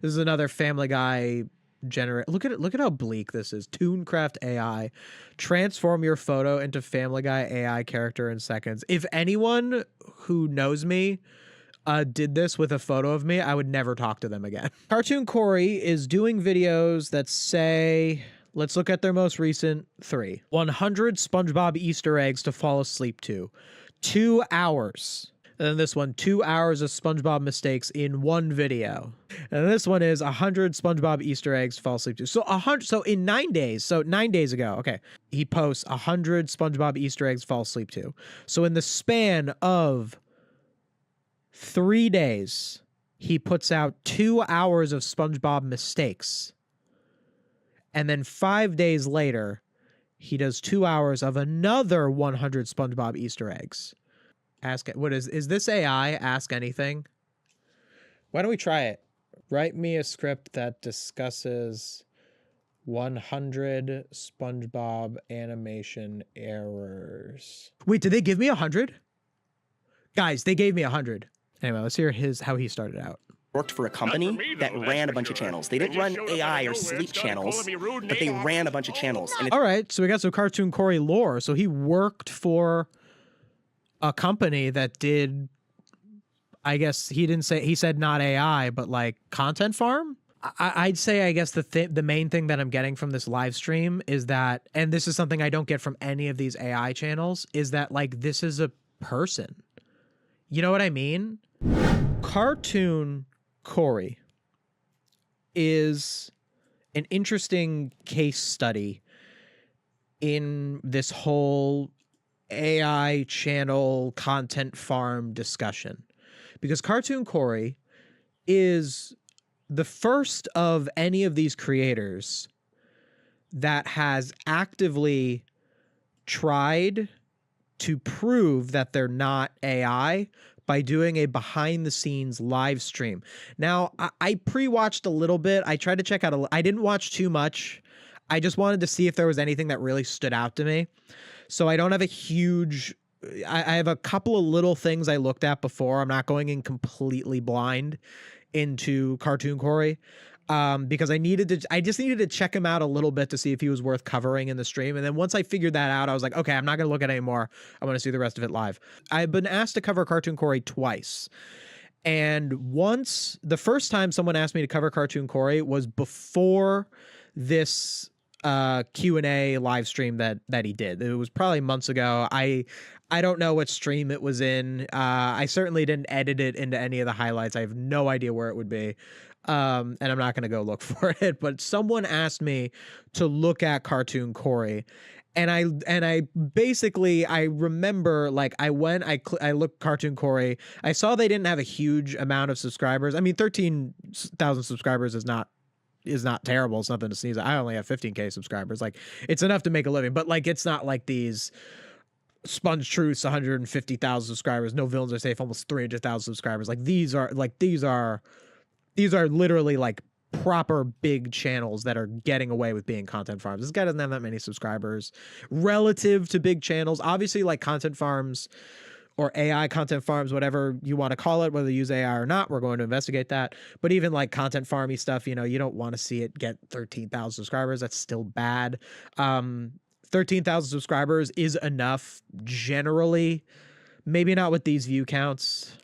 This is another Family Guy look at it, look at how bleak this is. Tooncraft AI, transform your photo into Family Guy AI character in seconds. If anyone who knows me did this with a photo of me, I would never talk to them again. Cartoon Corey is doing videos that say, let's look at their most recent 3. 100 SpongeBob Easter eggs to fall asleep to. 2 hours. And then this one, 2 hours of SpongeBob mistakes in one video. And this one is 100 SpongeBob Easter eggs to fall asleep to. So 100. So in 9 days. So 9 days ago. Okay, he posts 100 SpongeBob Easter eggs to fall asleep to. So in the span of 3 days, he puts out 2 hours of SpongeBob mistakes. And then 5 days later, he does 2 hours of another 100 SpongeBob Easter eggs. Ask it. What is this AI? Ask anything. Why don't we try it? Write me a script that discusses 100 SpongeBob animation errors. Wait, did they give me 100? Guys, they gave me 100. Anyway, let's hear how he started out. Worked for a company that ran a bunch of channels. They didn't run AI or sleep channels, but they ran a bunch of channels. And all right, so we got some Cartoon Corey lore. So he worked for a company that did, I guess he didn't say, he said not AI, but like content farm. I'd say, I guess the main thing that I'm getting from this live stream is that, and this is something I don't get from any of these AI channels, is that like this is a person. You know what I mean? Cartoon Corey is an interesting case study in this whole AI channel content farm discussion, because Cartoon Corey is the first of any of these creators that has actively tried to prove that they're not AI by doing a behind the scenes live stream. Now, I pre-watched a little bit. I tried to check out I didn't watch too much. I just wanted to see if there was anything that really stood out to me. So I don't have a huge, I have a couple of little things I looked at before. I'm not going in completely blind into Cartoon Corey, because I just needed to check him out a little bit to see if he was worth covering in the stream. And then once I figured that out, I was like, okay, I'm not going to look at it anymore. I want to see the rest of it live. I've been asked to cover Cartoon Corey twice. And once, the first time someone asked me to cover Cartoon Corey was before this Q&A live stream that he did. It was probably months ago. I don't know what stream it was in. I certainly didn't edit it into any of the highlights. I have no idea where it would be. And I'm not going to go look for it, but someone asked me to look at Cartoon Corey. And I basically, I remember, like, I looked Cartoon Corey. I saw they didn't have a huge amount of subscribers. I mean, 13,000 subscribers is not terrible. It's nothing to sneeze at. I only have 15K subscribers. Like, it's enough to make a living, but like, it's not like these Sponge Truths, 150,000 subscribers, No Villains Are Safe, almost 300,000 subscribers. Like, these are literally like proper big channels that are getting away with being content farms. This guy doesn't have that many subscribers relative to big channels. Obviously, like content farms or AI content farms, whatever you want to call it, whether you use AI or not, we're going to investigate that. But even like content farmy stuff, you know, you don't want to see it get 13,000 subscribers. That's still bad. 13,000 subscribers is enough generally. Maybe not with these view counts.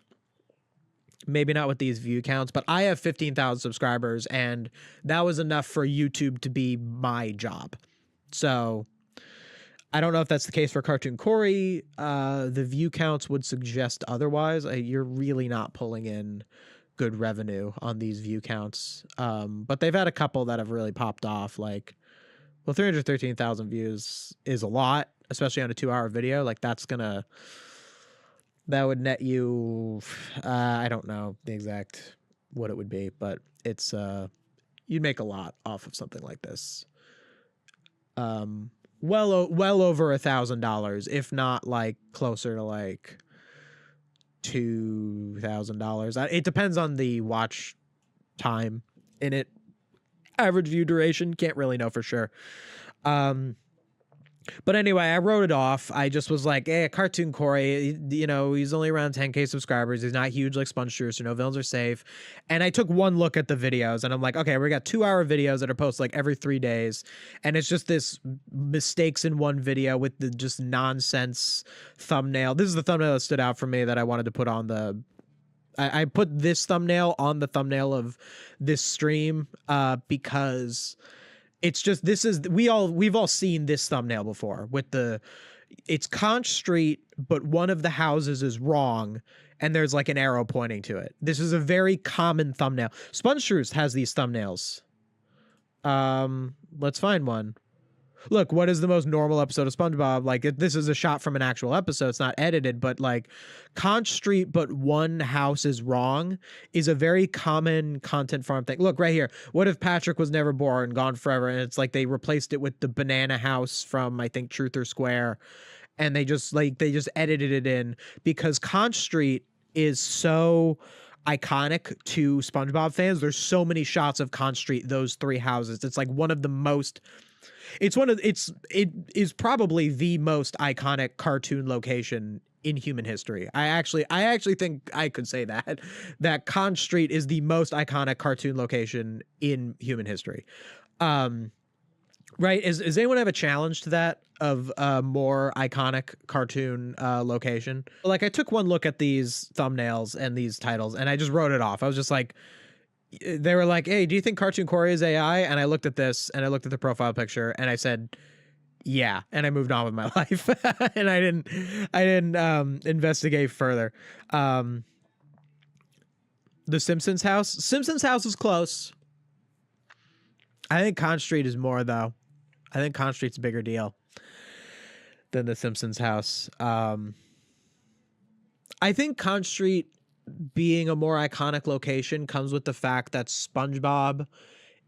But I have 15,000 subscribers, and that was enough for YouTube to be my job. So I don't know if that's the case for Cartoon Corey. The view counts would suggest otherwise. You're really not pulling in good revenue on these view counts. But they've had a couple that have really popped off. Like, well, 313,000 views is a lot, especially on a 2-hour video. Like, that would net you, I don't know the exact what it would be, but it's, you'd make a lot off of something like this. Well over $1,000, if not like closer to like $2,000. It depends on the watch time in it. Average view duration, can't really know for sure. But anyway, I wrote it off. I just was like, hey, Cartoon Corey, you know, he's only around 10K subscribers. He's not huge like SpongeBob, so no villains are safe. And I took one look at the videos and I'm like, okay, we got 2-hour videos that are posted like every 3 days. And it's just this mistakes in one video with the just nonsense thumbnail. This is the thumbnail that stood out for me that I wanted to put on the I put this thumbnail on the thumbnail of this stream because it's just we've all seen this thumbnail before with it's Conch Street, but one of the houses is wrong and there's like an arrow pointing to it. This is a very common thumbnail. SpongeBob has these thumbnails. Let's find one. Look, what is the most normal episode of SpongeBob? Like, this is a shot from an actual episode. It's not edited, but like Conch Street, but one house is wrong is a very common content farm thing. Look right here. What if Patrick was never born, gone forever? And it's like they replaced it with the banana house from, I think, Truth or Square. And they just edited it in because Conch Street is so iconic to SpongeBob fans. There's so many shots of Conch Street, those 3 houses. It's like one of the most it is probably the most iconic cartoon location in human history. I actually think I could say that Conch Street is the most iconic cartoon location in human history. Right? Does anyone have a challenge to that of a more iconic cartoon location? Like, I took one look at these thumbnails and these titles and I just wrote it off. I was just like, they were like, hey, do you think Cartoon Corey is AI? And I looked at this and I looked at the profile picture and I said, yeah. And I moved on with my life and I didn't investigate further. The Simpsons house is close. I think Conch Street is more though. I think Conch Street's a bigger deal than the Simpsons house. I think Conch Street being a more iconic location comes with the fact that SpongeBob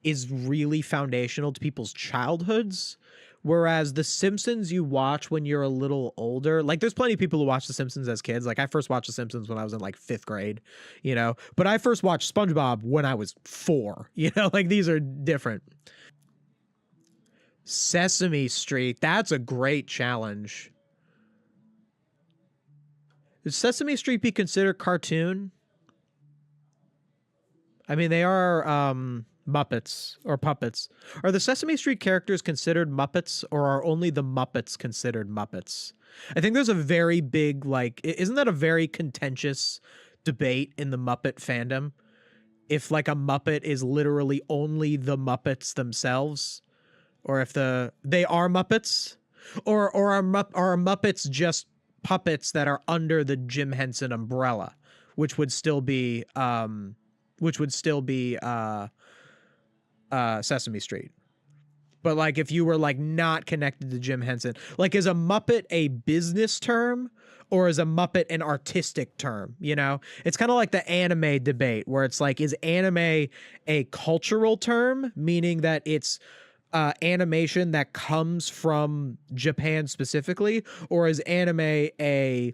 is really foundational to people's childhoods. Whereas The Simpsons you watch when you're a little older. Like, there's plenty of people who watch The Simpsons as kids. Like, I first watched The Simpsons when I was in like 5th grade, you know, but I first watched SpongeBob when I was 4, you know, like these are different. Sesame Street. That's a great challenge. Would Sesame Street be considered cartoon? I mean, they are Muppets or puppets. Are the Sesame Street characters considered Muppets, or are only the Muppets considered Muppets? I think there's a very big, like, isn't that a very contentious debate in the Muppet fandom? If like a Muppet is literally only the Muppets themselves, or if they are Muppets, or are Muppets just puppets that are under the Jim Henson umbrella, which would still be Sesame Street. But like if you were like not connected to Jim Henson, like is a Muppet a business term or is a Muppet an artistic term? You know, it's kind of like the anime debate where it's like, is anime a cultural term, meaning that it's animation that comes from Japan specifically, or is anime a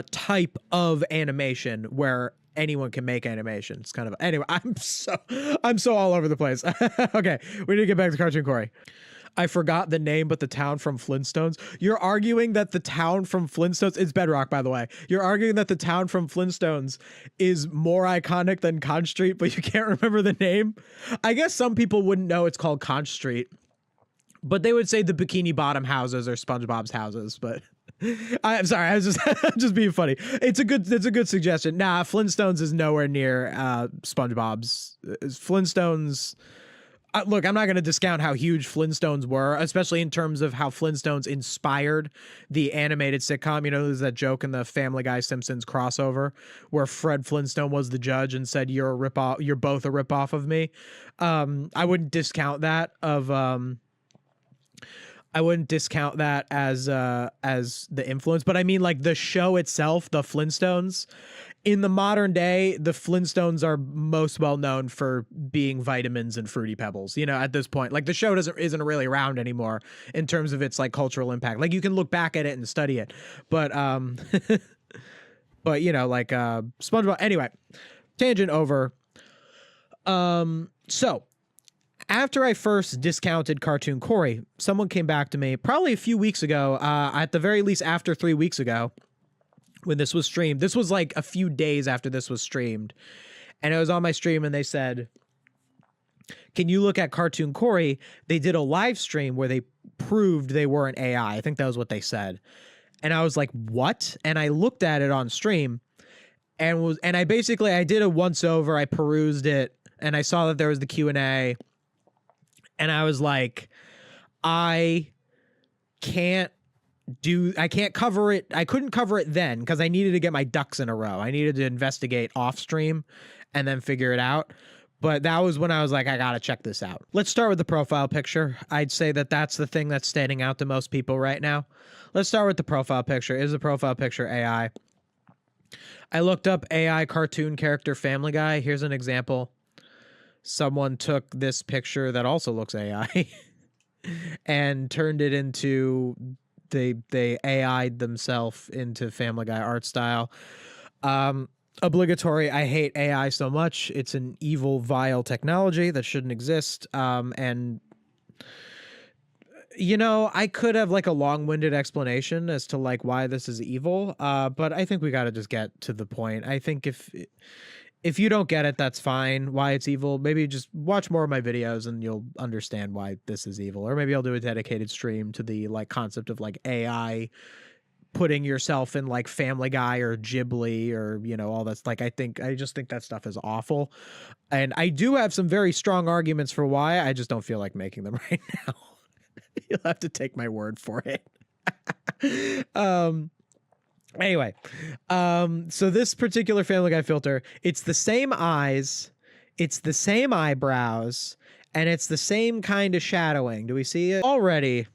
type of animation where anyone can make animation? It's kind of, anyway, I'm so all over the place. Okay, we need to get back to Cartoon Corey. I forgot the name, but the town from Flintstones. You're arguing that the town from Flintstones, it's Bedrock, by the way. You're arguing that the town from Flintstones is more iconic than Conch Street, but you can't remember the name? I guess some people wouldn't know it's called Conch Street, but they would say the Bikini Bottom houses are SpongeBob's houses, but I'm sorry, I was just being funny. It's a good suggestion. Nah, Flintstones is nowhere near SpongeBob's. Flintstones. Look, I'm not going to discount how huge Flintstones were, especially in terms of how Flintstones inspired the animated sitcom. You know, there's that joke in the Family Guy Simpsons crossover where Fred Flintstone was the judge and said, "You're a ripoff. You're both a ripoff of me." I wouldn't discount that as the influence, but I mean like the show itself, the Flintstones. In the modern day, the Flintstones are most well known for being vitamins and Fruity Pebbles. You know, at this point, like the show isn't really around anymore in terms of its like cultural impact. Like you can look back at it and study it, but but you know, like SpongeBob. Anyway, tangent over. So After I first discounted Cartoon Corey, someone came back to me probably a few weeks ago, at the very least after 3 weeks ago when this was streamed. This was like a few days after this was streamed. And it was on my stream and they said, can you look at Cartoon Corey? They did a live stream where they proved they weren't AI. I think that was what they said. And I was like, what? And I looked at it on stream and I did a once over. I perused it and I saw that there was the Q&A. And I was like, I can't cover it. I couldn't cover it then because I needed to get my ducks in a row. I needed to investigate off stream and then figure it out. But that was when I was like, I got to check this out. Let's start with the profile picture. I'd say that that's the thing that's standing out to most people right now. Let's start with the profile picture. Is the profile picture AI? I looked up AI cartoon character Family Guy. Here's an example. Someone took this picture that also looks AI and turned it into, they AI'd themselves into Family Guy art style. Obligatory, I hate AI so much. It's an evil, vile technology that shouldn't exist. And, you know, I could have like a long-winded explanation as to like why this is evil, but I think we got to just get to the point. I think if you don't get it, that's fine. Why it's evil, maybe just watch more of my videos and you'll understand why this is evil. Or maybe I'll do a dedicated stream to the like concept of like AI putting yourself in like Family Guy or Ghibli or, you know, all that's like, I just think that stuff is awful. And I do have some very strong arguments for why. I just don't feel like making them right now. You'll have to take my word for it. Anyway, so this particular Family Guy filter, it's the same eyes, it's the same eyebrows, and it's the same kind of shadowing. Do we see it already?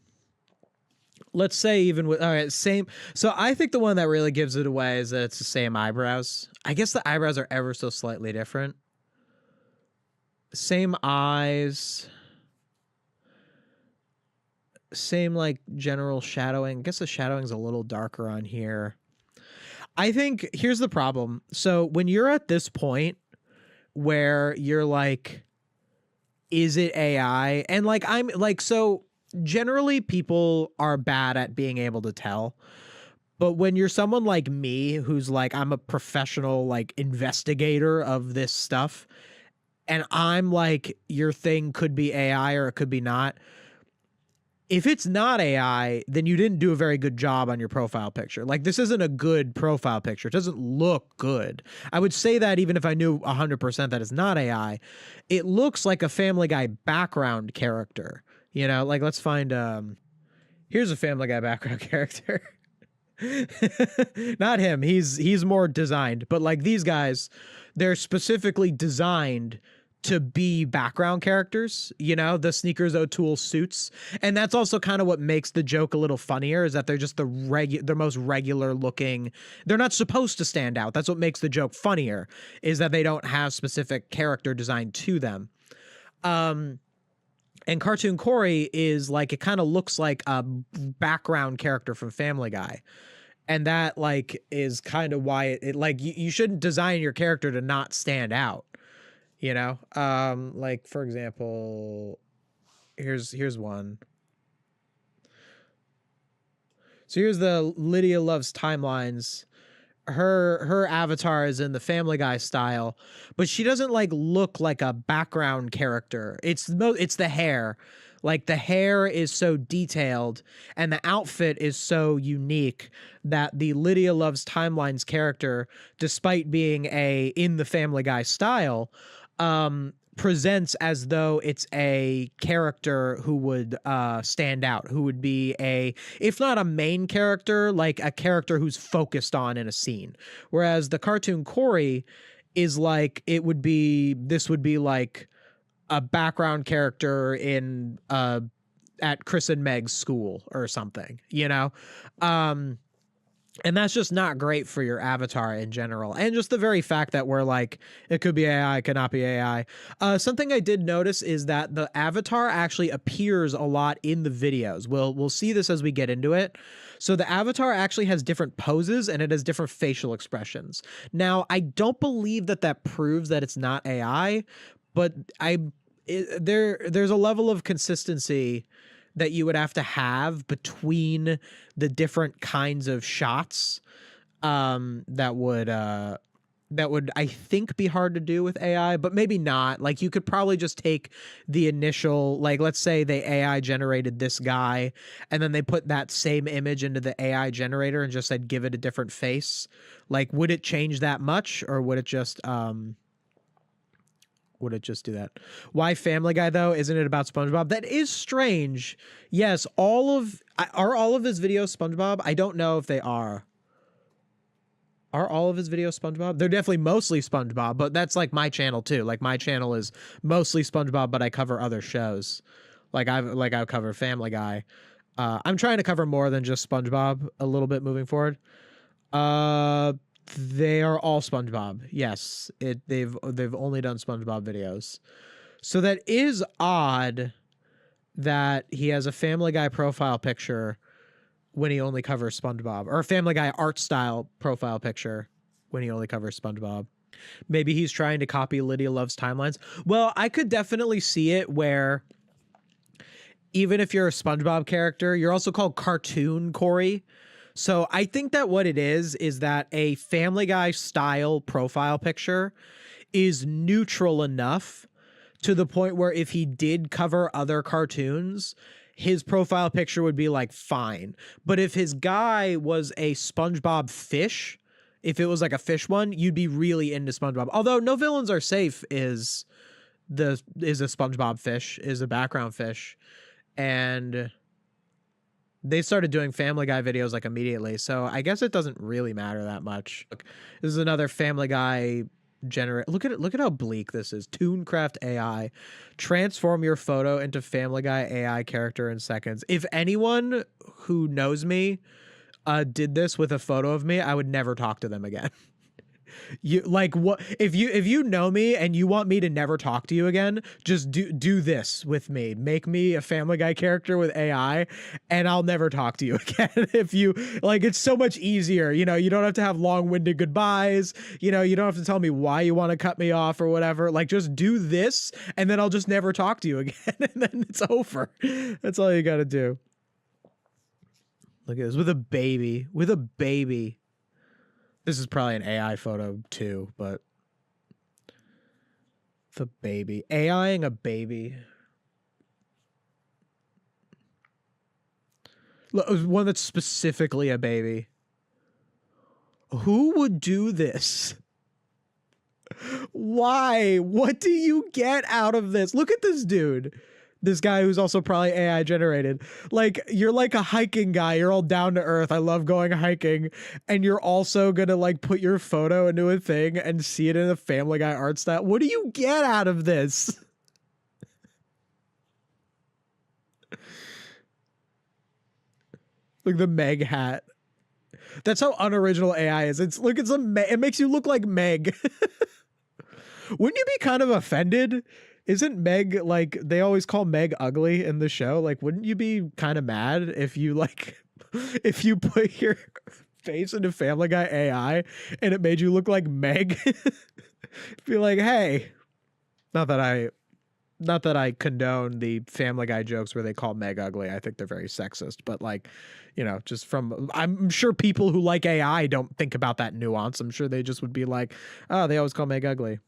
Let's say even with, all right, same. So I think the one that really gives it away is that it's the same eyebrows. I guess the eyebrows are ever so slightly different. Same eyes. Same like general shadowing. I guess the shadowing's a little darker on here. I think here's the problem. So when you're at this point where you're like, is it AI? And like, I'm like, so generally people are bad at being able to tell. But when you're someone like me, who's like, I'm a professional, like investigator of this stuff. And I'm like, your thing could be AI or it could be not. If it's not AI, then you didn't do a very good job on your profile picture. Like, this isn't a good profile picture. It doesn't look good. I would say that even if I knew 100% that it's not AI. It looks like a Family Guy background character. You know, like, let's find, here's a Family Guy background character. Not him. He's more designed. But, like, these guys, they're specifically designed to be background characters, you know, the Sneakers O'Toole suits. And that's also kind of what makes the joke a little funnier, is that they're just the most regular looking. They're not supposed to stand out. That's what makes the joke funnier, is that they don't have specific character design to them. And Cartoon Corey is like, it kind of looks like a background character from Family Guy. And that like is kind of why it like, you shouldn't design your character to not stand out. You know, like, for example, here's one. So here's the Lydia Loves Timelines. Her avatar is in the Family Guy style, but she doesn't like look like a background character. It's the hair. Like, the hair is so detailed and the outfit is so unique that the Lydia Loves Timelines character, despite being in the Family Guy style, presents as though it's a character who would stand out, who would be if not a main character, like a character who's focused on in a scene. Whereas the Cartoon Corey is like, this would be like a background character in at Chris and Meg's school or something, you know? And that's just not great for your avatar in general. And just the very fact that we're like, it could be AI, it could not be AI. Something I did notice is that the avatar actually appears a lot in the videos. We'll see this as we get into it. So the avatar actually has different poses and it has different facial expressions. Now, I don't believe that proves that it's not AI, but there's a level of consistency that you would have to have between the different kinds of shots that would I think be hard to do with AI, but maybe not. Like you could probably just take the initial, like let's say they AI generated this guy and then they put that same image into the AI generator and just said give it a different face. Like would it change that much, or would it just do that? Why Family Guy though? Isn't it about SpongeBob? That is strange. Yes, are all of his videos SpongeBob? I don't know if they are. Are all of his videos SpongeBob? They're definitely mostly SpongeBob, but that's like my channel too. Like my channel is mostly SpongeBob, but I cover other shows. Like I cover Family Guy. I'm trying to cover more than just SpongeBob a little bit moving forward. They are all SpongeBob. Yes, they've only done SpongeBob videos. So that is odd that he has a Family Guy profile picture when he only covers SpongeBob, or a Family Guy art style profile picture when he only covers SpongeBob. Maybe he's trying to copy Lydia Love's timelines. Well, I could definitely see it where even if you're a SpongeBob character, you're also called Cartoon Corey. So I think that what it is that a Family Guy style profile picture is neutral enough to the point where if he did cover other cartoons, his profile picture would be like fine. But if his guy was a SpongeBob fish, if it was like a fish one, you'd be really into SpongeBob. Although No Villains Are Safe is a SpongeBob fish, is a background fish. And they started doing Family Guy videos like immediately. So I guess it doesn't really matter that much. Look, this is another Family Guy look at how bleak this is. Tooncraft AI. Transform your photo into Family Guy AI character in seconds. If anyone who knows me did this with a photo of me, I would never talk to them again. You like what if you know me and you want me to never talk to you again, just do this with me. Make me a Family Guy character with AI and I'll never talk to you again. If you like, it's so much easier. You know, you don't have to have long-winded goodbyes. You know, you don't have to tell me why you want to cut me off or whatever. Like just do this and then I'll just never talk to you again and then it's over. That's all you got to do. Look at this with a baby. This is probably an AI photo too, but the baby. AIing a baby. Look, one that's specifically a baby. Who would do this? Why? What do you get out of this? Look at this dude. This guy who's also probably AI generated. Like, you're like a hiking guy. You're all down to earth. I love going hiking. And you're also going to like put your photo into a thing and see it in a Family Guy art style. What do you get out of this? Look, the Meg hat. That's how unoriginal AI is. It makes you look like Meg. Wouldn't you be kind of offended? Isn't Meg, like, they always call Meg ugly in the show? Like, wouldn't you be kind of mad if you, like, if you put your face into Family Guy AI and it made you look like Meg? Be like, hey, not that I condone the Family Guy jokes where they call Meg ugly. I think they're very sexist, but like, you know, just I'm sure people who like AI don't think about that nuance. I'm sure they just would be like, oh, they always call Meg ugly.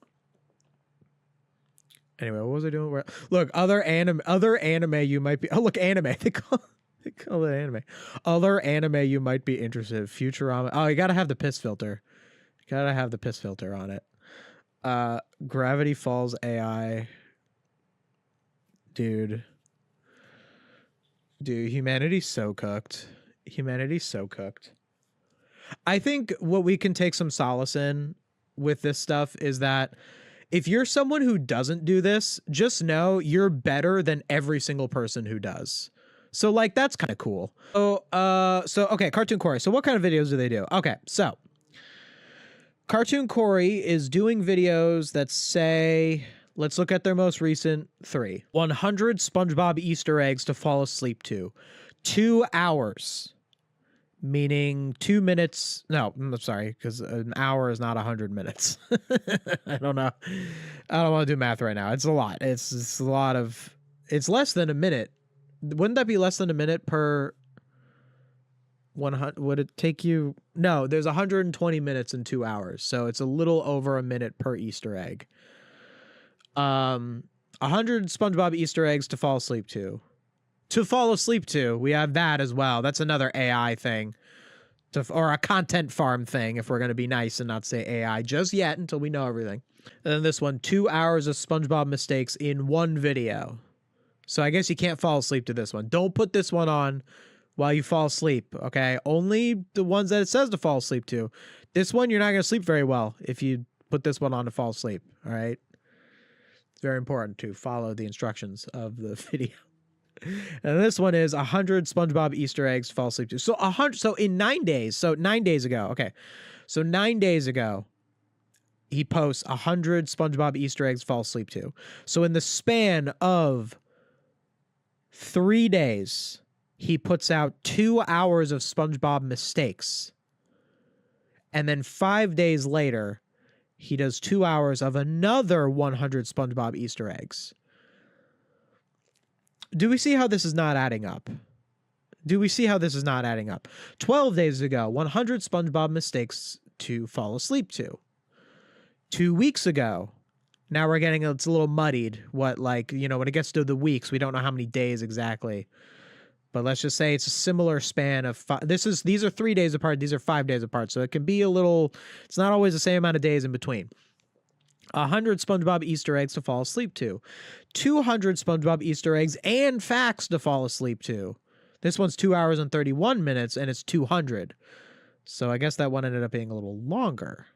Anyway, what was I doing? Look, other anime you might be. Oh, look, anime. They call it anime. Other anime you might be interested. Futurama. Oh, you gotta have the piss filter. You gotta have the piss filter on it. Gravity Falls AI. Dude, humanity's so cooked. I think what we can take some solace in with this stuff is that if you're someone who doesn't do this, just know you're better than every single person who does. So like, that's kind of cool. Okay, Cartoon Corey. So what kind of videos do they do? Okay, so Cartoon Corey is doing videos that say, let's look at their most recent 3. 100 SpongeBob Easter eggs to fall asleep to. 2 hours. meaning 2 minutes. No, I'm sorry, because an hour is not 100 minutes. I don't know. I don't want to do math right now. It's a lot. It's a lot of. It's less than a minute. Wouldn't that be less than a minute per 100? Would it take you? No, there's 120 minutes in 2 hours, so it's a little over a minute per Easter egg. 100 SpongeBob Easter eggs to fall asleep to. To fall asleep to, we have that as well. That's another AI thing, or a content farm thing, if we're going to be nice and not say AI just yet until we know everything. And then this one, 2 hours of SpongeBob mistakes in one video. So I guess you can't fall asleep to this one. Don't put this one on while you fall asleep, okay? Only the ones that it says to fall asleep to. This one, you're not going to sleep very well if you put this one on to fall asleep, all right? It's very important to follow the instructions of the video. And this one is 100 SpongeBob Easter eggs to fall asleep to. So 100. So in 9 days. So 9 days ago. Okay. So 9 days ago, he posts 100 SpongeBob Easter eggs to fall asleep to. So in the span of 3 days, he puts out 2 hours of SpongeBob mistakes. And then 5 days later, he does 2 hours of another 100 SpongeBob Easter eggs. Do we see how this is not adding up? Do we see how this is not adding up? 12 days ago, 100 SpongeBob mistakes to fall asleep to. 2 weeks ago, now we're getting, it's a little muddied. What, like, you know, when it gets to the weeks, we don't know how many days exactly. But let's just say it's a similar span of these are 3 days apart. These are 5 days apart. So it can be a little, it's not always the same amount of days in between. 100 SpongeBob Easter eggs to fall asleep to. 200 SpongeBob Easter eggs and facts to fall asleep to. This one's 2 hours and 31 minutes, and it's 200. So I guess that one ended up being a little longer.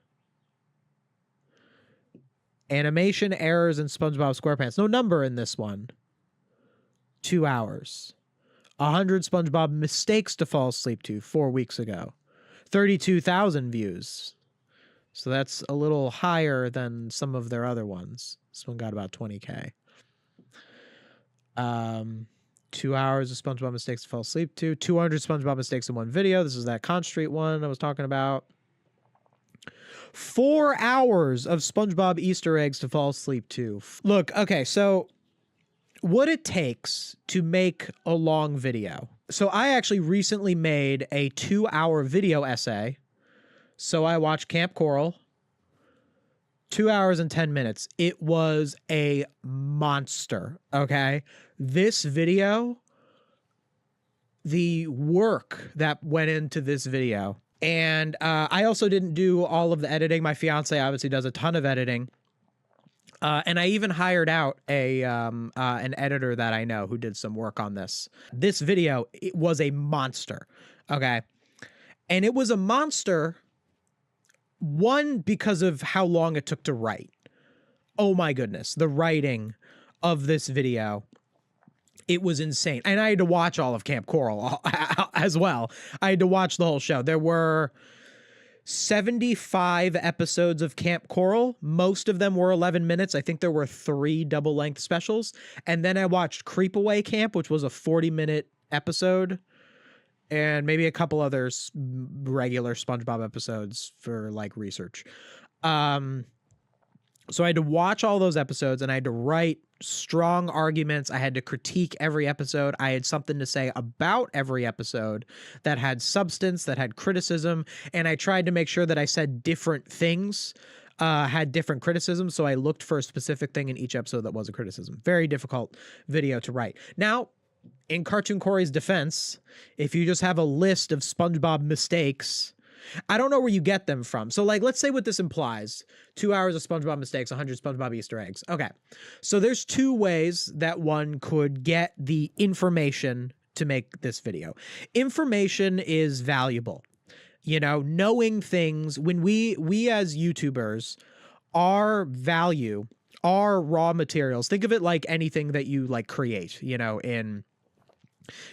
Animation errors in SpongeBob SquarePants. No number in this one. 2 hours. 100 SpongeBob mistakes to fall asleep to 4 weeks ago. 32,000 views. So that's a little higher than some of their other ones. This one got about 20K. 2 hours of SpongeBob mistakes to fall asleep to. 200 SpongeBob mistakes in one video. This is that Con Street one I was talking about. 4 hours of SpongeBob Easter eggs to fall asleep to. Look, okay, so what it takes to make a long video. So I actually recently made a 2-hour video essay. So I watched Camp Coral, 2 hours and 10 minutes. It was a monster, okay? This video, the work that went into this video, and I also didn't do all of the editing. My fiance obviously does a ton of editing. And I even hired out an editor that I know who did some work on this. This video, it was a monster, okay? And it was a monster, one, because of how long it took to write. Oh my goodness, the writing of this video, it was insane. And I had to watch all of Camp Coral as well. I had to watch the whole show. There were 75 episodes of Camp Coral. Most of them were 11 minutes. I think there were 3 double-length specials. And then I watched Creepaway Camp, which was a 40-minute episode, and maybe a couple others regular SpongeBob episodes for like research. So I had to watch all those episodes, and I had to write strong arguments. I had to critique every episode. I had something to say about every episode that had substance, that had criticism, and I tried to make sure that I said different things, had different criticisms, so I looked for a specific thing in each episode that was a criticism. Very difficult video to write. Now, in Cartoon Corey's defense, if you just have a list of SpongeBob mistakes, I don't know where you get them from. So, like, let's say what this implies. 2 hours of SpongeBob mistakes, 100 SpongeBob Easter eggs. Okay. So there's 2 ways that one could get the information to make this video. Information is valuable. You know, knowing things, when we as YouTubers, our value, our raw materials, think of it like anything that you like create, you know,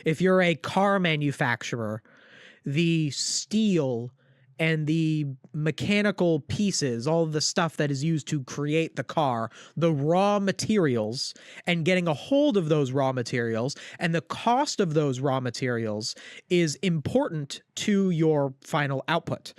if you're a car manufacturer, the steel and the mechanical pieces, all the stuff that is used to create the car, the raw materials, and getting a hold of those raw materials, and the cost of those raw materials is important to your final output,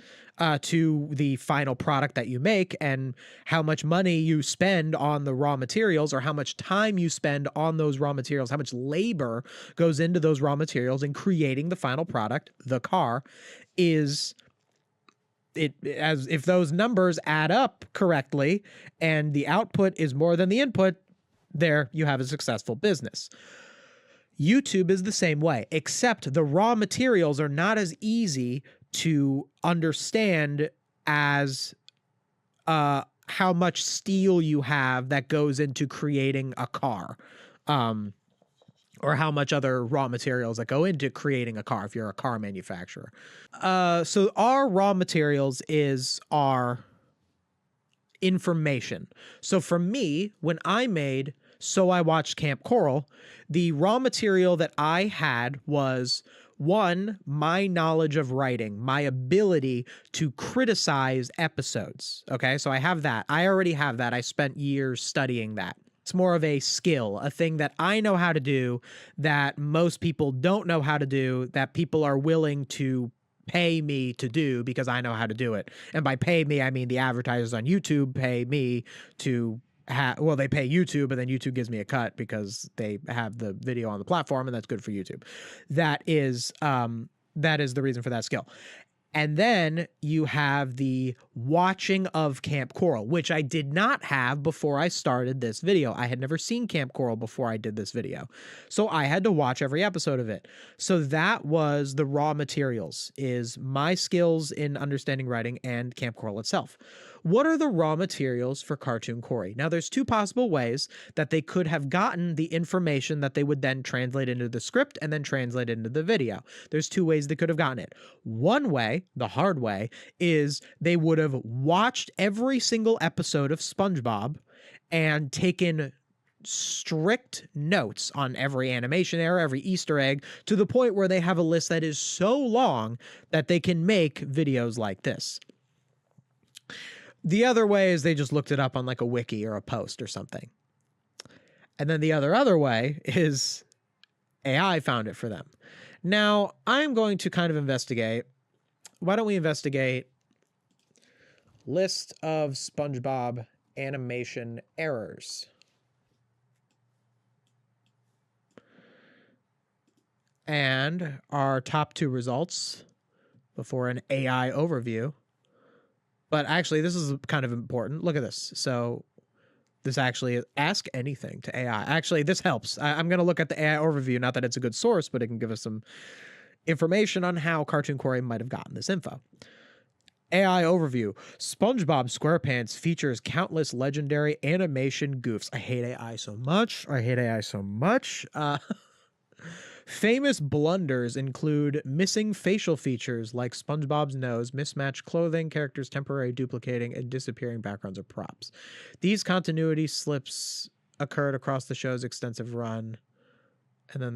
to the final product that you make, and how much money you spend on the raw materials, or how much time you spend on those raw materials, how much labor goes into those raw materials in creating the final product, the car, is it, as if those numbers add up correctly and the output is more than the input, there you have a successful business. YouTube is the same way, except the raw materials are not as easy to understand as how much steel you have that goes into creating a car. Or how much other raw materials that go into creating a car if you're a car manufacturer. So our raw materials is our information. So for me, when I made So I Watched Camp Coral, the raw material that I had was, one, my knowledge of writing, my ability to criticize episodes. Okay, so I have that. I already have that. I spent years studying that. It's more of a skill, a thing that I know how to do that most people don't know how to do, that people are willing to pay me to do because I know how to do it. And by pay me, I mean the advertisers on YouTube pay me to well, they pay YouTube, but then YouTube gives me a cut because they have the video on the platform, and that's good for YouTube. That is the reason for that skill. And then you have the watching of Camp Coral, which I did not have before I started this video. I had never seen Camp Coral before I did this video. So I had to watch every episode of it. So that was the raw materials, is my skills in understanding writing and Camp Coral itself. What are the raw materials for Cartoon Corey? Now, there's two possible ways that they could have gotten the information that they would then translate into the script and then translate into the video. There's two ways they could have gotten it. One way, the hard way, is they would have watched every single episode of SpongeBob and taken strict notes on every animation error, every Easter egg, to the point where they have a list that is so long that they can make videos like this. The other way is they just looked it up on like a wiki or a post or something. And then the other way is AI found it for them. Now, I'm going to kind of investigate. Why don't we investigate list of SpongeBob animation errors? And our top two results before an AI overview. But actually, this is kind of important. Look at this. So this actually is ask anything to AI. Actually, this helps. I'm going to look at the AI overview. Not that it's a good source, but it can give us some information on how Cartoon Corey might have gotten this info. AI overview. SpongeBob SquarePants features countless legendary animation goofs. I hate AI so much. I hate AI so much. Famous blunders include missing facial features like SpongeBob's nose, mismatched clothing, characters temporarily duplicating, and disappearing backgrounds or props. These continuity slips occurred across the show's extensive run. And then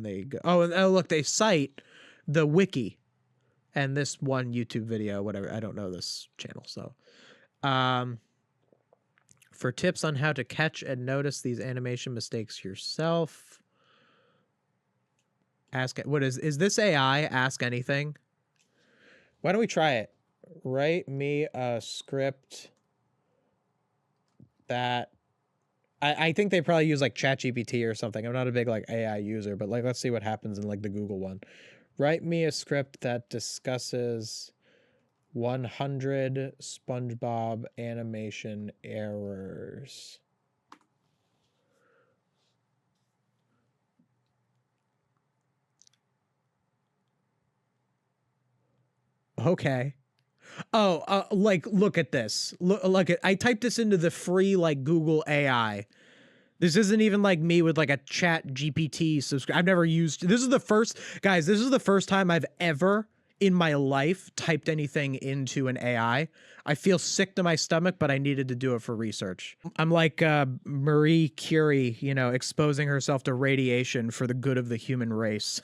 they go. Oh, and look, they cite the wiki and this one YouTube video, whatever. I don't know this channel, so. For tips on how to catch and notice these animation mistakes yourself. Ask it. What is this AI? Ask anything. Why don't we try it? Write me a script that I think they probably use like ChatGPT or something. I'm not a big like AI user, but like let's see what happens in like the Google one. Write me a script that discusses 100 SpongeBob animation errors. Okay. Oh, like look at this. Look at, I typed this into the free like Google AI. This isn't even like me with like a Chat GPT subscribe. I've never used, this is the first, guys, this is the first time I've ever in my life typed anything into an AI. I feel sick to my stomach, but I needed to do it for research. I'm like Marie Curie, you know, exposing herself to radiation for the good of the human race.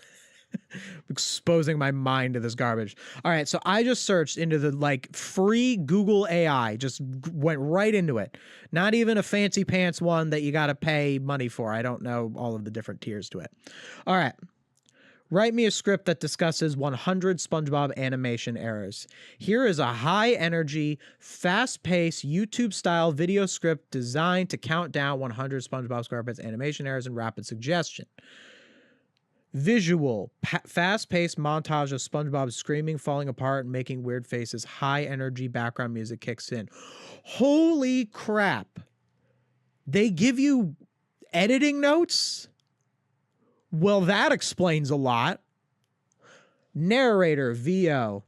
Exposing my mind to this garbage. All right, so I just searched into the like free Google AI, just went right into it. Not even a fancy pants one that you got to pay money for. I don't know all of the different tiers to it. All right. Write me a script that discusses 100 SpongeBob animation errors. Here is a high energy, fast paced, YouTube style video script designed to count down 100 SpongeBob SquarePants animation errors in rapid suggestion. Visual, fast paced montage of SpongeBob screaming, falling apart, and making weird faces. High energy background music kicks in. Holy crap. They give you editing notes? Well, that explains a lot. Narrator, VO.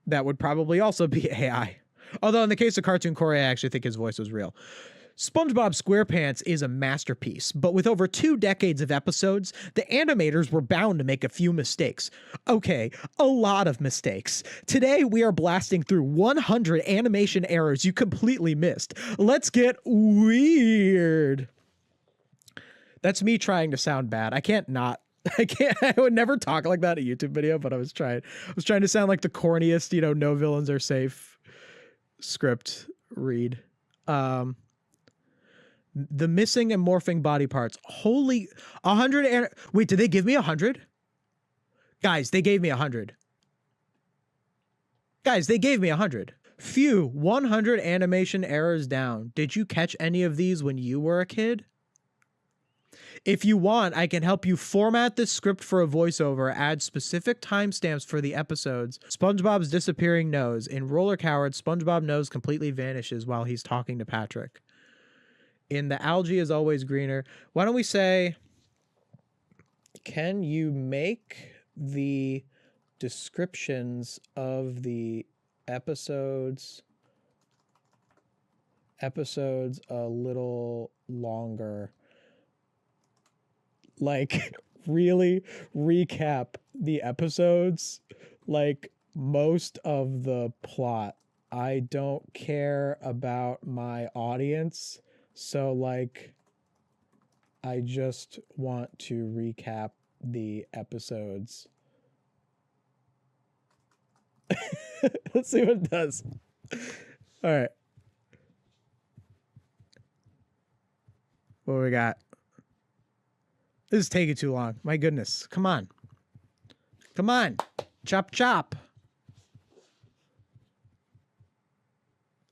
That would probably also be AI. Although in the case of Cartoon Corey, I actually think his voice was real. SpongeBob SquarePants is a masterpiece, but with over 2 decades of episodes, the animators were bound to make a few mistakes. Okay, a lot of mistakes. Today, we are blasting through 100 animation errors you completely missed. Let's get weird. That's me trying to sound bad. I would never talk like that in a YouTube video, but I was trying to sound like the corniest, no villains are safe script read. The missing and morphing body parts. Holy, 100. Wait, did they give me 100? Guys, they gave me 100. Phew, 100 animation errors down. Did you catch any of these when you were a kid? If you want, I can help you format this script for a voiceover, add specific timestamps for the episodes. SpongeBob's disappearing nose. In Roller Coward, SpongeBob nose completely vanishes while he's talking to Patrick. In The Algae is Always Greener. Why don't we say, can you make the descriptions of the episodes a little longer? Like, really recap the episodes, like most of the plot. I don't care about my audience, so like I just want to recap the episodes. Let's see what it does. All right. What do we got? This is taking too long. My goodness. Come on. Chop, chop.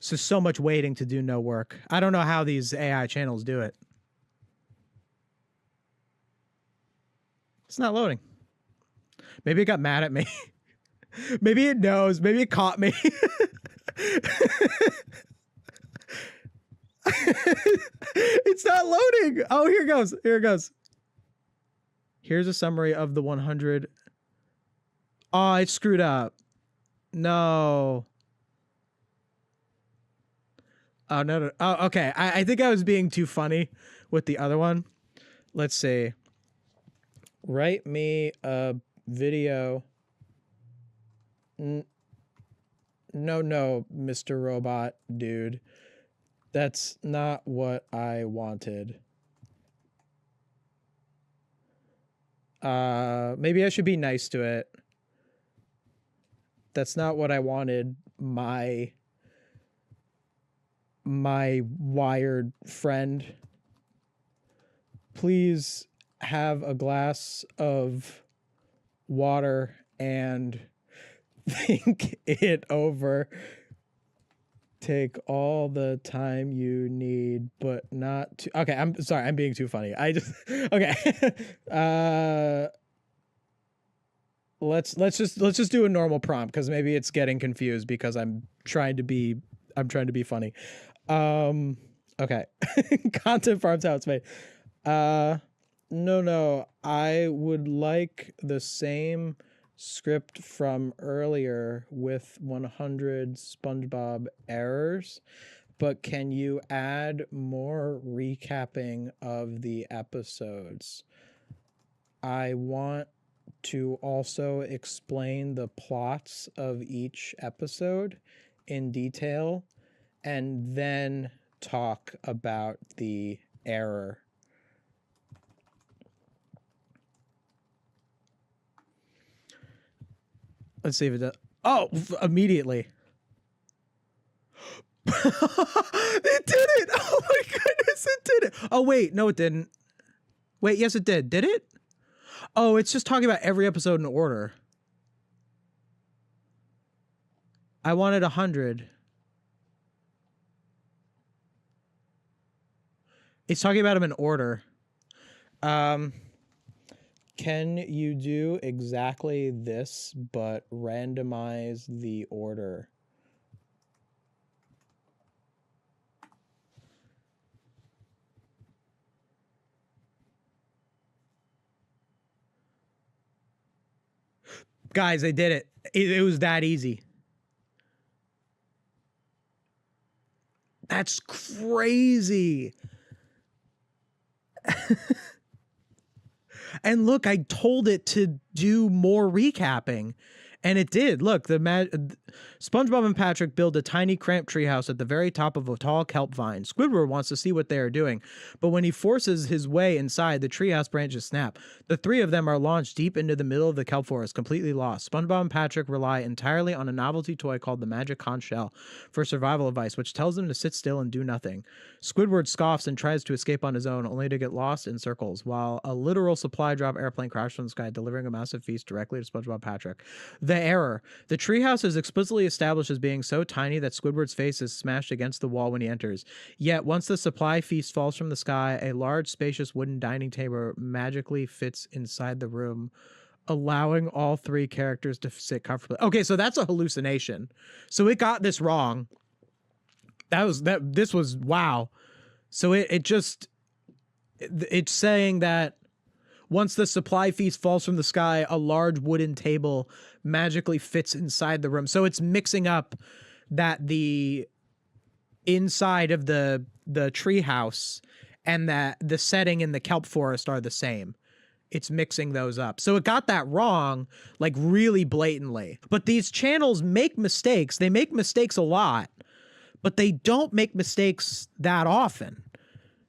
This is so much waiting to do no work. I don't know how these AI channels do it. It's not loading. Maybe it got mad at me. Maybe it knows. Maybe it caught me. It's not loading. Oh, here it goes. Here's a summary of the 100. Oh, it screwed up. No. Oh, no. Oh, okay. I think I was being too funny with the other one. Let's see. Write me a video. No, Mr. Robot dude. That's not what I wanted. Maybe I should be nice to it. That's not what I wanted. My wired friend. Please have a glass of water and think it over. Take all the time you need, but not too. Okay, I'm sorry. I'm being too funny. Okay. Let's just do a normal prompt because maybe it's getting confused because I'm trying to be funny. Okay. Content farms how it's made. No. I would like the same script from earlier with 100 SpongeBob errors, but can you add more recapping of the episodes? I want to also explain the plots of each episode in detail and then talk about the error. Let's see if it does. Oh, immediately. It did it. Oh my goodness, it did it. Oh wait, no it didn't. Wait, yes it did. Did it? Oh, it's just talking about every episode in order. I wanted 100. It's talking about them in order. Can you do exactly this, but randomize the order? Guys, they did it. It was that easy. That's crazy. And look, I told it to do more recapping, and it did. Look, SpongeBob and Patrick build a tiny cramped treehouse at the very top of a tall kelp vine. Squidward wants to see what they are doing, but when he forces his way inside, the treehouse branches snap. The three of them are launched deep into the middle of the kelp forest, completely lost. SpongeBob and Patrick rely entirely on a novelty toy called the Magic Conch Shell for survival advice, which tells them to sit still and do nothing. Squidward scoffs and tries to escape on his own, only to get lost in circles, while a literal supply drop airplane crashes from the sky, delivering a massive feast directly to SpongeBob and Patrick. The error. The treehouse is explicitly established as being so tiny that Squidward's face is smashed against the wall when he enters. Yet, once the supply feast falls from the sky, a large, spacious wooden dining table magically fits inside the room, allowing all three characters to sit comfortably. Okay, so that's a hallucination. So it got this wrong. This was wow. So it's saying that once the supply feast falls from the sky, a large wooden table magically fits inside the room. So it's mixing up that the inside of the treehouse and that the setting in the kelp forest are the same. It's mixing those up. So it got that wrong, like really blatantly. But these channels make mistakes. They make mistakes a lot, but they don't make mistakes that often.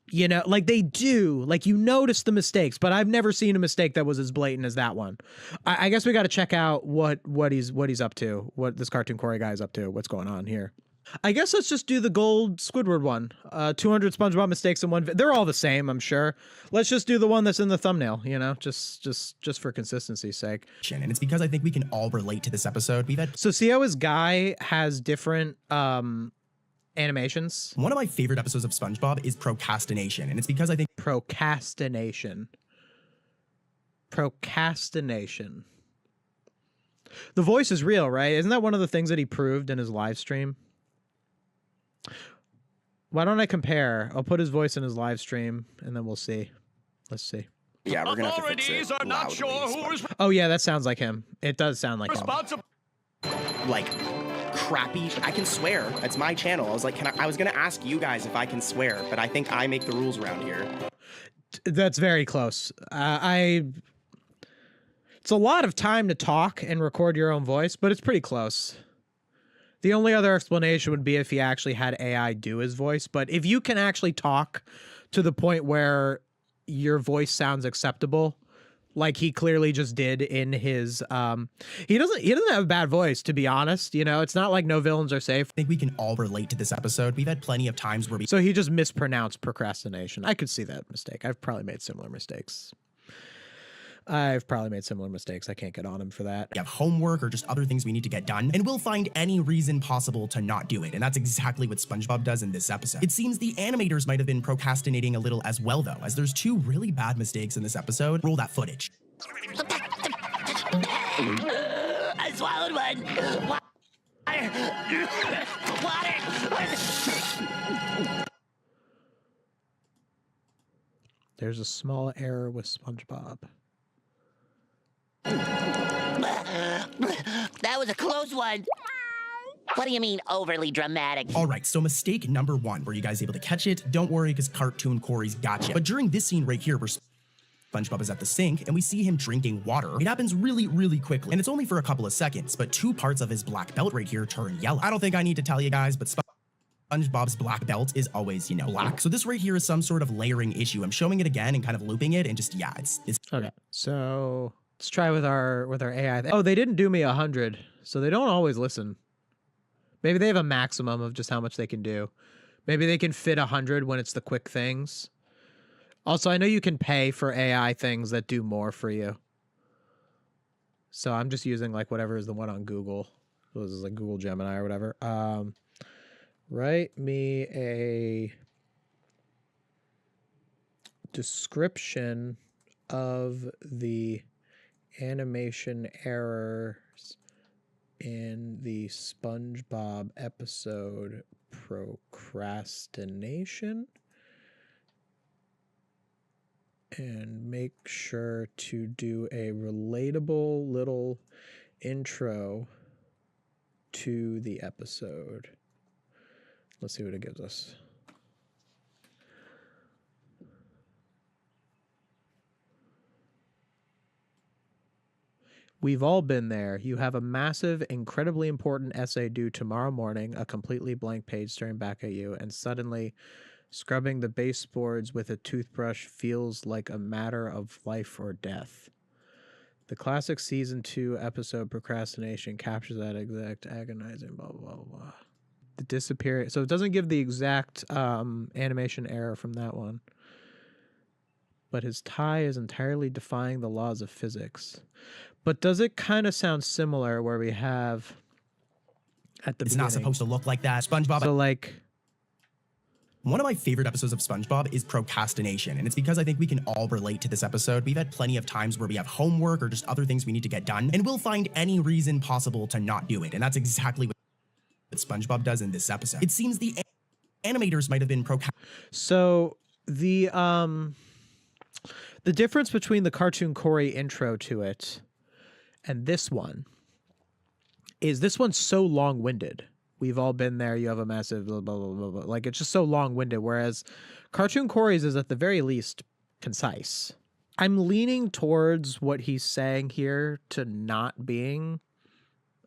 You know, like they do, like you notice the mistakes, but I've never seen a mistake that was as blatant as that one. I guess we got to check out what he's up to, what this Cartoon Corey guy is up to, what's going on here. I guess let's just do the gold Squidward one. 200 SpongeBob mistakes in one. They're all the same, I'm sure. Let's just do the one that's in the thumbnail, you know, just for consistency's sake. And it's because I think we can all relate to this episode. We've had so see how his guy has different animations. One of my favorite episodes of SpongeBob is Procrastination, and it's because I think Procrastination. The voice is real, right? Isn't that one of the things that he proved in his live stream? Why don't I compare? I'll put his voice in his live stream, and then we'll see. Let's see. Yeah, we're gonna have to fix it. Are not sure who is oh yeah, that sounds like him. It does sound like him. Like crappy. I can swear. That's my channel. I was like, I was gonna ask you guys if I can swear, but I think I make the rules around here. That's very close. It's a lot of time to talk and record your own voice, but it's pretty close. The only other explanation would be if he actually had AI do his voice, but if you can actually talk to the point where your voice sounds acceptable, like he clearly just did in his he doesn't have a bad voice, to be honest. You know, it's not like No Villains Are Safe. I think we can all relate to this episode. We've had plenty of times where so he just mispronounced procrastination. I could see that mistake. I've probably made similar mistakes. I can't get on him for that. We have homework or just other things we need to get done, and we'll find any reason possible to not do it. And that's exactly what SpongeBob does in this episode. It seems the animators might have been procrastinating a little as well, though, as there's two really bad mistakes in this episode. Roll that footage. I swallowed one. Water. There's a small error with SpongeBob. That was a close one. What do you mean overly dramatic? All right, so mistake number one. Were you guys able to catch it? Don't worry, because Cartoon Corey's got you. But during this scene right here, where SpongeBob is at the sink and we see him drinking water, it happens really, really quickly. And it's only for a couple of seconds, but two parts of his black belt right here turn yellow. I don't think I need to tell you guys, but SpongeBob's black belt is always, you know, black. So this right here is some sort of layering issue. I'm showing it again and kind of looping it and just, yeah, it's okay. So Let's try with our AI. Oh, they didn't do me 100, so they don't always listen. Maybe they have a maximum of just how much they can do. Maybe they can fit 100 when it's the quick things. Also, I know you can pay for AI things that do more for you. So I'm just using like whatever is the one on Google. This is like Google Gemini or whatever. Write me a description of the animation errors in the SpongeBob episode Procrastination, and make sure to do a relatable little intro to the episode. Let's see what it gives us. We've all been there. You have a massive, incredibly important essay due tomorrow morning, a completely blank page staring back at you, and suddenly scrubbing the baseboards with a toothbrush feels like a matter of life or death. The classic season 2 episode Procrastination captures that exact agonizing blah, blah, blah, blah. The disappear. So it doesn't give the exact animation error from that one. But his tie is entirely defying the laws of physics. But does it kind of sound similar where we have at the It's beginning? not supposed to look like that. SpongeBob. So like, one of my favorite episodes of SpongeBob is Procrastination, and it's because I think we can all relate to this episode. We've had plenty of times where we have homework or just other things we need to get done, and we'll find any reason possible to not do it, and that's exactly what SpongeBob does in this episode. It seems the animators might have been so the difference between the Cartoon Corey intro to it and this one is this one's so long-winded. We've all been there. You have a massive blah, blah, blah, blah, blah. Like, it's just so long-winded, whereas Cartoon Corey's is at the very least concise. I'm leaning towards what he's saying here to not being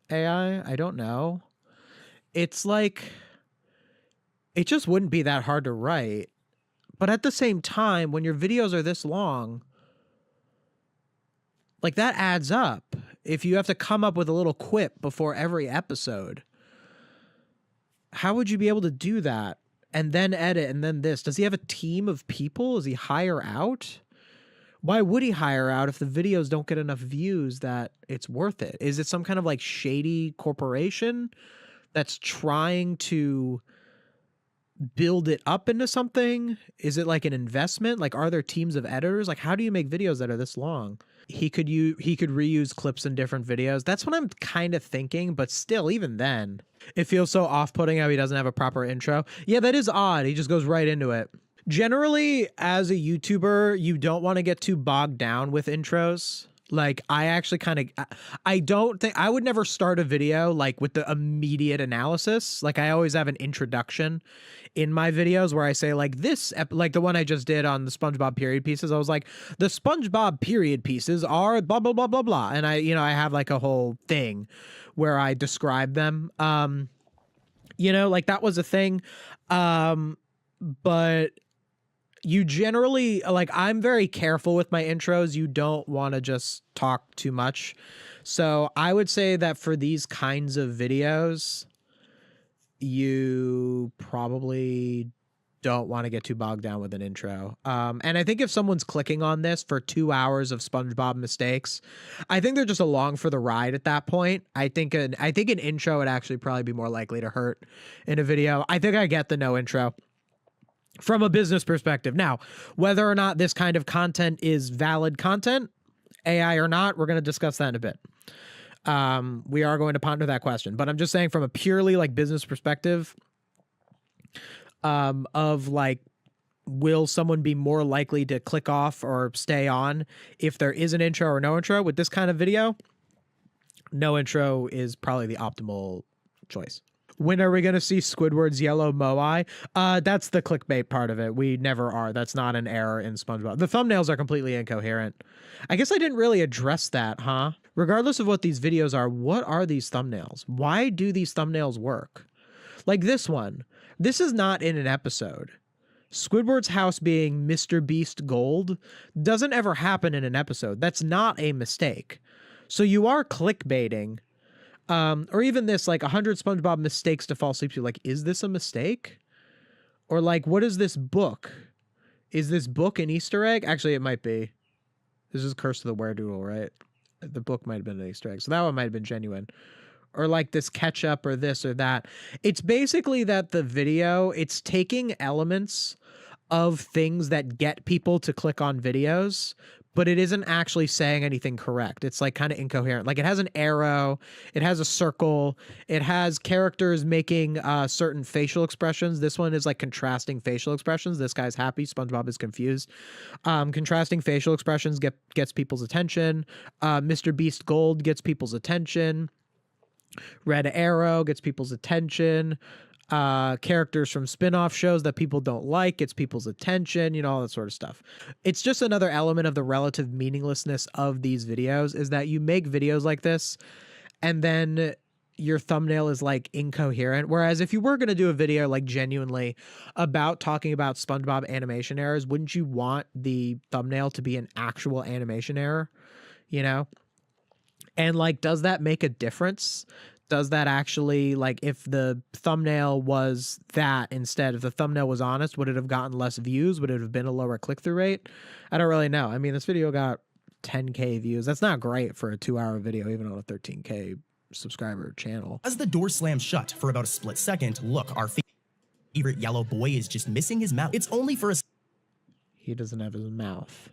AI. I don't know. It's like, it just wouldn't be that hard to write. But at the same time, when your videos are this long, like, that adds up. If you have to come up with a little quip before every episode, how would you be able to do that? And then edit and then this? Does he have a team of people? Does he hire out? Why would he hire out if the videos don't get enough views that it's worth it? Is it some kind of like shady corporation that's trying to build it up into something? Is it like an investment? Like, are there teams of editors? Like, how do you make videos that are this long? He could reuse clips in different videos. That's what I'm kind of thinking, but still, even then, it feels so off-putting how he doesn't have a proper intro. Yeah, that is odd. He just goes right into it. Generally, as a YouTuber, you don't want to get too bogged down with intros. Like, I actually kind of, I don't think, I would never start a video like with the immediate analysis. Like, I always have an introduction in my videos where I say like this, like the one I just did on the SpongeBob period pieces. I was like, the SpongeBob period pieces are blah, blah, blah, blah, blah. And I have like a whole thing where I describe them. Like that was a thing. But you generally, like, I'm very careful with my intros. You don't want to just talk too much. So I would say that for these kinds of videos, you probably don't want to get too bogged down with an intro. And I think if someone's clicking on this for 2 hours of SpongeBob mistakes, I think they're just along for the ride at that point. I think an intro would actually probably be more likely to hurt in a video. I think I get the no intro from a business perspective. Now, whether or not this kind of content is valid content, AI or not, we're going to discuss that in a bit. We are going to ponder that question, but I'm just saying from a purely like business perspective, of like, will someone be more likely to click off or stay on if there is an intro or no intro with this kind of video? No intro is probably the optimal choice. When are we going to see Squidward's yellow moai? That's the clickbait part of it. We never are. That's not an error in SpongeBob. The thumbnails are completely incoherent. I guess I didn't really address that, huh? Regardless of what these videos are, what are these thumbnails? Why do these thumbnails work? Like this one. This is not in an episode. Squidward's house being Mr. Beast gold doesn't ever happen in an episode. That's not a mistake. So you are clickbaiting. Or even this, like 100 SpongeBob mistakes to fall asleep to. Like, is this a mistake? Or like, what is this book? Is this book an Easter egg? Actually, it might be. This is Curse of the Weredoodle, right? The book might have been an Easter egg. So that one might have been genuine. Or like this ketchup or this or that. It's basically that the video, it's taking elements of things that get people to click on videos, but it isn't actually saying anything correct. It's like kind of incoherent. Like it has an arrow, it has a circle, it has characters making certain facial expressions. This one is like contrasting facial expressions. This guy's happy, SpongeBob is confused. Contrasting facial expressions gets people's attention. Mr. Beast Gold gets people's attention. Red Arrow gets people's attention. Characters from spin-off shows that people don't like gets people's attention, you know, all that sort of stuff. It's just another element of the relative meaninglessness of these videos is that you make videos like this and then your thumbnail is like incoherent. Whereas if you were going to do a video like genuinely about talking about SpongeBob animation errors, wouldn't you want the thumbnail to be an actual animation error, you know? And like, does that make a difference? Does that actually, like, if the thumbnail was that instead, if the thumbnail was honest, would it have gotten less views? Would it have been a lower click-through rate? I don't really know. I mean, this video got 10K views. That's not great for a 2-hour video, even on a 13K subscriber channel. As the door slams shut for about a split second, look, our favorite yellow boy is just missing his mouth. It's only for a He doesn't have his mouth.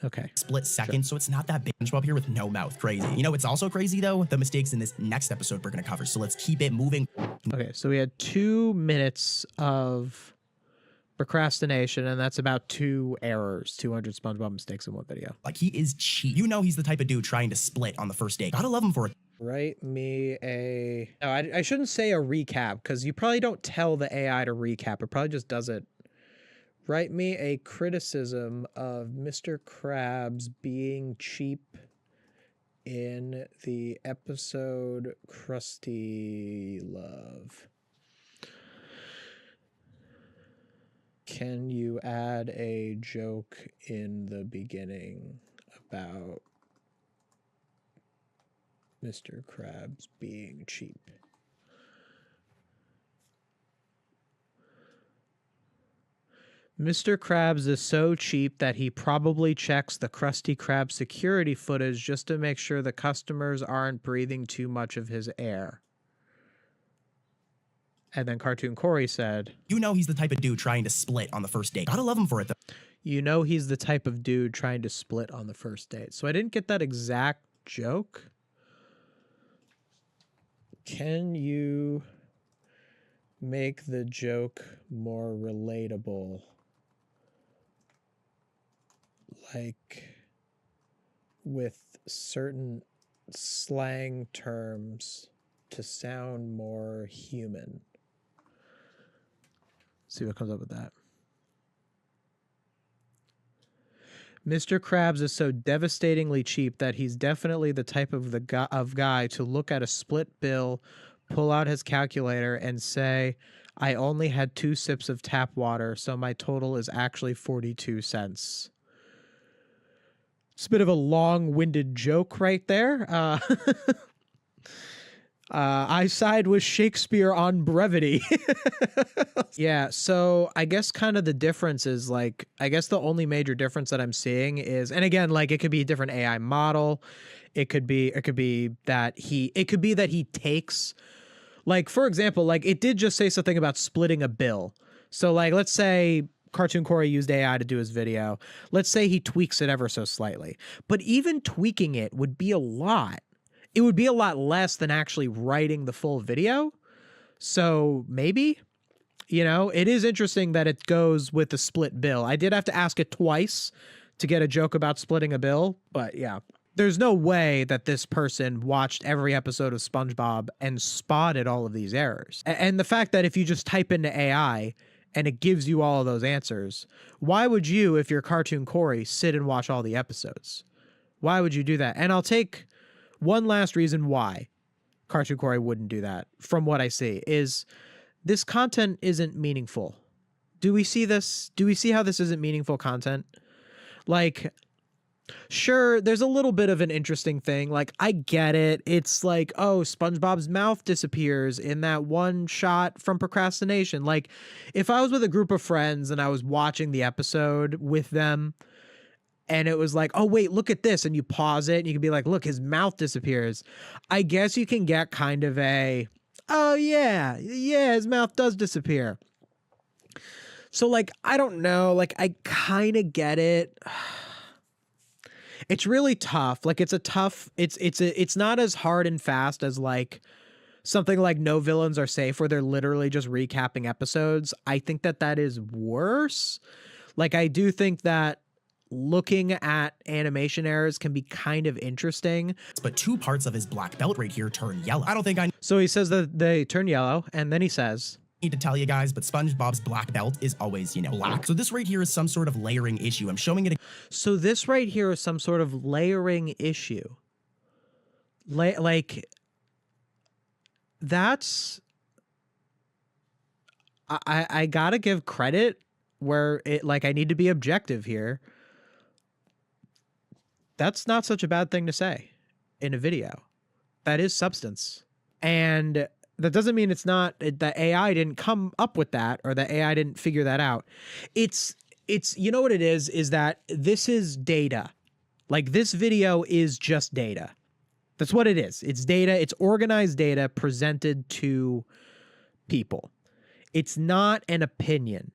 Okay. split second, so it's not that big. SpongeBob here with no mouth. Crazy. You know, it's also crazy, though, the mistakes in this next episode we're going to cover, so let's keep it moving. Okay, so we had 2 minutes of procrastination, and that's about 2 errors, 200 SpongeBob mistakes in one video. Like, he is cheap. You know he's the type of dude trying to split on the first date. Gotta love him for it. Write me a... No, I shouldn't say a recap, because you probably don't tell the AI to recap. It probably just does it. Write me a criticism of Mr. Krabs being cheap in the episode Krusty Love. Can you add a joke in the beginning about Mr. Krabs being cheap? Mr. Krabs is so cheap that he probably checks the Krusty Krab security footage just to make sure the customers aren't breathing too much of his air. And then Cartoon Corey said, You know he's the type of dude trying to split on the first date. Gotta love him for it, though. you know he's the type of dude trying to split on the first date. So I didn't get that exact joke. Can you make the joke more relatable? Like with certain slang terms to sound more human. See what comes up with that. Mr. Krabs is so devastatingly cheap that he's definitely the type of guy to look at a split bill, pull out his calculator, and say, I only had 2 sips of tap water, so my total is actually 42 cents. It's a bit of a long-winded joke right there. I side with Shakespeare on brevity. Yeah, so I guess kind of the difference is like, I guess the only major difference that I'm seeing is, and again, like it could be a different AI model. It could be that he takes, like, for example, like it did just say something about splitting a bill. So like, let's say Cartoon Corey used AI to do his video. Let's say he tweaks it ever so slightly, but even tweaking it would be a lot. It would be a lot less than actually writing the full video. So maybe, you know, it is interesting that it goes with the split bill. I did have to ask it twice to get a joke about splitting a bill, but yeah. There's no way that this person watched every episode of SpongeBob and spotted all of these errors. And the fact that if you just type into AI and it gives you all of those answers, why would you, if you're Cartoon Corey, sit and watch all the episodes? Why would you do that? And I'll take one last reason why Cartoon Corey wouldn't do that, from what I see, is this content isn't meaningful. Do we see this? Do we see how this isn't meaningful content? Like, sure, there's a little bit of an interesting thing. Like, I get it. It's like, oh, SpongeBob's mouth disappears in that one shot from Procrastination. Like, if I was with a group of friends and I was watching the episode with them and it was like, oh, wait, look at this. And you pause it and you can be like, look, his mouth disappears. I guess you can get kind of a, oh, yeah, his mouth does disappear. So, like, I don't know. Like, I kind of get it. It's really tough. Like, it's a tough, it's not as hard and fast as like something like No Villains Are Safe, where they're literally just recapping episodes. I think that is worse. Like, I do think that looking at animation errors can be kind of interesting. But 2 parts of his black belt right here turn yellow. I don't think I So he says that they turn yellow, and then he says, need to tell you guys, but SpongeBob's black belt is always, you know, black. So this right here is some sort of layering issue. I'm showing it. So this right here is some sort of layering issue. Like, that's... I gotta give credit where it, like, I need to be objective here. That's not such a bad thing to say in a video. That is substance. And that doesn't mean it's not, the AI didn't come up with that, or the AI didn't figure that out. It's, you know what it is that this is data. Like, this video is just data. That's what it is. It's data. It's organized data presented to people. It's not an opinion.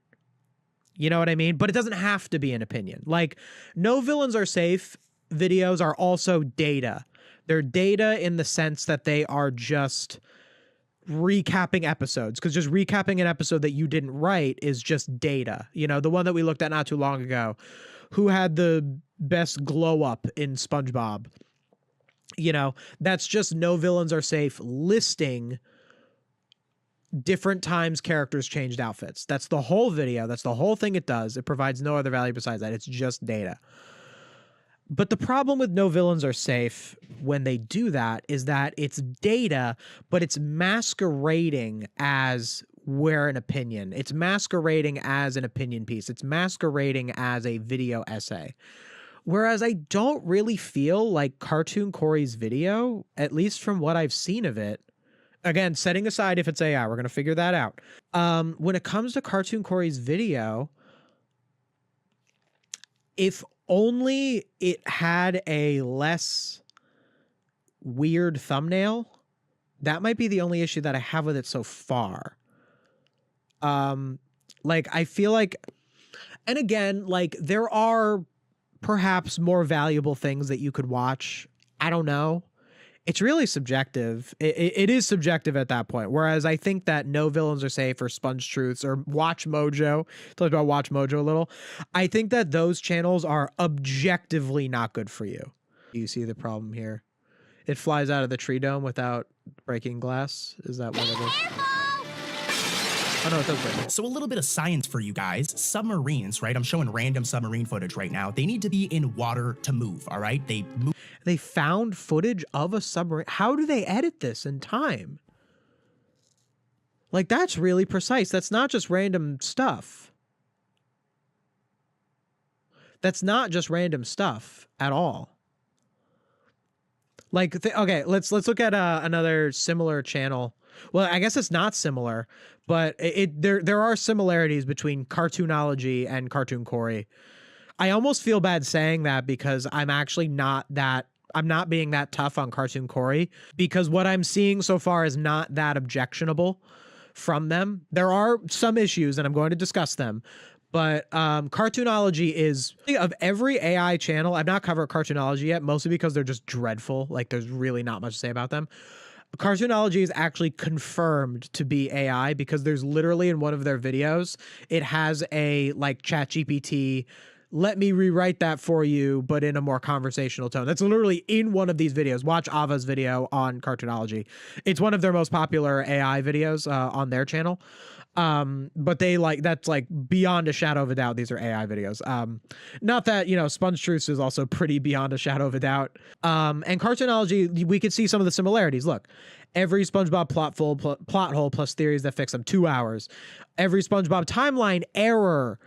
You know what I mean? But it doesn't have to be an opinion. Like, No Villains Are Safe videos are also data. They're data in the sense that they are just recapping episodes, because just recapping an episode that you didn't write is just data. You know, the one that we looked at not too long ago, who had the best glow up in SpongeBob. You know, that's just No Villains Are Safe listing different times characters changed outfits. That's the whole video. That's the whole thing it does. It provides no other value besides that. It's just data. But the problem with No Villains Are Safe when they do that is that it's data, but it's masquerading as an opinion. It's masquerading as an opinion piece. It's masquerading as a video essay. Whereas I don't really feel like Cartoon Corey's video, at least from what I've seen of it, again, setting aside if it's AI, we're going to figure that out. When it comes to Cartoon Corey's video, if only it had a less weird thumbnail, that might be the only issue that I have with it so far. Like, I feel like, and again, like, there are perhaps more valuable things that you could watch. I don't know. It's really subjective. It is subjective at that point. Whereas I think that No Villains Are Safe, or Sponge Truths, or Watch Mojo, talked about Watch Mojo a little, I think that those channels are objectively not good for you. You see the problem here? It flies out of the tree dome without breaking glass. Is that what it is? Oh, no, it does break it. So a little bit of science for you guys. Submarines, right? I'm showing random submarine footage right now. They need to be in water to move, all right? They move. They found footage of a submarine. How do they edit this in time? Like, that's really precise. That's not just random stuff. That's not just random stuff at all. Like, okay, let's look at another similar channel. Well, I guess it's not similar, but there are similarities between Cartoonology and Cartoon Corey. I almost feel bad saying that because I'm not being that tough on Cartoon Corey, because what I'm seeing so far is not that objectionable from them. There are some issues, and I'm going to discuss them. But Cartoonology is, of every AI channel, I've not covered Cartoonology yet, mostly because they're just dreadful. Like, there's really not much to say about them. Cartoonology is actually confirmed to be AI because there's literally in one of their videos, it has a like ChatGPT let me rewrite that for you, but in a more conversational tone. That's literally in one of these videos. Watch Ava's video on Cartoonology. It's one of their most popular AI videos on their channel. But they that's like beyond a shadow of a doubt. These are AI videos. Not that, Sponge Truths is also pretty beyond a shadow of a doubt. And Cartoonology, we could see some of the similarities. Look, every SpongeBob plot hole plus theories that fix them, 2 hours. Every SpongeBob timeline error,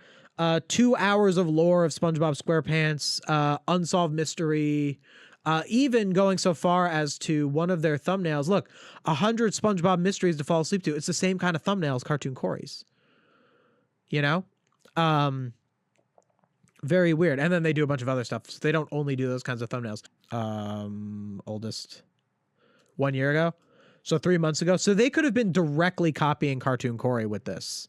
2 hours of lore of SpongeBob SquarePants, unsolved mystery, even going so far as to one of their thumbnails. Look, 100 SpongeBob mysteries to fall asleep to. It's the same kind of thumbnail as Cartoon Corey's. Very weird. And then they do a bunch of other stuff. So they don't only do those kinds of thumbnails. Oldest 1 year ago. So 3 months ago. So they could have been directly copying Cartoon Corey with this,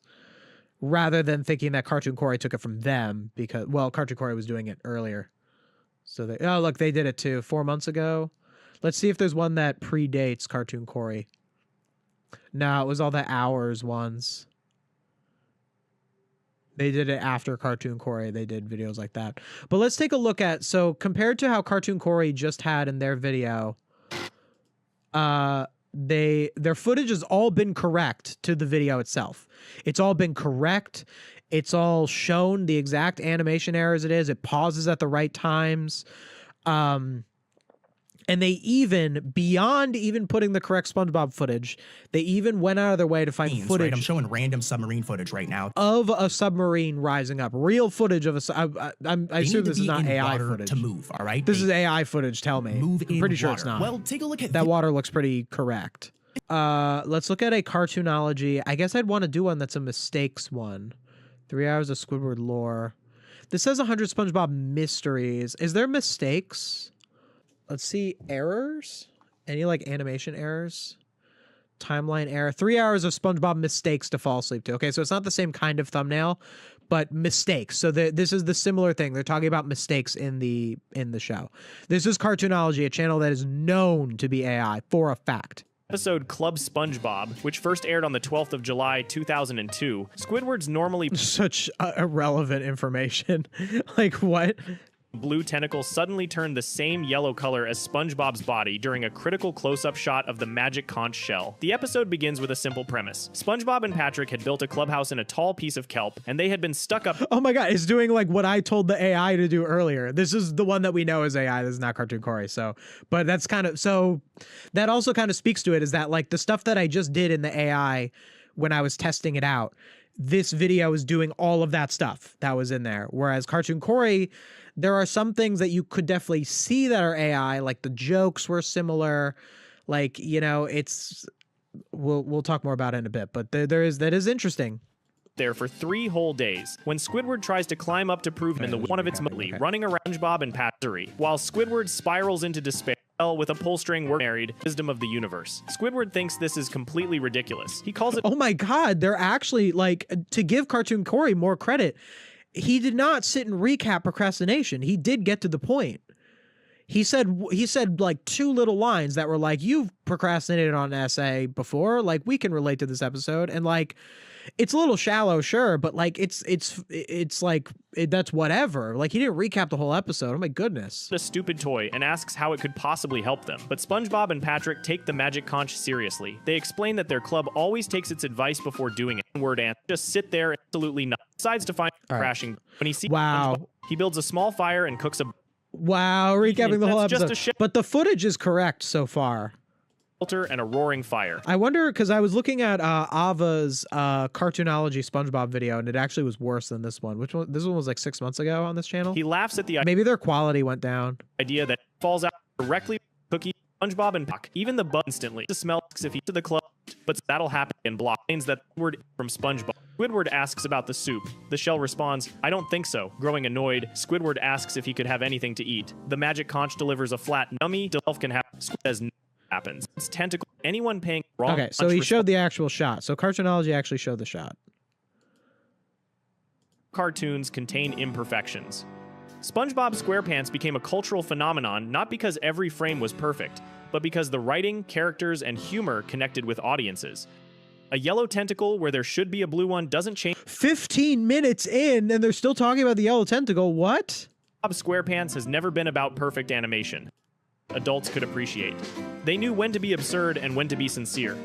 rather than thinking that Cartoon Corey took it from them because, well, Cartoon Corey was doing it earlier. So they, oh, look, they did it too 4 months ago. Let's see if there's one that predates Cartoon Corey. No, it was all the hours ones. They did it after Cartoon Corey. They did videos like that. But let's take a look at, so compared to how Cartoon Corey just had in their video, their footage has all been correct to the video itself. It's all been correct. It's all shown the exact animation errors it is. It pauses at the right times. And they even, beyond even putting the correct SpongeBob footage, they even went out of their way to find footage. Right? I'm showing random submarine footage right now of a submarine rising up. Real footage of I assume this is not AI footage. To move, all right? This is AI footage, tell me. I'm pretty sure it's not. Well, take a look at that. Water looks pretty correct. Let's look at a Cartoonology. I guess I'd want to do one that's a mistakes one. 3 hours of Squidward lore. This says 100 SpongeBob mysteries. Is there mistakes? Let's see. Errors? Any animation errors? Timeline error. 3 hours of SpongeBob mistakes to fall asleep to. Okay, so it's not the same kind of thumbnail, but mistakes. So this is the similar thing. They're talking about mistakes in the show. This is Cartoonology, a channel that is known to be AI for a fact. Episode Club SpongeBob, which first aired on the 12th of July, 2002. Squidward's normally such irrelevant information. What? Blue tentacle suddenly turned the same yellow color as SpongeBob's body during a critical close-up shot of the magic conch shell. The episode begins with a simple premise. SpongeBob and Patrick had built a clubhouse in a tall piece of kelp, and they had been stuck up— Oh my god, it's doing what I told the AI to do earlier. This is the one that we know is AI. This is not Cartoon Corey, so— But that's kind of— So that also kind of speaks to it, is that the stuff that I just did in the AI when I was testing it out, this video is doing all of that stuff that was in there. Whereas Cartoon Corey, there are some things that you could definitely see that are AI, like the jokes were similar, it's— we'll talk more about it in a bit, but that is interesting. There for 3 whole days, when Squidward tries to climb up to prove in the one of its running around SpongeBob and Patrick, while Squidward spirals into despair with a pull string married wisdom of the universe. Squidward thinks this is completely ridiculous. He calls it— Oh my god, they're actually, to give Cartoon Corey more credit, he did not sit and recap procrastination. He did get to the point. He said 2 little lines that were you've procrastinated on an essay before, we can relate to this episode, and it's a little shallow, sure, but that's whatever. He didn't recap the whole episode. Oh my goodness. A stupid toy and asks how it could possibly help them. But SpongeBob and Patrick take the magic conch seriously. They explain that their club always takes its advice before doing it. Word and just sit there and absolutely not. Decides to find crashing. When he sees SpongeBob, he builds a small fire and cooks a— Wow, recapping the whole episode. But the footage is correct so far. And a roaring fire. I wonder, because I was looking at Ava's Cartoonology SpongeBob video, and it actually was worse than this one. Which one? This one was 6 months ago on this channel. He laughs at the idea— Maybe their quality went down. Idea that falls out directly Cookie, SpongeBob, and Puck. Even the bug instantly smells if he to the club, but that'll happen and block. Means that word from SpongeBob. Squidward asks about the soup. The shell responds, "I don't think so." Growing annoyed, Squidward asks if he could have anything to eat. The magic conch delivers a flat nummy. Delph can have— says happens. It's tentacle. Anyone paying wrong— Okay, so he showed the actual shot. So Cartoonology actually showed the shot. Cartoons contain imperfections. SpongeBob SquarePants became a cultural phenomenon not because every frame was perfect, but because the writing, characters, and humor connected with audiences. A yellow tentacle where there should be a blue one doesn't change. 15 minutes in and they're still talking about the yellow tentacle. What? SpongeBob SquarePants has never been about perfect animation. Adults could appreciate. They knew when to be absurd and when to be sincere.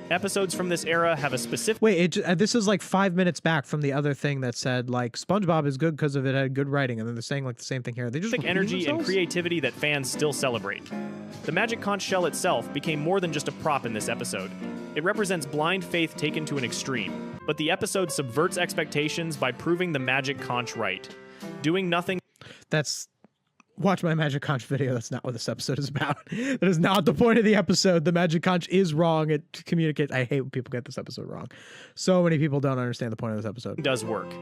Episodes from this era have a specific This is like 5 minutes back from the other thing that said like SpongeBob is good because of it had good writing, and then they're saying like the same thing here. They just energy and creativity that fans still celebrate. The magic conch shell itself became more than just a prop in this episode. It represents blind faith taken to an extreme, but the episode subverts expectations by proving the magic conch right. Doing nothing. Watch my magic conch video. That's not what this episode is about. That is not the point of the episode. The magic conch is wrong. It communicates. I hate when people get this episode wrong. So many people don't understand the point of this episode. Does work.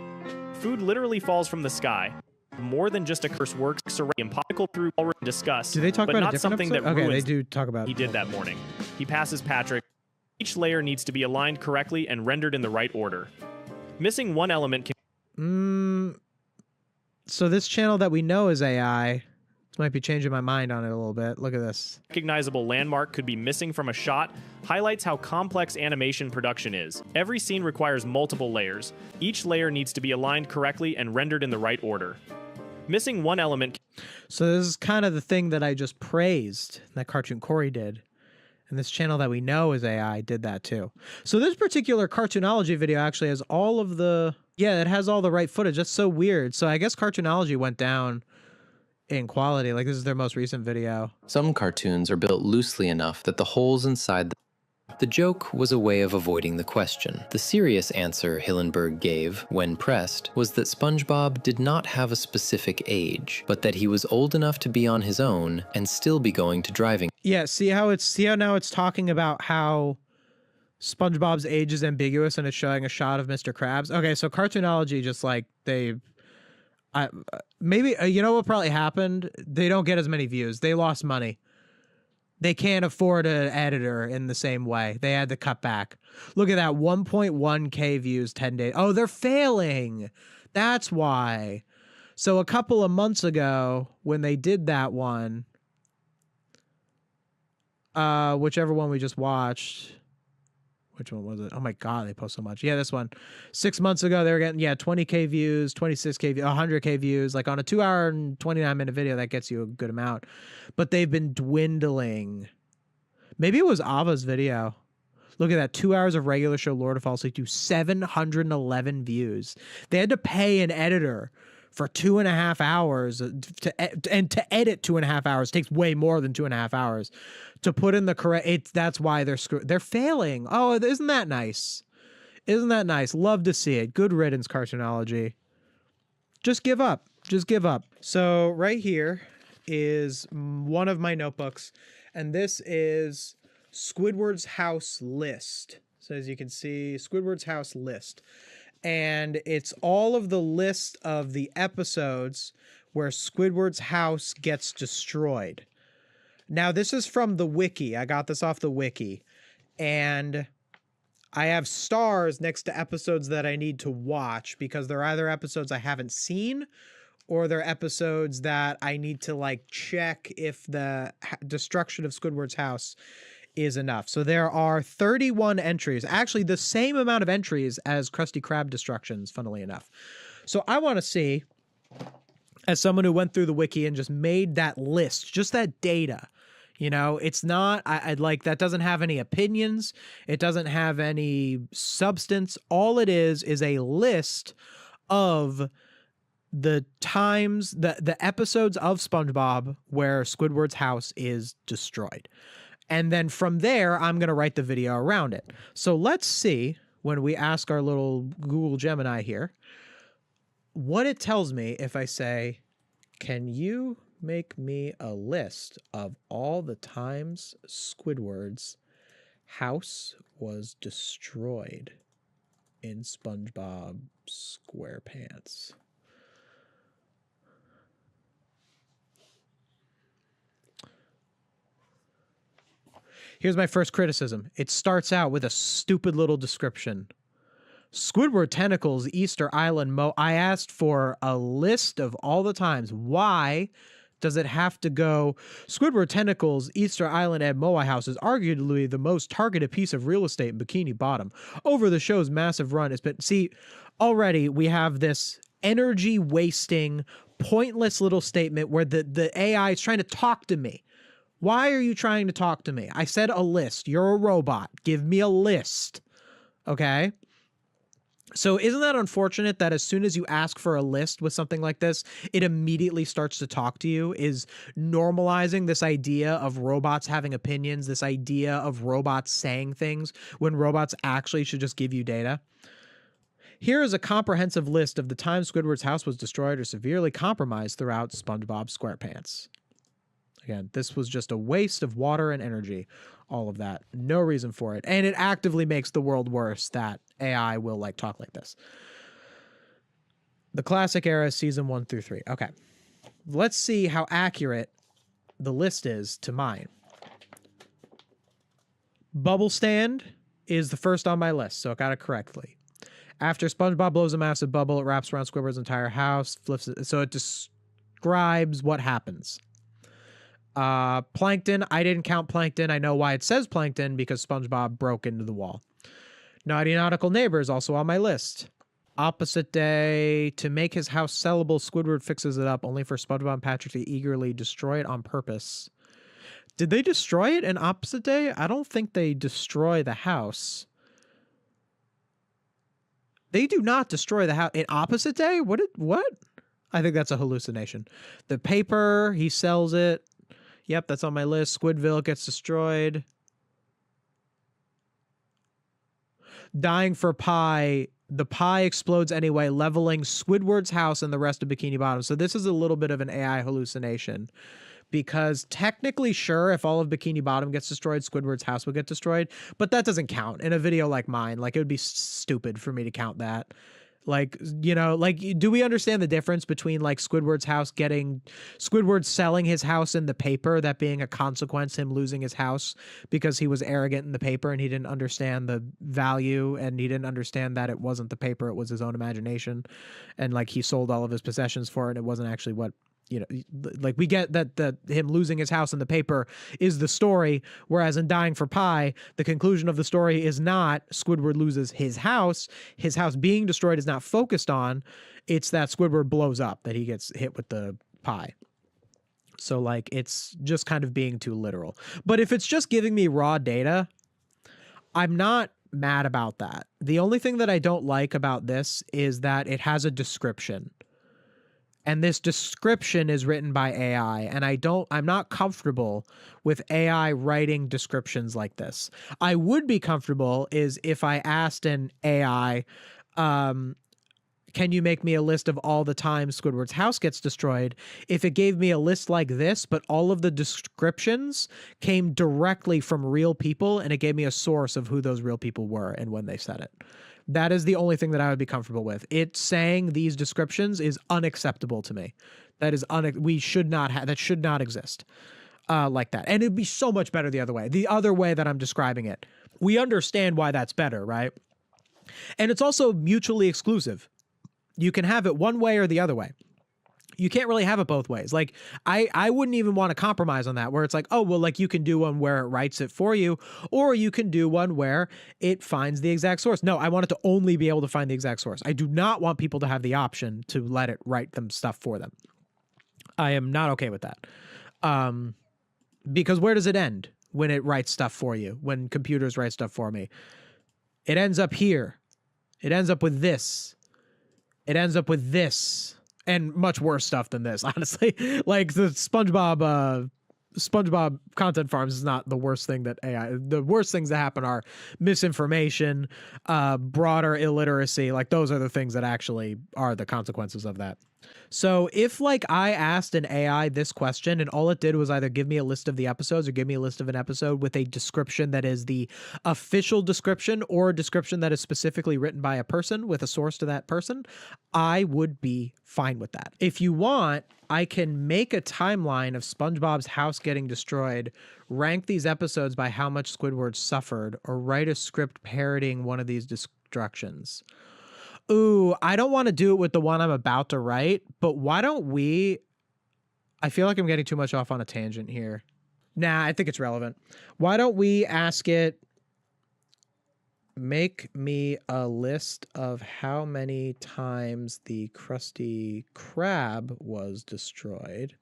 Food literally falls from the sky. More than just a curse works empirical through already discussed. Do they talk but about not a different something episode? that Okay, ruins they do talk about. He did that morning. He passes Patrick. Each layer needs to be aligned correctly and rendered in the right order. Missing one element can. So this channel that we know is AI. This might be changing my mind on it a little bit. Look at this. Recognizable landmark could be missing from a shot, highlights how complex animation production is. Every scene requires multiple layers. Each layer needs to be aligned correctly and rendered in the right order. Missing one element. So this is kind of the thing that I just praised that Cartoon Corey did. And this channel that we know is AI did that too. So this particular Cartoonology video actually has all of the... Yeah, it has all the right footage. That's so weird. So I guess Cartoonology went down in quality. Like, this is their most recent video. Some cartoons are built loosely enough that the holes inside the joke was a way of avoiding the question. The serious answer Hillenburg gave, when pressed, was that SpongeBob did not have a specific age, but that he was old enough to be on his own and still be going to driving. Yeah, see how now it's talking about how SpongeBob's age is ambiguous and it's showing a shot of Mr. Krabs. Okay, so Cartoonology just like maybe you know what probably happened? They don't get as many views. They lost money. They can't afford an editor in the same way. They had to cut back. Look at that, 1.1K views 10 days. Oh, they're failing. That's why. So a couple of months ago when they did that one, whichever one we just watched, which one was it? Oh my God, they post so much. Yeah, this one. 6 months ago, they were getting, 20K views, 26K, 100K views. Like on a 2 hour and 29-minute video, that gets you a good amount. But they've been dwindling. Maybe it was Ava's video. Look at that, 2 hours of regular show Lord of Fall Asleep to 711 views. They had to pay an editor for 2.5 hours to edit 2.5 hours takes way more than 2.5 hours to put in the correct. That's why they're failing. Oh, isn't that nice? Isn't that nice? Love to see it. Good riddance, Cartoonology. Just give up. Just give up. So right here is one of my notebooks, and this is Squidward's house list. So as you can see, Squidward's house list. And it's all of the list of the episodes where Squidward's house gets destroyed. Now, this is from the wiki. I got this off the wiki. And I have stars next to episodes that I need to watch because they're either episodes I haven't seen or they're episodes that I need to like check if the destruction of Squidward's house is enough. So there are 31 entries, actually the same amount of entries as Krusty Krab destructions, funnily enough. So I want to see, as someone who went through the wiki and just made that list, just that data, you know, it's not, I'd like, that doesn't have any opinions. It doesn't have any substance. All it is a list of the times, the episodes of SpongeBob where Squidward's house is destroyed. And then from there, I'm going to write the video around it. So let's see, when we ask our little Google Gemini here, what it tells me if I say, can you make me a list of all the times Squidward's house was destroyed in SpongeBob SquarePants? Here's my first criticism. It starts out with a stupid little description. Squidward tentacles, Easter Island I asked for a list of all the times. Why Does it have to go Squidward tentacles, Easter Island and Moai House is arguably the most targeted piece of real estate in Bikini Bottom. Over the show's massive run has been, see, already we have this energy wasting, pointless little statement where the AI is trying to talk to me. Why are you trying to talk to me? I said a list. You're a robot. Give me a list. Okay? So isn't that unfortunate that as soon as you ask for a list with something like this, it immediately starts to talk to you, is normalizing this idea of robots having opinions, this idea of robots saying things when robots actually should just give you data? Here is a comprehensive list of the times Squidward's house was destroyed or severely compromised throughout SpongeBob SquarePants. Again, this was just a waste of water and energy. All of that. No reason for it. And it actively makes the world worse that AI will like talk like this. The classic era, season 1 through 3. Okay. Let's see how accurate the list is to mine. Bubble stand is the first on my list, so I got it correctly. After SpongeBob blows a massive bubble, it wraps around Squidward's entire house, flips it, so it describes what happens. Plankton, I didn't count Plankton. I know why it says Plankton, because SpongeBob broke into the wall. Naughty Nautical Neighbor is also on my list. Opposite day, to make his house sellable, Squidward fixes it up, only for SpongeBob and Patrick to eagerly destroy it on purpose. Did they destroy it in Opposite Day? I don't think they destroy the house. They do not destroy the house in Opposite Day? What? I think that's a hallucination. The paper, he sells it. Yep, that's on my list. Squidville gets destroyed. Dying for pie. The pie explodes anyway, leveling Squidward's house and the rest of Bikini Bottom. So this is a little bit of an AI hallucination. Because technically, sure, if all of Bikini Bottom gets destroyed, Squidward's house would get destroyed. But that doesn't count in a video like mine. Like, it would be stupid for me to count that. Like, you know, like, do we understand the difference between like Squidward's house Squidward selling his house in the paper, that being a consequence, him losing his house because he was arrogant in the paper and he didn't understand the value and he didn't understand that it wasn't the paper, it was his own imagination. And like he sold all of his possessions for it and it wasn't actually what, you know, like we get that him losing his house in the paper is the story, whereas in Dying for Pie, the conclusion of the story is not Squidward loses his house being destroyed is not focused on, it's that Squidward blows up, that he gets hit with the pie. So like it's just kind of being too literal. But if it's just giving me raw data, I'm not mad about that. The only thing that I don't like about this is that it has a description. And this description is written by AI, and I'm not comfortable with AI writing descriptions like this. I would be comfortable is if I asked an AI, can you make me a list of all the times Squidward's house gets destroyed? If it gave me a list like this, but all of the descriptions came directly from real people, and it gave me a source of who those real people were and when they said it. That is the only thing that I would be comfortable with. It saying these descriptions is unacceptable to me. That is we should not have, that should not exist like that. And it'd be so much better the other way. The other way that I'm describing it. We understand why that's better, right? And it's also mutually exclusive. You can have it one way or the other way. You can't really have it both ways. Like I wouldn't even want to compromise on that, where it's like, oh, well, like you can do one where it writes it for you, or you can do one where it finds the exact source. No, I want it to only be able to find the exact source. I do not want people to have the option to let it write them stuff for them. I am not okay with that. Because where does it end when it writes stuff for you? When computers write stuff for me? It ends up here. It ends up with this. It ends up with this. And much worse stuff than this, honestly. Like the SpongeBob content farms is not the worst thing that AI. The worst things that happen are misinformation, broader illiteracy. Like those are the things that actually are the consequences of that. So if like I asked an AI this question and all it did was either give me a list of the episodes or give me a list of an episode with a description that is the official description or a description that is specifically written by a person with a source to that person, I would be fine with that. If you want, I can make a timeline of SpongeBob's house getting destroyed, rank these episodes by how much Squidward suffered, or write a script parodying one of these destructions. Ooh, I don't want to do it with the one I'm about to write, but why don't we... I feel like I'm getting too much off on a tangent here. Nah, I think it's relevant. Why don't we ask it, make me a list of how many times the Krusty Krab was destroyed.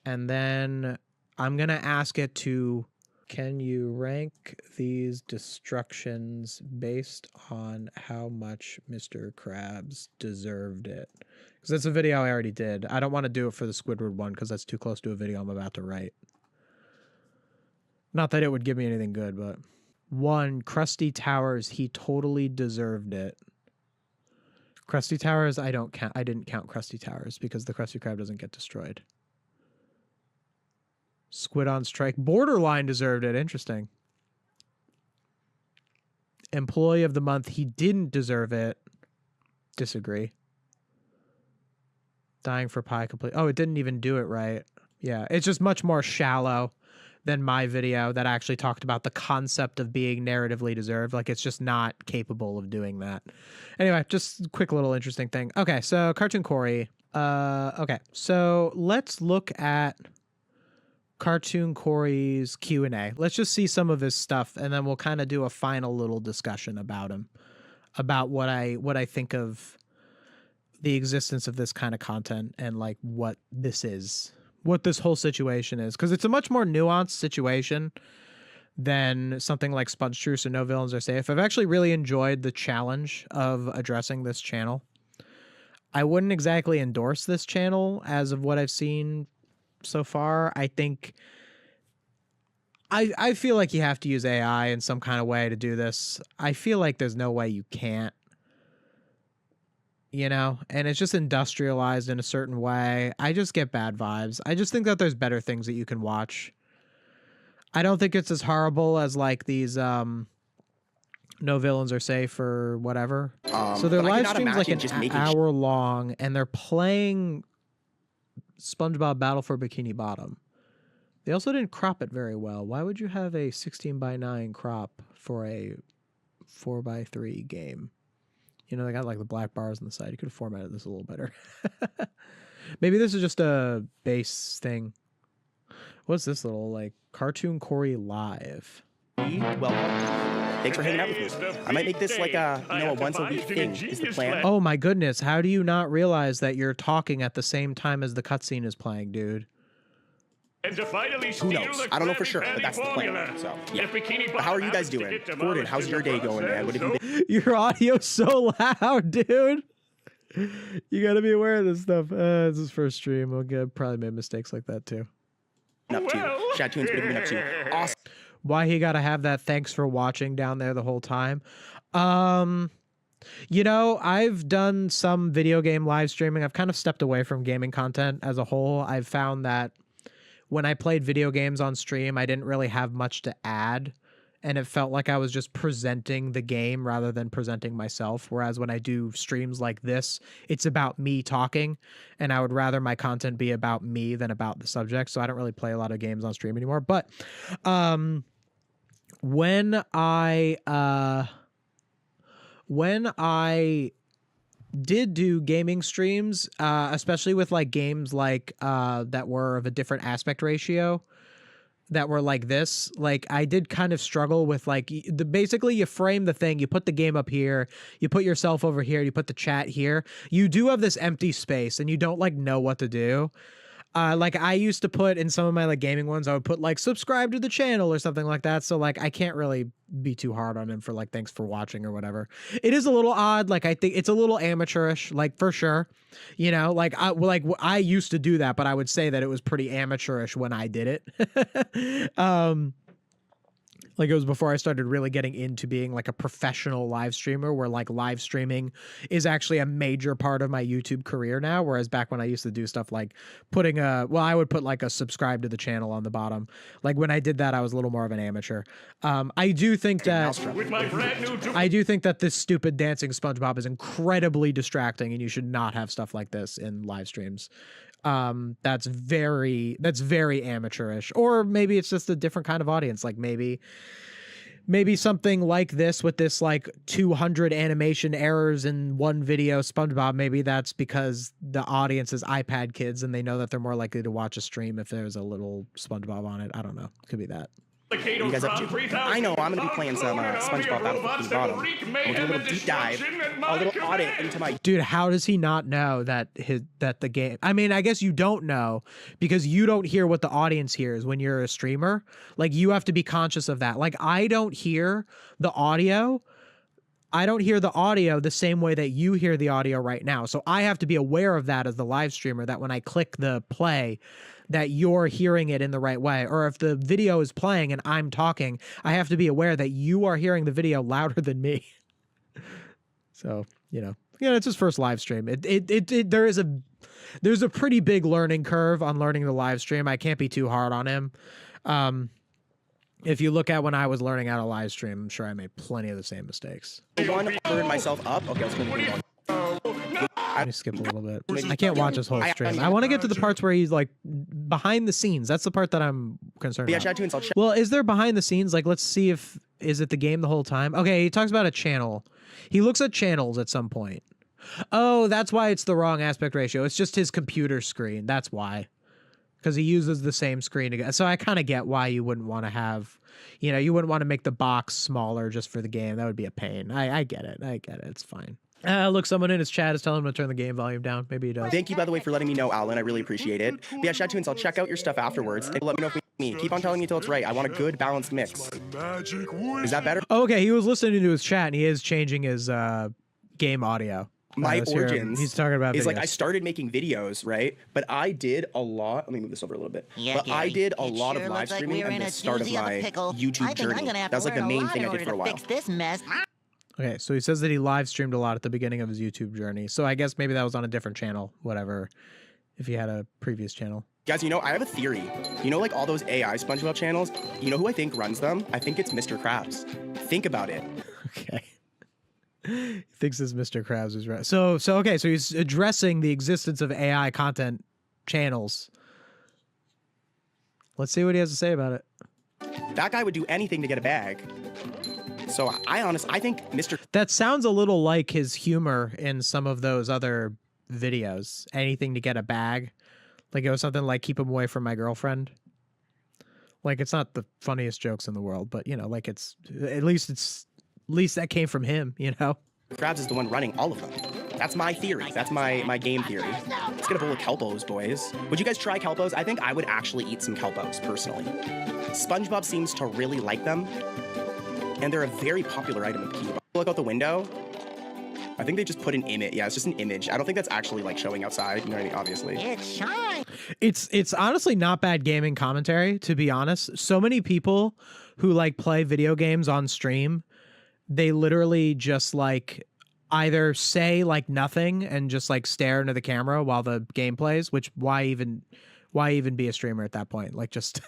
And then I'm going to ask it to, can you rank these destructions based on how much Mr. Krabs deserved it? Because that's a video I already did. I don't want to do it for the Squidward one because that's too close to a video I'm about to write. Not that it would give me anything good, but... 1, Krusty Towers, he totally deserved it. Krusty Towers, I didn't count Krusty Towers because the Krusty Krab doesn't get destroyed. Squid on Strike, borderline deserved it. Interesting. Employee of the Month, he didn't deserve it. Disagree. Dying for Pie complete. Oh, it didn't even do it right. Yeah, it's just much more shallow than my video that actually talked about the concept of being narratively deserved. Like, it's just not capable of doing that. Anyway, just a quick little interesting thing. Okay, so Cartoon Corey. Okay, so let's look at Cartoon Corey's Q&A. Let's just see some of his stuff, and then we'll kind of do a final little discussion about him, about what I think of the existence of this kind of content and like what this is. What this whole situation is, because it's a much more nuanced situation than something like Sponge Truce or No Villains Are Safe. I've actually really enjoyed the challenge of addressing this channel. I wouldn't exactly endorse this channel as of what I've seen so far. I think I feel like you have to use AI in some kind of way to do this. I feel like there's no way you can't. You know, and it's just industrialized in a certain way. I just get bad vibes. I just think that there's better things that you can watch. I don't think it's as horrible as like these No Villains Are Safe or whatever. So their live stream's like an hour long, and they're playing SpongeBob Battle for Bikini Bottom. They also didn't crop it very well. Why would you have a 16:9 crop for a 4:3 game? You know, they got like the black bars on the side. You could have formatted this a little better. Maybe this is just a base thing. What's this little, like, Cartoon Corey Live? Well, thanks for hanging out with me. I might make this like a, a once-a-week thing is the plan. Oh my goodness, how do you not realize that you're talking at the same time as the cutscene is playing, dude? Who knows? I don't know for sure, but that's the plan. So, yeah. But how are you guys doing? Gordon, how's your day going, man? What have you been? Your audio's so loud, dude. You gotta be aware of this stuff. This is first stream. Okay, probably made mistakes like that too. Up to Shad Tunes, what have you been up to? Awesome. Why he gotta have that thanks for watching down there the whole time? You know, I've done some video game live streaming. I've kind of stepped away from gaming content as a whole. I've found that when I played video games on stream, I didn't really have much to add, and it felt like I was just presenting the game rather than presenting myself. Whereas when I do streams like this, it's about me talking, and I would rather my content be about me than about the subject. So I don't really play a lot of games on stream anymore. But when I did do gaming streams, especially with like games like that were of a different aspect ratio, that were like this, like I did kind of struggle with like basically you frame the thing, you put the game up here, you put yourself over here, you put the chat here, you do have this empty space and you don't like know what to do. Like I used to put in some of my like gaming ones, I would put like subscribe to the channel or something like that. So like I can't really be too hard on him for like thanks for watching or whatever. It is a little odd. Like I think it's a little amateurish, like for sure. You know, like I used to do that, but I would say that it was pretty amateurish when I did it. Like it was before I started really getting into being like a professional live streamer, where like live streaming is actually a major part of my YouTube career now. Whereas back when I used to do stuff like putting I would put like a subscribe to the channel on the bottom. Like when I did that, I was a little more of an amateur. I do think that this stupid dancing SpongeBob is incredibly distracting, and you should not have stuff like this in live streams. That's very amateurish, or maybe it's just a different kind of audience. Like maybe maybe something like this with this like 200 animation errors in one video SpongeBob, maybe that's because the audience is iPad kids and they know that they're more likely to watch a stream if there's a little SpongeBob on it. I don't know. Could be that. What are you guys up to? I know, I'm going to be playing some SpongeBob Battle for Bikini Bottom. We'll do a little deep dive, a little audit into my... Dude, how does he not know that the game... I mean, I guess you don't know because you don't hear what the audience hears when you're a streamer. Like, you have to be conscious of that. Like, I don't hear the audio the same way that you hear the audio right now. So I have to be aware of that as the live streamer, that when I click the play, that you're hearing it in the right way. Or if the video is playing and I'm talking, I have to be aware that you are hearing the video louder than me. So, it's his first live stream. There's a pretty big learning curve on learning the live stream. I can't be too hard on him. If you look at when I was learning how to live stream, I'm sure I made plenty of the same mistakes. One, burned myself up. Okay, let's go to the one. Let me skip a little bit. I can't watch his whole stream. I want to get to the parts where he's like behind the scenes. That's the part that I'm concerned about. Well, is there behind the scenes? Like, let's see is it the game the whole time? Okay, he talks about a channel. He looks at channels at some point. Oh, that's why it's the wrong aspect ratio. It's just his computer screen. That's why. Because he uses the same screen again. So I kind of get why you wouldn't want to have, you wouldn't want to make the box smaller just for the game. That would be a pain. I get it. It's fine. Look, someone in his chat is telling him to turn the game volume down. Maybe he does. Thank you, by the way, for letting me know, Alan. I really appreciate it. But yeah, Shadtoons, I'll check out your stuff afterwards. And let me know if me. Keep on telling me till it's right. I want a good, balanced mix. Is that better? Oh, okay, he was listening to his chat, and he is changing his game audio. My origins. He's talking about is videos. like I started making videos, right? But I did a lot. Let me move this over a little bit. Yeah, but Gary, I did a lot sure of live like streaming at the start of my YouTube journey. That was like the main thing I did for a while. Fix this mess. Okay, so he says that he live streamed a lot at the beginning of his YouTube journey. So I guess maybe that was on a different channel, whatever, if he had a previous channel. Guys, I have a theory. Like all those AI SpongeBob channels, you know who I think runs them? I think it's Mr. Krabs. Think about it. Okay. He thinks it's Mr. Krabs is right. So he's addressing the existence of AI content channels. Let's see what he has to say about it. That guy would do anything to get a bag. So I think Mr. That sounds a little like his humor in some of those other videos. Anything to get a bag. Like it was something like keep him away from my girlfriend. Like it's not the funniest jokes in the world, but like it's at least that came from him, Krabs is the one running all of them. That's my theory. That's my game theory. Let's get a bowl of Kelpos, boys. Would you guys try Kelpos? I think I would actually eat some Kelpos, personally. SpongeBob seems to really like them, and they're a very popular item in Cuba. Look out the window. I think they just put an image. Yeah, it's just an image. I don't think that's actually like showing outside. You know what I mean? Obviously. It's shine. It's honestly not bad gaming commentary, to be honest. So many people who like play video games on stream, they literally just like either say like nothing and just like stare into the camera while the game plays, which why even be a streamer at that point? Like just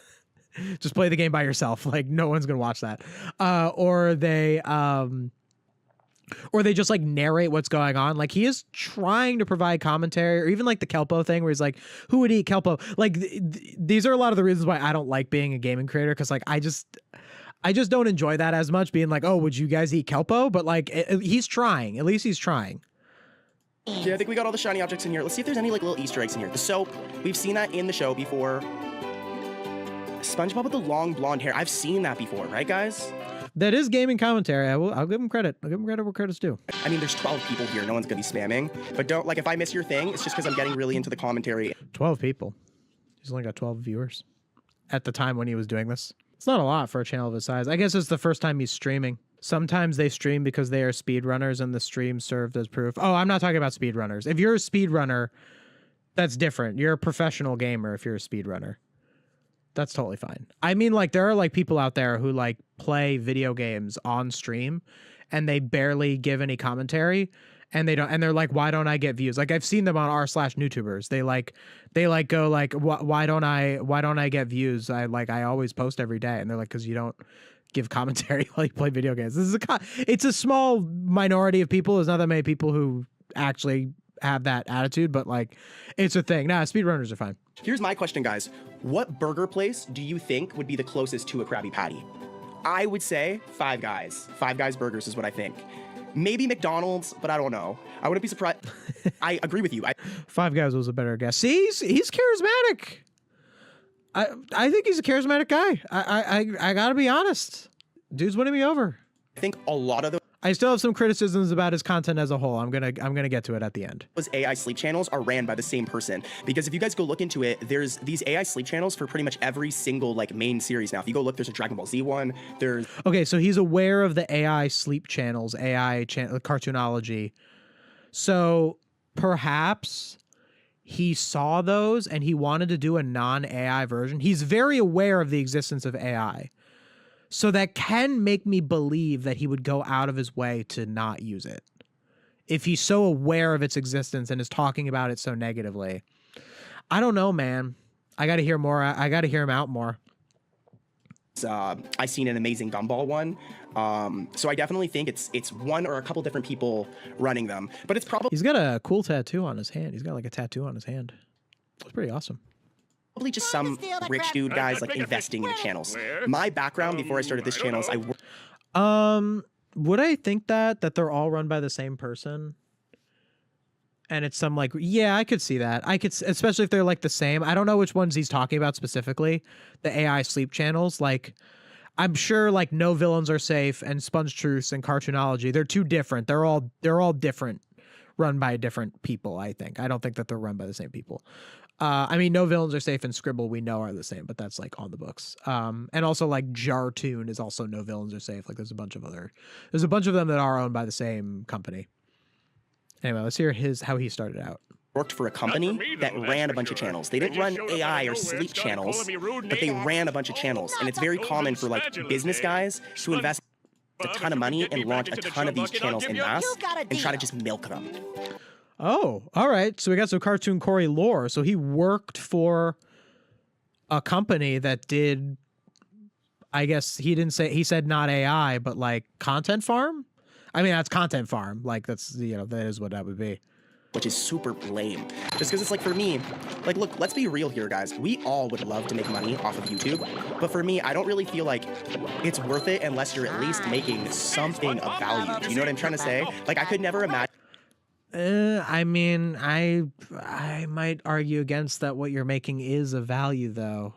play the game by yourself. Like no one's gonna watch that. Or they just like narrate what's going on. Like he is trying to provide commentary, or even like the Kelpo thing where he's like, who would eat Kelpo? Like these are a lot of the reasons why I don't like being a gaming creator. Cause like, I just don't enjoy that as much, being like, oh, would you guys eat Kelpo? But like he's trying, at least he's trying. Yeah, I think we got all the shiny objects in here. Let's see if there's any like little Easter eggs in here. The soap, we've seen that in the show before. SpongeBob with the long blonde hair. I've seen that before, right guys? That is gaming commentary. I'll give him credit. I'll give him credit where credit's due. I mean, there's 12 people here. No one's gonna be spamming. But don't, like, if I miss your thing, it's just because I'm getting really into the commentary. 12 people. He's only got 12 viewers at the time when he was doing this. It's not a lot for a channel of his size. I guess it's the first time he's streaming. Sometimes they stream because they are speedrunners and the stream served as proof. Oh, I'm not talking about speedrunners. If you're a speedrunner, that's different. You're a professional gamer if you're a speedrunner. That's totally fine. I mean, like, there are like people out there who like play video games on stream and they barely give any commentary, and they're like, why don't I get views? Like I've seen them on r/newtubers. They go like, why don't I get views? I always post every day. And they're like, cause you don't give commentary while you play video games. It's a small minority of people. There's not that many people who actually have that attitude, but like it's a thing. Nah, speedrunners are fine. Here's my question, guys. What burger place do you think would be the closest to a Krabby Patty? I would say Five Guys. Five Guys burgers is what I think. Maybe McDonald's, but I don't know. I wouldn't be surprised. I agree with you. Five Guys was a better guess. See, he's charismatic. I think he's a charismatic guy. I gotta be honest. Dude's winning me over. I think a lot of I still have some criticisms about his content as a whole. I'm gonna get to it at the end. those AI sleep channels are ran by the same person, because if you guys go look into it, there's these AI sleep channels for pretty much every single like main series now. If you go look, there's a Dragon Ball Z one. There's Okay, so he's aware of the AI sleep channels, cartoonology. So perhaps he saw those and he wanted to do a non-AI version. He's very aware of the existence of AI. So that can make me believe that he would go out of his way to not use it. If he's so aware of its existence and is talking about it so negatively. I don't know, man. I got to hear more. I got to hear him out more. I seen an amazing Gumball one. So I definitely think it's one or a couple different people running them, but it's probably He's got a cool tattoo on his hand. He's got like a tattoo on his hand. It's pretty awesome. just some rich dude guys like investing in the channels. My background before I started this channel is I worked. Would I think that they're all run by the same person? And it's some like, yeah, I could see that. I could, especially if they're like the same. I don't know which ones he's talking about specifically. The AI sleep channels, like, I'm sure like No Villains Are Safe and Sponge Truths and Cartoonology, they're too different. They're all different, run by different people. I think. I don't think that they're run by the same people. I mean, No Villains Are Safe and Scribble we know are the same, but that's like on the books. And also like Jartoon is also No Villains Are Safe. Like there's a bunch of them that are owned by the same company. Anyway, let's hear how he started out. Worked for a company that ran a bunch of channels. They didn't run AI or sleep channels, but they ran a bunch of channels. And it's very common for like business guys to invest a ton of money and launch a ton of these channels en masse and try to just milk them. Oh, all right. So we got some Cartoon Corey lore. So he worked for a company that did, I guess he said not AI, but like content farm. I mean, that's content farm. Like that is what that would be. Which is super lame. Just because it's like, for me, like, look, let's be real here, guys. We all would love to make money off of YouTube. But for me, I don't really feel like it's worth it unless you're at least making something of value. Do you know what I'm trying to say? Like, I could never imagine. I mean, I might argue against that. What you're making is of value, though.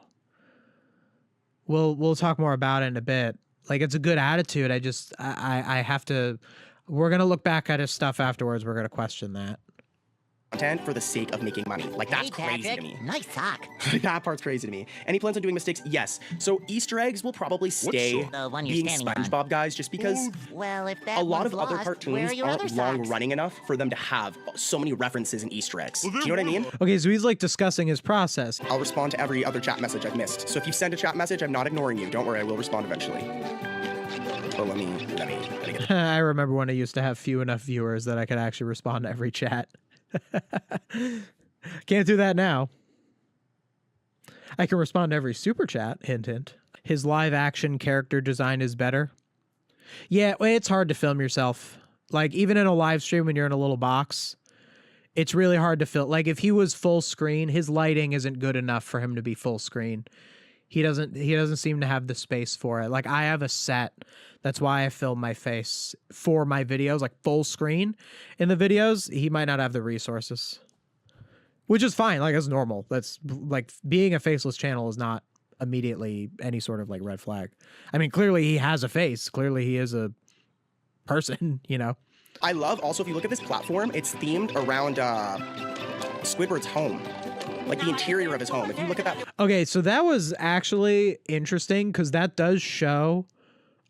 We'll talk more about it in a bit. Like, it's a good attitude. I have to. We're gonna look back at his stuff afterwards. We're gonna question that. Content for the sake of making money. Like, that's crazy to me. Nice sock. That part's crazy to me. Any plans on doing mistakes? Yes. So Easter eggs will probably stay The one you're being standing on. SpongeBob guys, just because Well, if that a lot one's of other lost, cartoons where are your other aren't long socks? running enough for them to have so many references and Easter eggs. Do you know what I mean? Okay, so he's like discussing his process. I'll respond to every other chat message I've missed. So if you send a chat message, I'm not ignoring you. Don't worry, I will respond eventually. But let me get I remember when I used to have few enough viewers that I could actually respond to every chat. Can't do that now. I can respond to every super chat. Hint, hint. His live action character design is better. Yeah, well, it's hard to film yourself. Like, even in a live stream when you're in a little box, it's really hard to film. Like, if he was full screen, his lighting isn't good enough for him to be full screen. He doesn't seem to have the space for it. Like, I have a set. That's why I film my face for my videos, like full screen. In the videos, he might not have the resources. Which is fine. Like, that's normal. That's like, being a faceless channel is not immediately any sort of like red flag. I mean, clearly he has a face. Clearly he is a person, you know. I love also, if you look at this platform, it's themed around Squidward's home. Like the interior of his home. If you look at that. Okay, so that was actually interesting because that does show.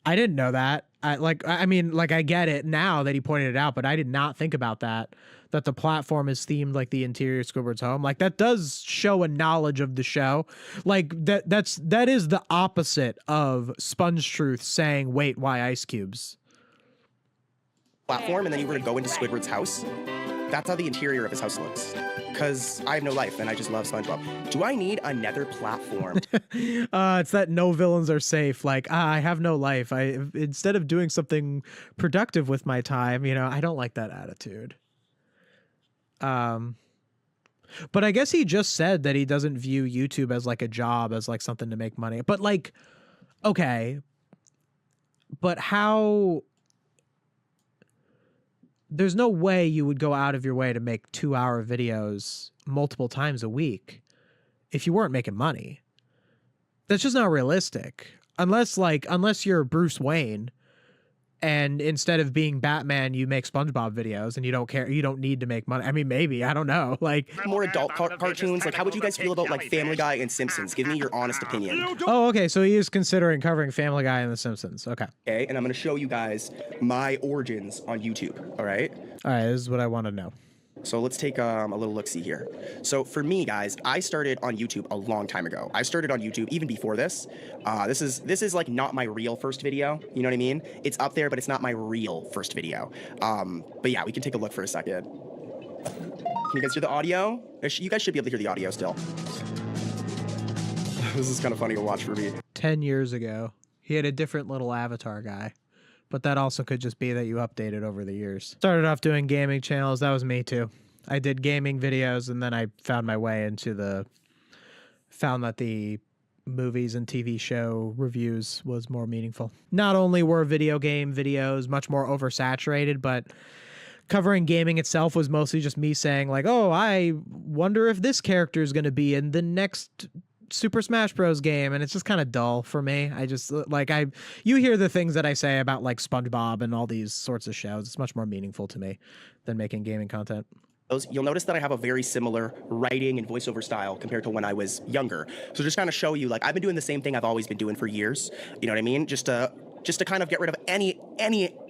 I didn't know that. I mean, I get it now that he pointed it out, but I did not think about that. That the platform is themed like the interior of Squidward's home. Like, that does show a knowledge of the show. Like, that is the opposite of Sponge Truth saying, "Wait, why ice cubes?" Platform, and then you were to go into Squidward's house. That's how the interior of his house looks. Because I have no life and I just love SpongeBob. Do I need another platform? It's that No Villains Are Safe. Like, I have no life. Instead of doing something productive with my time, you know, I don't like that attitude. But I guess he just said that he doesn't view YouTube as like a job, as like something to make money. But like, okay, But how... There's no way you would go out of your way to make 2-hour videos multiple times a week if you weren't making money. That's just not realistic. Unless you're Bruce Wayne and instead of being Batman, you make SpongeBob videos and you don't care, you don't need to make money. I mean, maybe, I don't know. Like more adult cartoons. Like, how would you guys feel about like Family Guy and Simpsons? Give me your honest opinion. Oh, okay. So he is considering covering Family Guy and The Simpsons. Okay. Okay, and I'm gonna show you guys my origins on YouTube. All right. All right. This is what I want to know. So let's take a little look-see here. So for me, guys, I started on YouTube a long time ago. I started on YouTube even before this. This is like not my real first video. You know what I mean? It's up there, but it's not my real first video. But yeah, we can take a look for a second. Can you guys hear the audio? You guys should be able to hear the audio still. This is kind of funny to watch for me. 10 years ago, he had a different little avatar guy. But that also could just be that you updated over the years. Started off doing gaming channels. That was me too. I did gaming videos and then I found my way into found that the movies and TV show reviews was more meaningful. Not only were video game videos much more oversaturated, but covering gaming itself was mostly just me saying like, oh, I wonder if this character is going to be in the next Super Smash Bros. Game, and it's just kind of dull for me. I just you hear the things that I say about like SpongeBob and all these sorts of shows. It's much more meaningful to me than making gaming content. You'll notice that I have a very similar writing and voiceover style compared to when I was younger. So just kind of show you, like, I've been doing the same thing I've always been doing for years. You know what I mean? Just to kind of get rid of any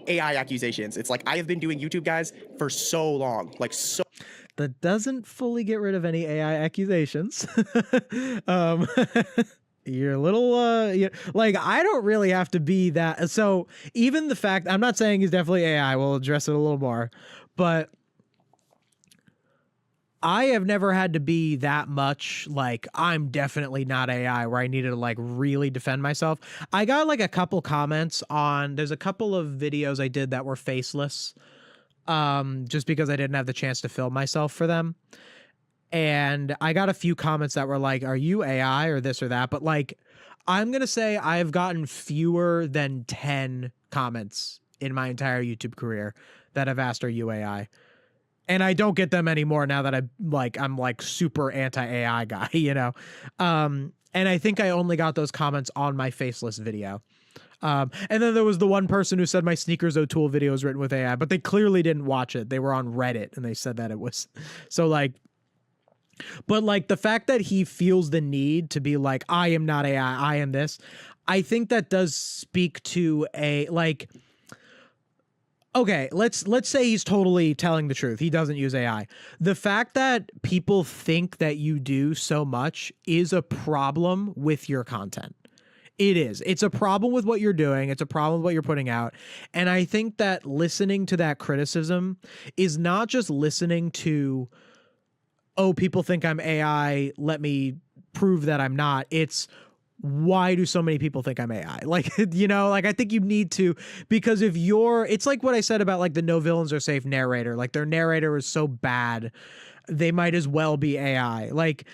AI accusations. It's like I have been doing YouTube, guys, for so long, like so. That doesn't fully get rid of any AI accusations. You're a little, like, I don't really have to be that. So even the fact, I'm not saying he's definitely AI, we'll address it a little more, but I have never had to be that much like, I'm definitely not AI, where I needed to like really defend myself. I got like a couple comments there's a couple of videos I did that were faceless. Just because I didn't have the chance to film myself for them. And I got a few comments that were like, are you AI or this or that? But like, I'm going to say I've gotten fewer than 10 comments in my entire YouTube career that have asked, are you AI? And I don't get them anymore now that I'm like super anti-AI guy, you know? And I think I only got those comments on my faceless video. And then there was the one person who said my Sneakers O'Toole video was written with AI, but they clearly didn't watch it. They were on Reddit and they said that it was. So like, but like the fact that he feels the need to be like, I am not AI, I am this. I think that does speak to okay, let's say he's totally telling the truth. He doesn't use AI. The fact that people think that you do so much is a problem with your content. It is. It's a problem with what you're doing. It's a problem with what you're putting out. And I think that listening to that criticism is not just listening to, oh, people think I'm AI, let me prove that I'm not. It's, why do so many people think I'm AI? Like, you know, like I think you need to, because if it's like what I said about like the no villains are safe narrator, like their narrator is so bad, they might as well be AI. Like,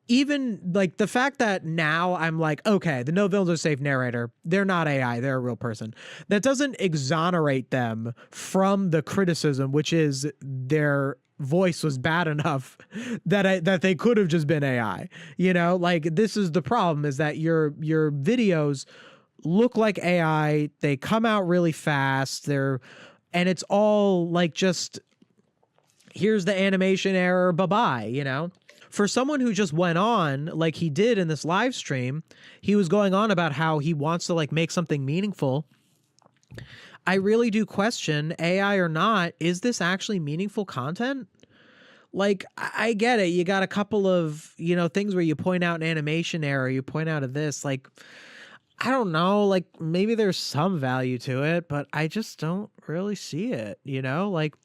even like the fact that now I'm like, okay, the no villains are safe narrator, they're not AI, they're a real person. That doesn't exonerate them from the criticism, which is their voice was bad enough that they could have just been AI. You know, like this is the problem, is that your videos look like AI, they come out really fast, and it's all like just here's the animation error, bye-bye, you know? For someone who just went on like he did in this live stream, he was going on about how he wants to like make something meaningful. I really do question, AI or not, is this actually meaningful content? Like, I get it. You got a couple of, you know, things where you point out an animation error, you point out of this, like, I don't know, like maybe there's some value to it, but I just don't really see it, you know? Like,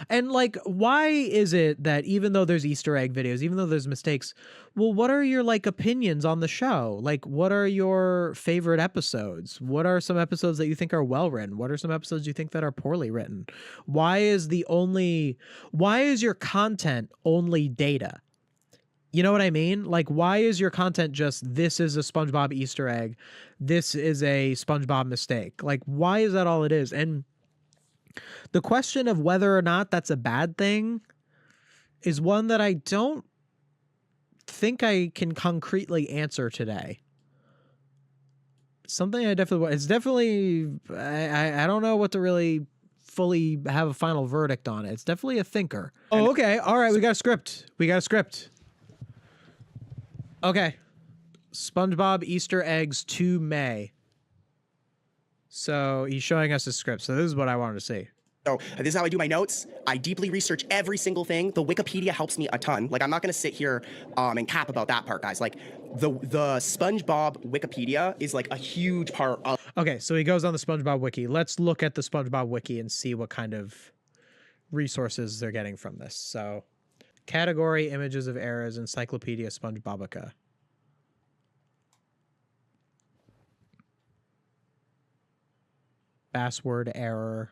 and like, why is it that even though there's Easter egg videos, even though there's mistakes, well, what are your like opinions on the show? Like, what are your favorite episodes? What are some episodes that you think are well written? What are some episodes you think that are poorly written? Why is your content only data? You know what I mean? Like, why is your content just, this is a SpongeBob Easter egg, this is a SpongeBob mistake? Like, why is that all it is? And the question of whether or not that's a bad thing is one that I don't think I can concretely answer today. Something I definitely, it's definitely, I don't know what to really fully have a final verdict on it. It's definitely a thinker. Oh, okay. All right. We got a script. Okay. SpongeBob Easter eggs to May. So he's showing us his script. So this is what I wanted to see. So this is how I do my notes. I deeply research every single thing. The Wikipedia helps me a ton. Like, I'm not gonna sit here and cap about that part, guys. Like, the SpongeBob Wikipedia is like a huge part of. Okay, so he goes on the SpongeBob wiki. Let's look at the SpongeBob wiki and see what kind of resources they're getting from this. So, category, images of errors, Encyclopedia SpongeBobica. Password error.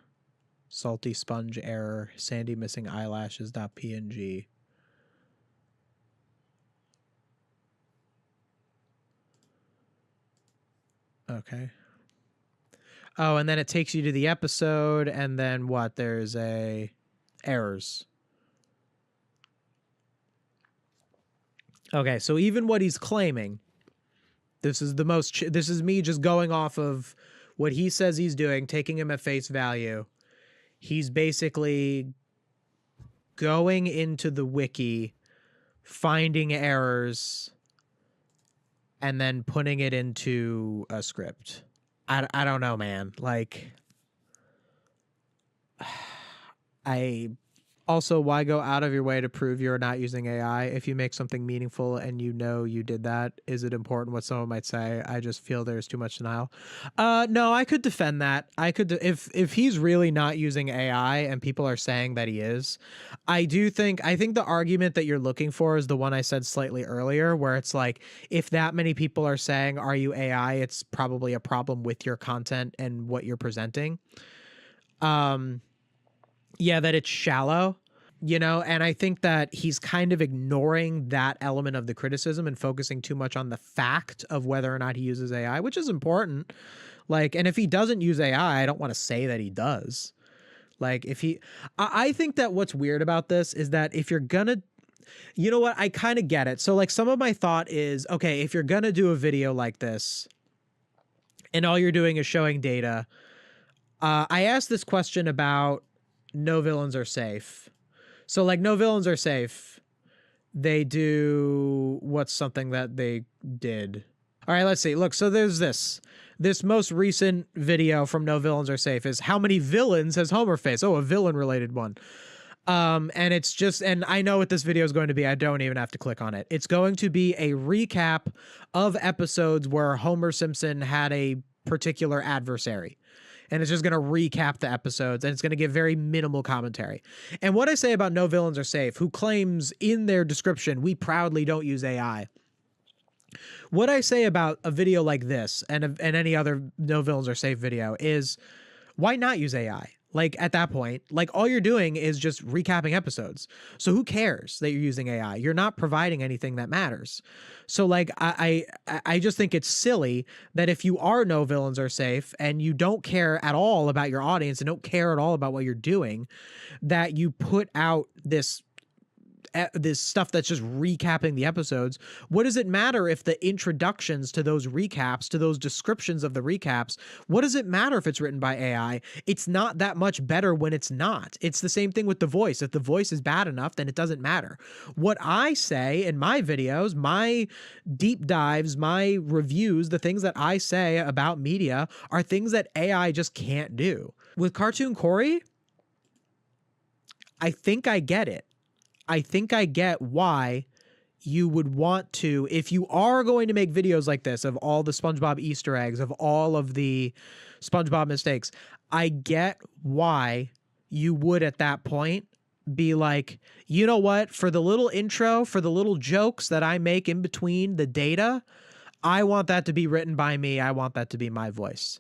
Salty sponge error, Sandy missing eyelashes.png. Okay. Oh, and then it takes you to the episode, and then what? There's a errors. Okay, so even what he's claiming, this is the most, this is me just going off of what he says he's doing, taking him at face value. He's basically going into the wiki, finding errors, and then putting it into a script. I don't know, man. Like, also, why go out of your way to prove you're not using AI? If you make something meaningful and you know you did that, is it important what someone might say? I just feel there's too much denial. No, I could defend that. I could, if he's really not using AI and people are saying that he is, I think the argument that you're looking for is the one I said slightly earlier, where it's like, if that many people are saying, are you AI? It's probably a problem with your content and what you're presenting. Yeah, that it's shallow, you know, and I think that he's kind of ignoring that element of the criticism and focusing too much on the fact of whether or not he uses AI, which is important. Like, and if he doesn't use AI, I don't want to say that he does. Like, if he, I think that what's weird about this is that if you're gonna, you know what, I kind of get it. So like, some of my thought is, okay, if you're gonna do a video like this and all you're doing is showing data, I asked this question about no villains are safe. So like, no villains are safe. They do, what's something that they did? All right, let's see. Look, so there's this most recent video from No Villains Are Safe is how many villains has Homer faced? Oh, a villain related one. And it's just, and I know what this video is going to be. I don't even have to click on it. It's going to be a recap of episodes where Homer Simpson had a particular adversary. And it's just going to recap the episodes, and it's going to give very minimal commentary. And what I say about No Villains Are Safe, who claims in their description, we proudly don't use AI. What I say about a video like this and any other No Villains Are Safe video is, why not use AI? Like, at that point, like, all you're doing is just recapping episodes. So who cares that you're using AI? You're not providing anything that matters. So like, I just think it's silly that if you are No Villains Are Safe and you don't care at all about your audience and don't care at all about what you're doing, that you put out this stuff that's just recapping the episodes. What does it matter if the introductions to those recaps, to those descriptions of the recaps, what does it matter if it's written by AI? It's not that much better when it's not. It's the same thing with the voice. If the voice is bad enough, then it doesn't matter. What I say in my videos, my deep dives, my reviews, the things that I say about media are things that AI just can't do. With Cartoon Corey, I think I get it. I think I get why you would want to, if you are going to make videos like this of all the SpongeBob Easter eggs, of all of the SpongeBob mistakes, I get why you would at that point be like, you know what, for the little intro, for the little jokes that I make in between the data, I want that to be written by me. I want that to be my voice.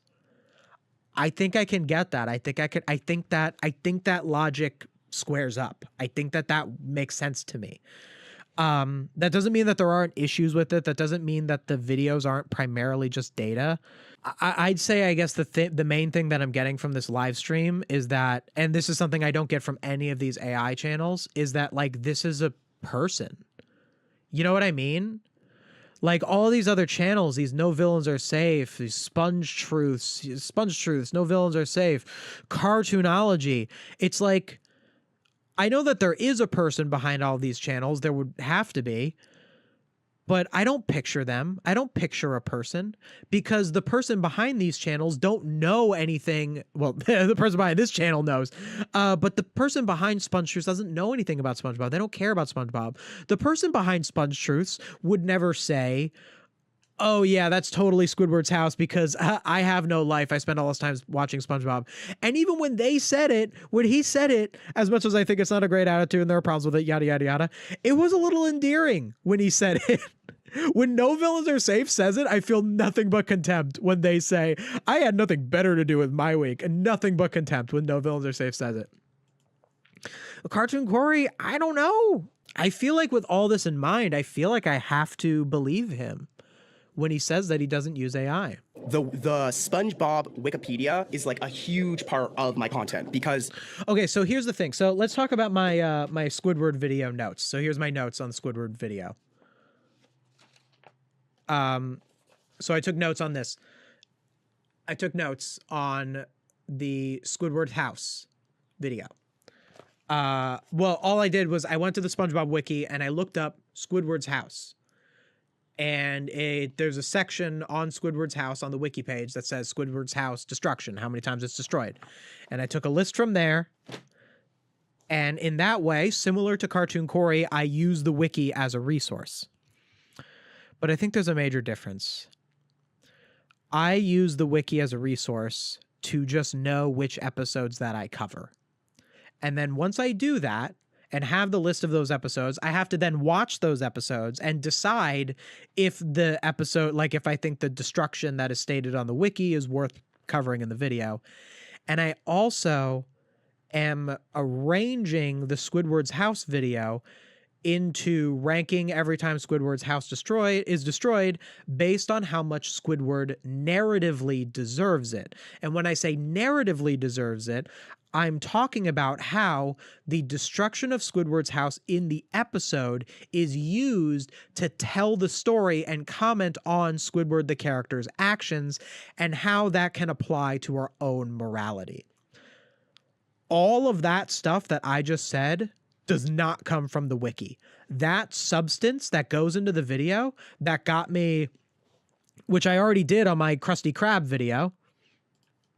I think I can get that. I think that logic squares up. I think that makes sense to me. That doesn't mean that there aren't issues with it. That doesn't mean that the videos aren't primarily just data. I'd say, I guess the main thing that I'm getting from this live stream is that, and this is something I don't get from any of these AI channels, is that like this is a person. You know what I mean? Like all these other channels, these no villains are safe, these sponge truths, no villains are safe, cartoonology. It's like, I know that there is a person behind all these channels. There would have to be. But I don't picture them. I don't picture a person because the person behind these channels don't know anything. Well, the person behind this channel knows, but the person behind Sponge Truths doesn't know anything about SpongeBob. They don't care about SpongeBob. The person behind Sponge Truths would never say, oh yeah, that's totally Squidward's house because I have no life. I spend all this time watching SpongeBob. And even when they said it, when he said it, as much as I think it's not a great attitude and there are problems with it, yada, yada, yada, it was a little endearing when he said it. When No Villains Are Safe says it, I feel nothing but contempt when they say, I had nothing better to do with my week, and nothing but contempt when No Villains Are Safe says it. Cartoon Corey, I don't know. I feel like with all this in mind, I feel like I have to believe him when he says that he doesn't use AI. The SpongeBob Wikipedia is like a huge part of my content because... Okay, so here's the thing. So let's talk about my my Squidward video notes. So here's my notes on the Squidward video. So I took notes on this. I took notes on the Squidward house video. Well, all I did was I went to the SpongeBob wiki and I looked up Squidward's house. And there's a section on Squidward's house on the wiki page that says Squidward's house destruction, how many times it's destroyed. And I took a list from there. And in that way, similar to Cartoon Corey, I use the wiki as a resource. But I think there's a major difference. I use the wiki as a resource to just know which episodes that I cover. And then once I do that and have the list of those episodes, I have to then watch those episodes and decide if the episode, like if I think the destruction that is stated on the wiki is worth covering in the video. And I also am arranging the Squidward's house video into ranking every time Squidward's house is destroyed based on how much Squidward narratively deserves it. And when I say narratively deserves it, I'm talking about how the destruction of Squidward's house in the episode is used to tell the story and comment on Squidward the character's actions and how that can apply to our own morality. All of that stuff that I just said does not come from the wiki. That substance that goes into the video that got me, which I already did on my Krusty Krab video,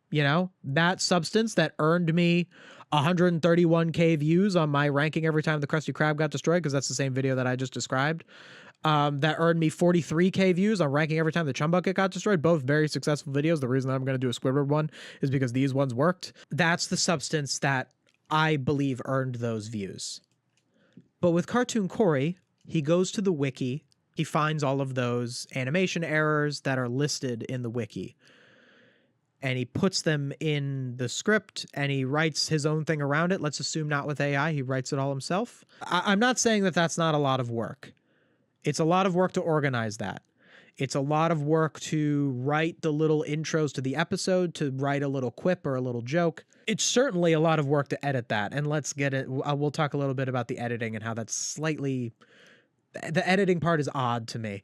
you know, that substance that earned me 131K views on my ranking every time the Krusty Krab got destroyed, because that's the same video that I just described. That earned me 43K views on ranking every time the Chum Bucket got destroyed. Both very successful videos. The reason I'm going to do a Squidward one is because these ones worked. That's the substance that I believe earned those views. But with Cartoon Corey, he goes to the wiki, he finds all of those animation errors that are listed in the wiki, and he puts them in the script and he writes his own thing around it. Let's assume not with AI, he writes it all himself. I'm not saying that that's not a lot of work. It's a lot of work to organize that. It's a lot of work to write the little intros to the episode, to write a little quip or a little joke. It's certainly a lot of work to edit that. And let's get it. We'll talk a little bit about the editing and how that's slightly, the editing part is odd to me.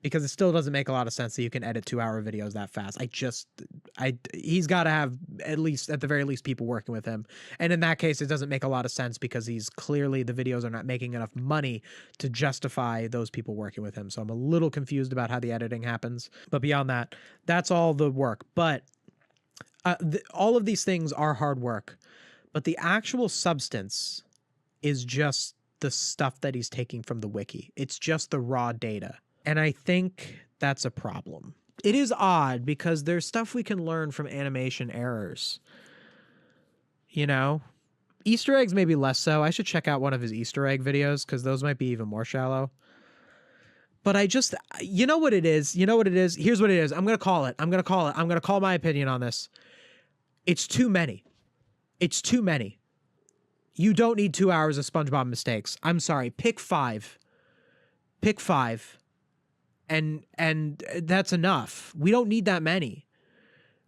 Because it still doesn't make a lot of sense that you can edit 2-hour videos that fast. He's got to have at the very least people working with him. And in that case, it doesn't make a lot of sense because the videos are not making enough money to justify those people working with him. So I'm a little confused about how the editing happens. But beyond that, that's all the work. But all of these things are hard work. But the actual substance is just the stuff that he's taking from the wiki. It's just the raw data. And I think that's a problem. It is odd because there's stuff we can learn from animation errors. You know? Easter eggs maybe less so. I should check out one of his Easter egg videos because those might be even more shallow. But you know what it is? Here's what it is. I'm going to call it. I'm going to call my opinion on this. It's too many. You don't need 2 hours of SpongeBob mistakes. I'm sorry. Pick 5. Pick 5. And that's enough. We don't need that many.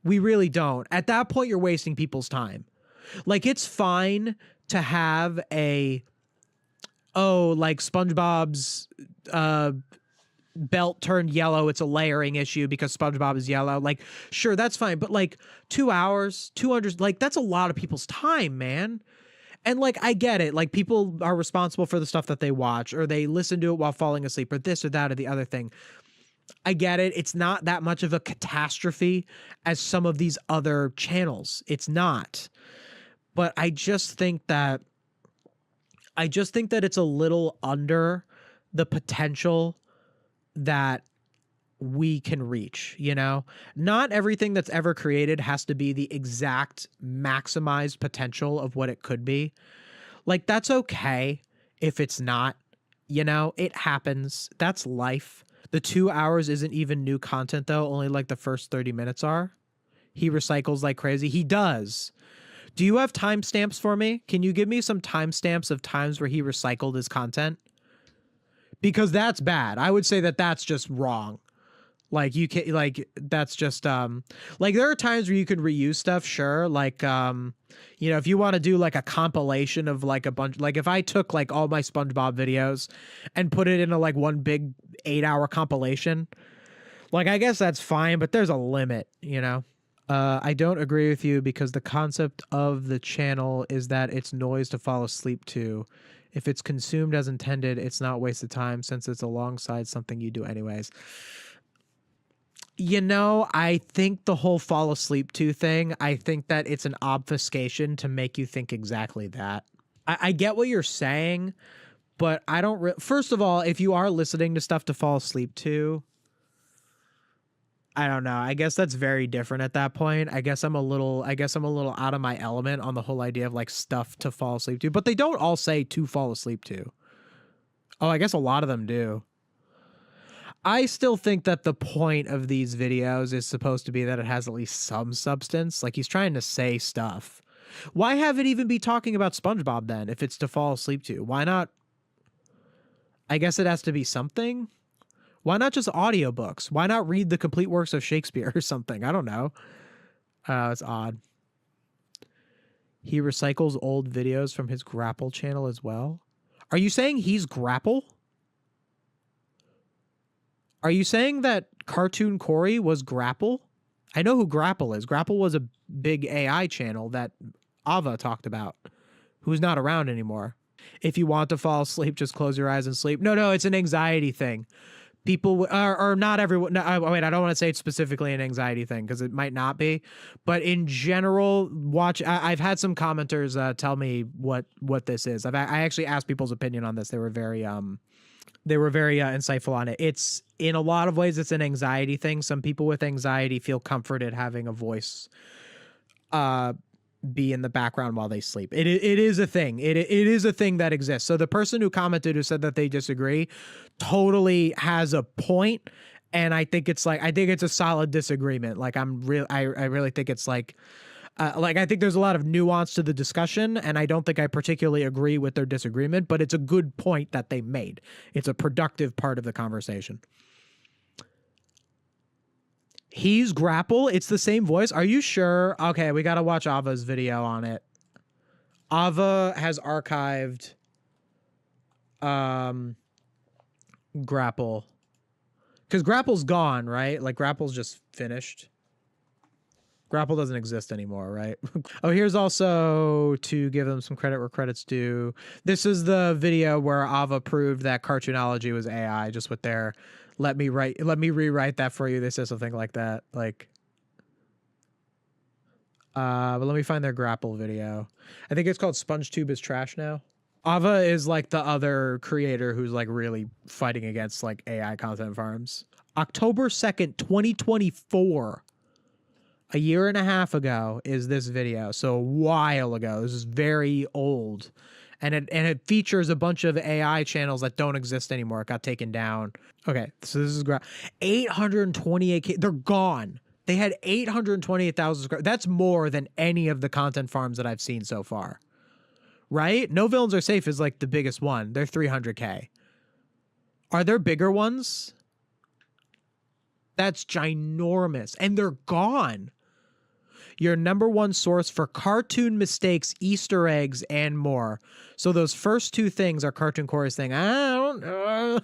We really don't. At that point, you're wasting people's time. Like, it's fine to have like SpongeBob's belt turned yellow. It's a layering issue because SpongeBob is yellow. Like, sure, that's fine. But like 2 hours, 200, like that's a lot of people's time, man. And like, I get it. Like, people are responsible for the stuff that they watch, or they listen to it while falling asleep, or this or that or the other thing. I get it. It's not that much of a catastrophe as some of these other channels. It's not. But I just think that it's a little under the potential that we can reach, you know? Not everything that's ever created has to be the exact maximized potential of what it could be. Like, that's okay if it's not, you know? It happens. That's life. The 2 hours isn't even new content, though. Only like the first 30 minutes are. He recycles like crazy. He does. Do you have timestamps for me? Can you give me some timestamps of times where he recycled his content? Because that's bad. I would say that that's just wrong. Like, you can, like, that's just like, there are times where you can reuse stuff, sure. Like, you know, if you want to do like a compilation of like a bunch, like if I took like all my SpongeBob videos and put it into like one big 8-hour compilation, like, I guess that's fine, but there's a limit, you know? I don't agree with you because the concept of the channel is that it's noise to fall asleep to. If it's consumed as intended, it's not wasted time since it's alongside something you do anyways. You know, I think the whole fall asleep to thing, I think that it's an obfuscation to make you think exactly that. I get what you're saying, but I don't... First of all, if you are listening to stuff to fall asleep to, I don't know. I guess that's very different at that point. I guess I'm a little out of my element on the whole idea of like stuff to fall asleep to, but they don't all say to fall asleep to. Oh, I guess a lot of them do. I still think that the point of these videos is supposed to be that it has at least some substance. Like, he's trying to say stuff. Why have it even be talking about SpongeBob then if it's to fall asleep to? Why not? I guess it has to be something. Why not just audiobooks? Why not read the complete works of Shakespeare or something? I don't know. It's odd. He recycles old videos from his Grapple channel as well. Are you saying he's Grapple? Are you saying that Cartoon Corey was Grapple? I know who Grapple is. Grapple was a big AI channel that Ava talked about, who's not around anymore. If you want to fall asleep, just close your eyes and sleep. No, it's an anxiety thing. People are not everyone. No, wait, I don't want to say it's specifically an anxiety thing because it might not be, but in general, I've had some commenters tell me what this is. I actually asked people's opinion on this. They were very insightful on it. It's, in a lot of ways, it's an anxiety thing. Some people with anxiety feel comforted having a voice be in the background while they sleep. It is a thing. It is a thing that exists. So the person who commented, who said that they disagree, totally has a point, and I think it's a solid disagreement. Like, I really think it's like I think there's a lot of nuance to the discussion, and I don't think I particularly agree with their disagreement, but it's a good point that they made. It's a productive part of the conversation. He's Grapple. It's the same voice. Are you sure? Okay, we got to watch Ava's video on it. Ava has archived Grapple. Because Grapple's gone, right? Like, Grapple's just finished. Grapple doesn't exist anymore, right? Oh, here's also, to give them some credit where credit's due, this is the video where Ava proved that Cartoonology was AI, just with their... Let me rewrite that for you. They said something like that. Like, but let me find their Grapple video. I think it's called SpongeTube is Trash Now. Ava is like the other creator who's like really fighting against like AI content farms. October 2nd, 2024. A year and a half ago is this video. So a while ago. This is very old. And it features a bunch of AI channels that don't exist anymore. It got taken down. Okay, so this is 828K. They're gone. They had 828,000 subscribers. That's more than any of the content farms that I've seen so far. right? No Villains Are Safe is like the biggest one. They're 300K. Are there bigger ones? That's ginormous. And they're gone. Your #1 source for cartoon mistakes, Easter eggs, and more. So those first two things are Cartoon Corey's thing. I don't know.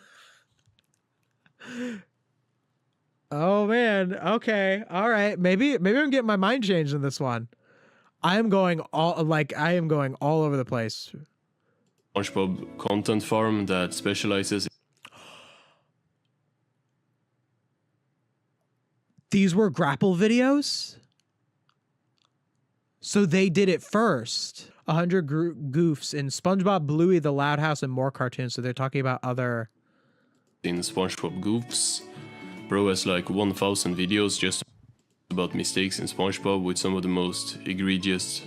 Oh man. Okay. All right. Maybe I'm getting my mind changed in this one. I am going all over the place. SpongeBob content farm that specializes. These were grapple videos? So they did it first. 100 goofs in SpongeBob, Bluey, The Loud House, and more cartoons. So they're talking about other... In SpongeBob Goofs, bro has like 1,000 videos just about mistakes in SpongeBob with some of the most egregious...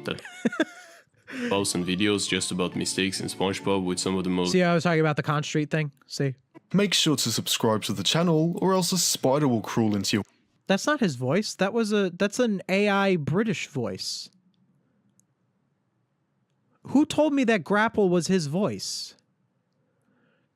1,000 videos just about mistakes in SpongeBob with some of the most... See how I was talking about the Con Street thing? See? Make sure to subscribe to the channel or else a spider will crawl into your... That's not his voice. That's an AI British voice. Who told me that Grapple was his voice?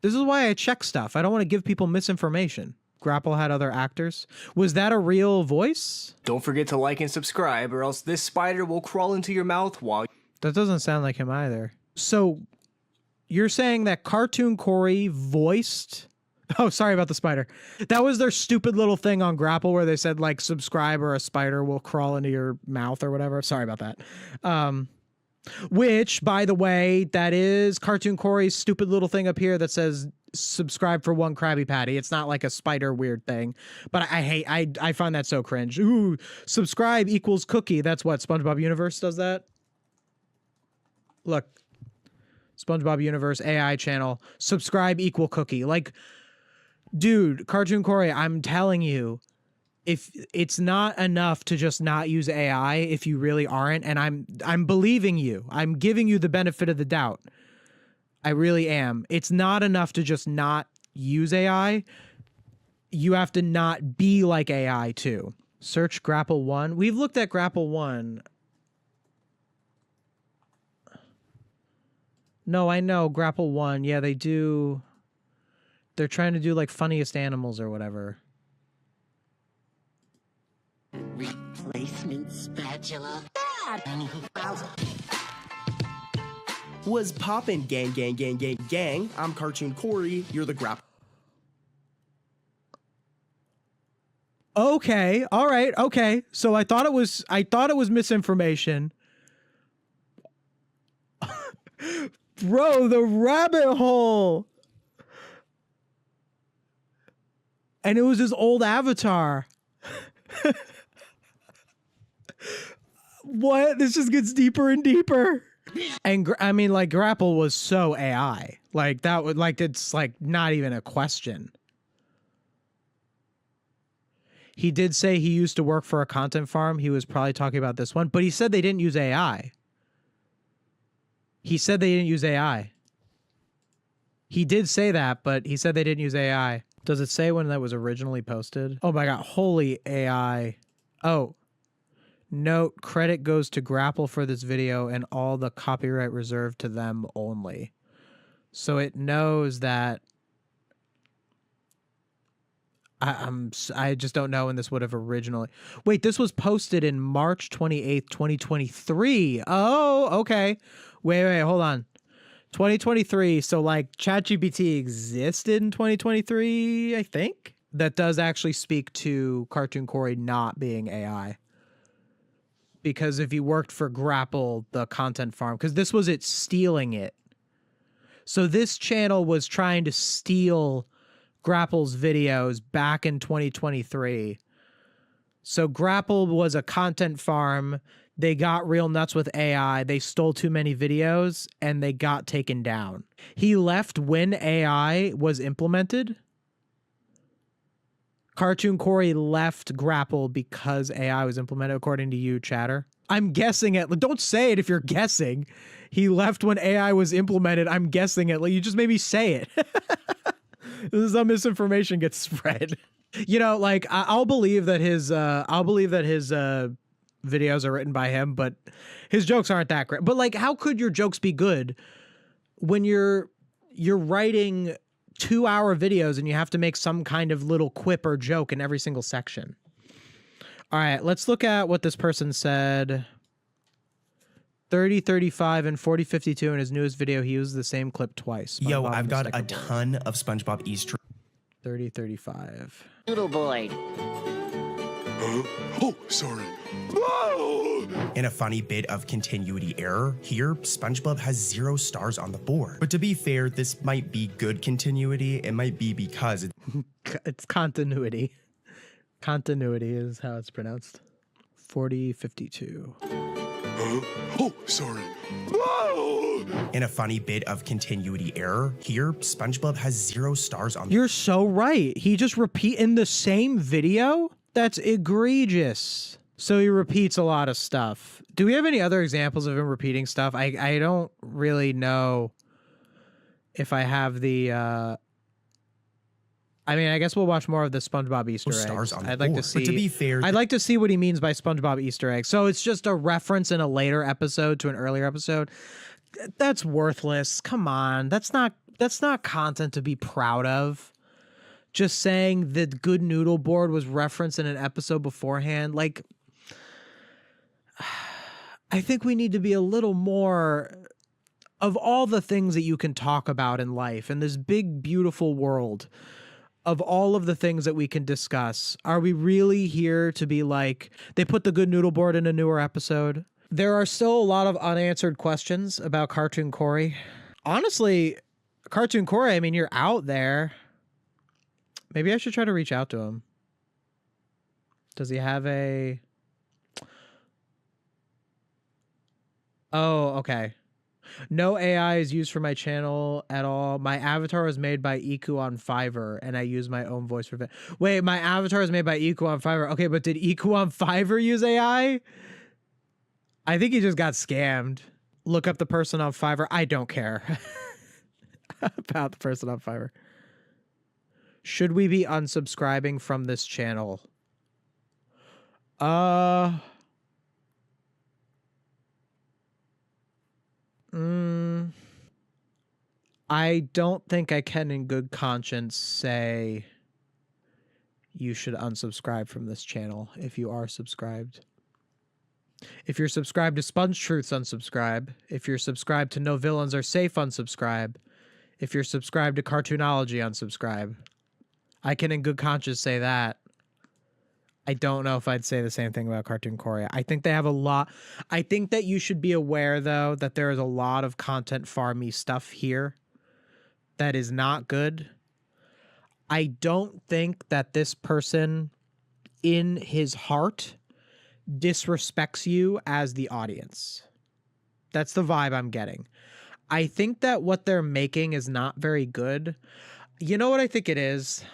This is why I check stuff. I don't want to give people misinformation. Grapple had other actors. Was that a real voice? Don't forget to like and subscribe or else this spider will crawl into your mouth while... That doesn't sound like him either. So you're saying that Cartoon Corey voiced... Oh, sorry about the spider. That was their stupid little thing on Grapple where they said, like, subscribe or a spider will crawl into your mouth or whatever. Sorry about that. Which, by the way, that is Cartoon Corey's stupid little thing up here that says subscribe for 1 Krabby Patty. It's not like a spider weird thing. But I find that so cringe. Ooh, subscribe equals cookie. That's what SpongeBob Universe does that. Look. SpongeBob Universe AI channel. Subscribe equal cookie. Like... Dude, Cartoon Corey, I'm telling you, if it's not enough to just not use AI if you really aren't, and I'm believing you. I'm giving you the benefit of the doubt. I really am. It's not enough to just not use AI. You have to not be like AI too. Search Grapple 1. We've looked at Grapple 1. No, I know Grapple 1. Yeah, they do. They're trying to do like funniest animals or whatever. Replacement spatula. Was poppin', gang, gang, gang, gang, gang. I'm Cartoon Corey. You're the Grapple. Okay, all right, okay. So I thought it was misinformation. Bro, the rabbit hole. And it was his old avatar. What? This just gets deeper and deeper. And I mean, like, Grapple was so AI. Like, that would, like, it's like not even a question. He did say he used to work for a content farm. He was probably talking about this one, but he said they didn't use AI. He said they didn't use AI. He did say that, but he said they didn't use AI. Does it say when that was originally posted? Oh my god, holy AI. Oh. Note, credit goes to Grapple for this video and all the copyright reserved to them only. So it knows that I just don't know when this would have originally... Wait, this was posted in March 28th, 2023. Oh, okay. Wait, hold on. 2023, so like ChatGPT existed in 2023, I think. That does actually speak to Cartoon Corey not being AI. Because if he worked for Grapple, the content farm, because this was it stealing it. So this channel was trying to steal Grapple's videos back in 2023. So Grapple was a content farm. They got real nuts with AI. They stole too many videos and they got taken down. He left when AI was implemented. Cartoon Corey left Grapple because AI was implemented, according to you, Chatter. I'm guessing it. Don't say it if you're guessing. He left when AI was implemented. I'm guessing it. Like, you just made me say it. This is how misinformation gets spread. You know, like, I'll believe that his videos are written by him, but his jokes aren't that great. But like, how could your jokes be good when you're writing 2-hour videos and you have to make some kind of little quip or joke in every single section? All right, let's look at what this person said. 30:35 and 40:52 in his newest video, he used the same clip twice. Yo, SpongeBob I've got and a the Sticker Boy. ton of SpongeBob Easter 30:35. Noodle boy. Oh, sorry. in a funny bit of continuity error. Here, SpongeBob has 0 stars on the board. But to be fair, this might be good continuity. It might be because It's continuity. Continuity is how it's pronounced. 40:52. Oh, sorry. in a funny bit of continuity error. Here, SpongeBob has 0 stars on the You're so right. He just repeat in the same video? That's egregious. So he repeats a lot of stuff. Do we have any other examples of him repeating stuff? I don't really know if I have the I mean, I guess we'll watch more of the SpongeBob Easter eggs. stars on the I'd like to board. see. But to be fair, I'd like to see what he means by SpongeBob Easter eggs. So it's just a reference in a later episode to an earlier episode. That's worthless. Come on, that's not content to be proud of. Just saying the Good Noodle Board was referenced in an episode beforehand, like. I think we need to be a little more of all the things that you can talk about in life in this big, beautiful world. Of all of the things that we can discuss, are we really here to be like, they put the Good Noodle Board in a newer episode? There are still a lot of unanswered questions about Cartoon Corey. Honestly, Cartoon Corey, I mean, you're out there. Maybe I should try to reach out to him. Does he have a... Oh, okay. No AI is used for my channel at all. My avatar was made by Iku on Fiverr, and I use my own voice for it. Wait, my avatar is made by Iku on Fiverr. Okay, but did Iku on Fiverr use AI? I think he just got scammed. Look up the person on Fiverr. I don't care about the person on Fiverr. Should we be unsubscribing from this channel? I don't think I can in good conscience say you should unsubscribe from this channel if you are subscribed. If you're subscribed to Sponge Truths, unsubscribe. If you're subscribed to No Villains Are Safe, unsubscribe. If you're subscribed to Cartoonology, unsubscribe. I can in good conscience say that. I don't know if I'd say the same thing about Cartoon Corey. I think they have a lot. I think that you should be aware, though, that there is a lot of content farmy stuff here that is not good. I don't think that this person, in his heart, disrespects you as the audience. That's the vibe I'm getting. I think that what they're making is not very good. You know what I think it is?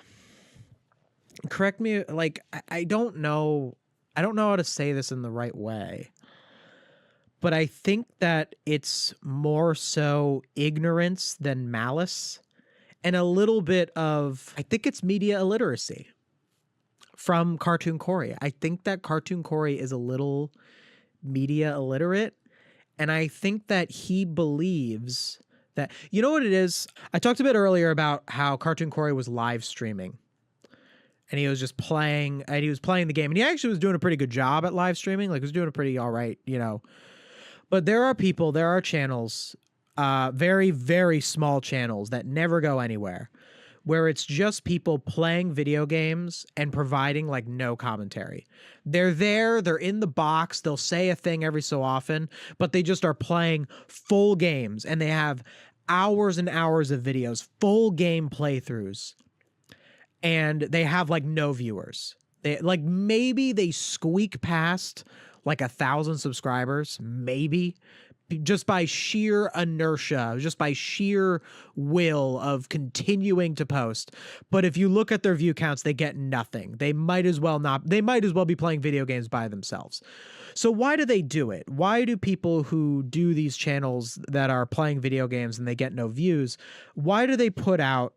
Correct me, like, I don't know how to say this in the right way, but I think that it's more so ignorance than malice, and a little bit of, I think it's media illiteracy from Cartoon Corey. I think that Cartoon Corey is a little media illiterate, and I think that he believes that, you know what it is? I talked a bit earlier about how Cartoon Corey was live streaming. And he was just playing, and he was playing the game. And he actually was doing a pretty good job at live streaming. Like, he was doing a pretty all right, you know. But there are people, there are channels, very, very small channels that never go anywhere, where it's just people playing video games and providing, like, no commentary. They're there, they're in the box, they'll say a thing every so often, but they just are playing full games. And they have hours and hours of videos, full game playthroughs. And they have like no viewers. They like, maybe they squeak past like 1,000 subscribers, maybe, just by sheer inertia, just by sheer will of continuing to post. But if you look at their view counts, they get nothing. They might as well be playing video games by themselves. So why do they do it? Why do people who do these channels that are playing video games and they get no views, why do they put out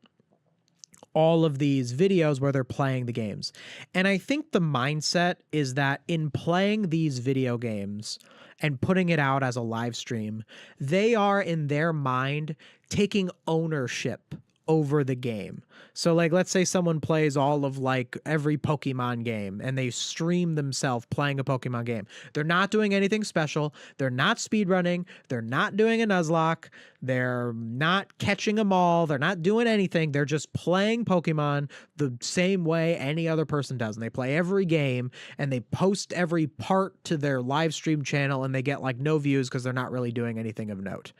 all of these videos where they're playing the games. And I think the mindset is that in playing these video games and putting it out as a live stream, they are in their mind taking ownership over the game. So like, let's say someone plays all of like every Pokemon game and they stream themselves playing a Pokemon game. They're not doing anything special. They're not speedrunning. They're not doing a Nuzlocke. They're not catching them all. They're not doing anything. They're just playing Pokemon the same way any other person does. And they play every game and they post every part to their live stream channel and they get like no views because they're not really doing anything of note.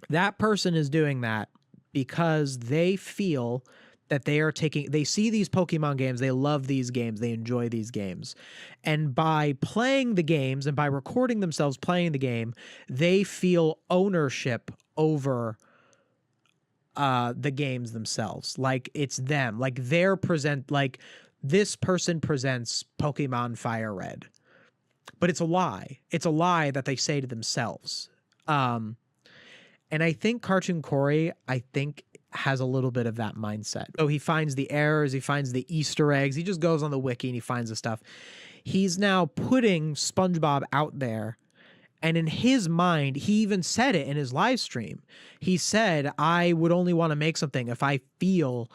That person is doing that because they feel that they see these Pokemon games, they love these games, they enjoy these games. And by playing the games and by recording themselves playing the game, they feel ownership over the games themselves. Like it's them, like like this person presents Pokemon Fire Red. But it's a lie. It's a lie that they say to themselves. And I think Cartoon Corey, has a little bit of that mindset. So he finds the errors, he finds the Easter eggs, he just goes on the wiki and he finds the stuff. He's now putting SpongeBob out there. And in his mind, he even said it in his live stream. He said, I would only want to make something if I feel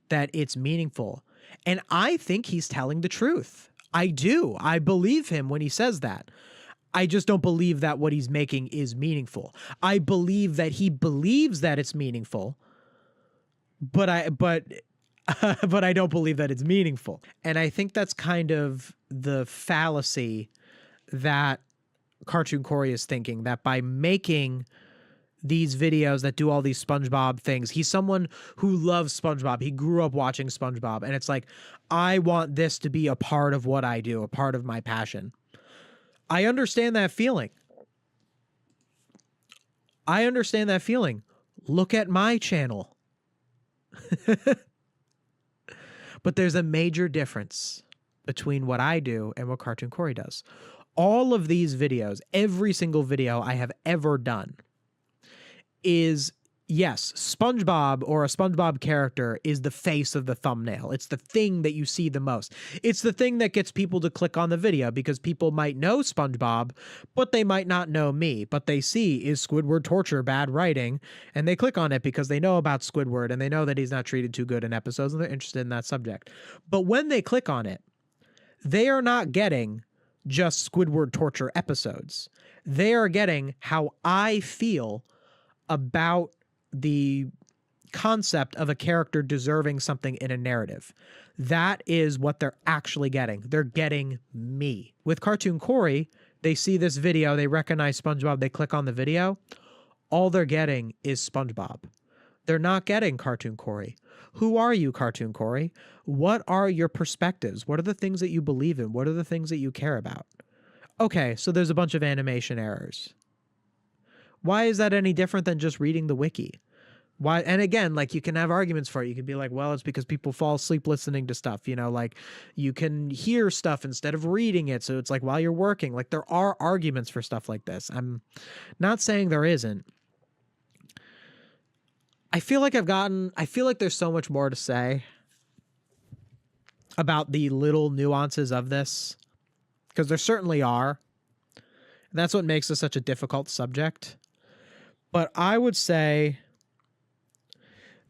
that it's meaningful. And I think he's telling the truth. I do. I believe him when he says that. I just don't believe that what he's making is meaningful. I believe that he believes that it's meaningful, but I don't believe that it's meaningful. And I think that's kind of the fallacy that Cartoon Corey is thinking, that by making these videos that do all these SpongeBob things, he's someone who loves SpongeBob. He grew up watching SpongeBob, and it's like, I want this to be a part of what I do, a part of my passion. I understand that feeling. I understand that feeling. Look at my channel. But there's a major difference between what I do and what Cartoon Corey does. All of these videos, every single video I have ever done is, yes, SpongeBob or a SpongeBob character is the face of the thumbnail. It's the thing that you see the most. It's the thing that gets people to click on the video because people might know SpongeBob, but they might not know me. But they see, is Squidward torture bad writing? And they click on it because they know about Squidward and they know that he's not treated too good in episodes and they're interested in that subject. But when they click on it, they are not getting just Squidward torture episodes. They are getting how I feel about the concept of a character deserving something in a narrative. That is what they're actually getting. They're getting me. With Cartoon Corey, they see this video, they recognize SpongeBob, they click on the video. All they're getting is SpongeBob. They're not getting Cartoon Corey. Who are you, Cartoon Corey? What are your perspectives? What are the things that you believe in? What are the things that you care about? Okay, so there's a bunch of animation errors. Why is that any different than just reading the wiki? Why? And again, like, you can have arguments for it. You could be like, well, it's because people fall asleep listening to stuff, you know, like you can hear stuff instead of reading it. So it's like while you're working, like there are arguments for stuff like this. I'm not saying there isn't. I feel like there's so much more to say about the little nuances of this, because there certainly are. And that's what makes this such a difficult subject. But I would say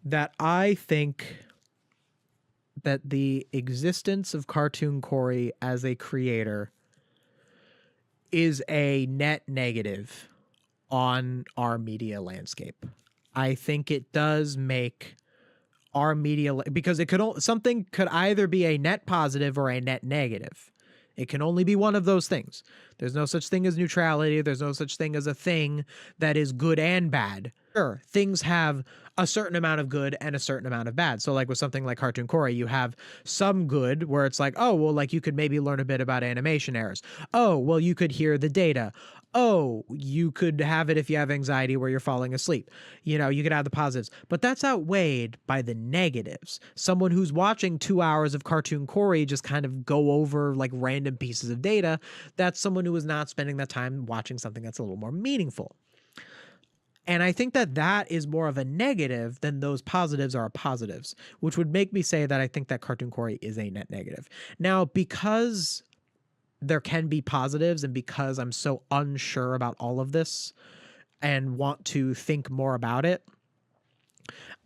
that I think that the existence of Cartoon Corey as a creator is a net negative on our media landscape. I think it does make our media, because something could either be a net positive or a net negative. It can only be one of those things. There's no such thing as neutrality. There's no such thing as a thing that is good and bad. Sure, things have a certain amount of good and a certain amount of bad. So like with something like Cartoon Corey, you have some good where it's like, oh, well, like you could maybe learn a bit about animation errors. Oh, well, you could hear the data. Oh, you could have it if you have anxiety where you're falling asleep. You know, you could have the positives, but that's outweighed by the negatives. Someone who's watching 2 hours of Cartoon Corey just kind of go over like random pieces of data, that's someone who is not spending that time watching something that's a little more meaningful. And I think that that is more of a negative than those positives are positives, which would make me say that I think that Cartoon Corey is a net negative. Now, because there can be positives and because I'm so unsure about all of this and want to think more about it,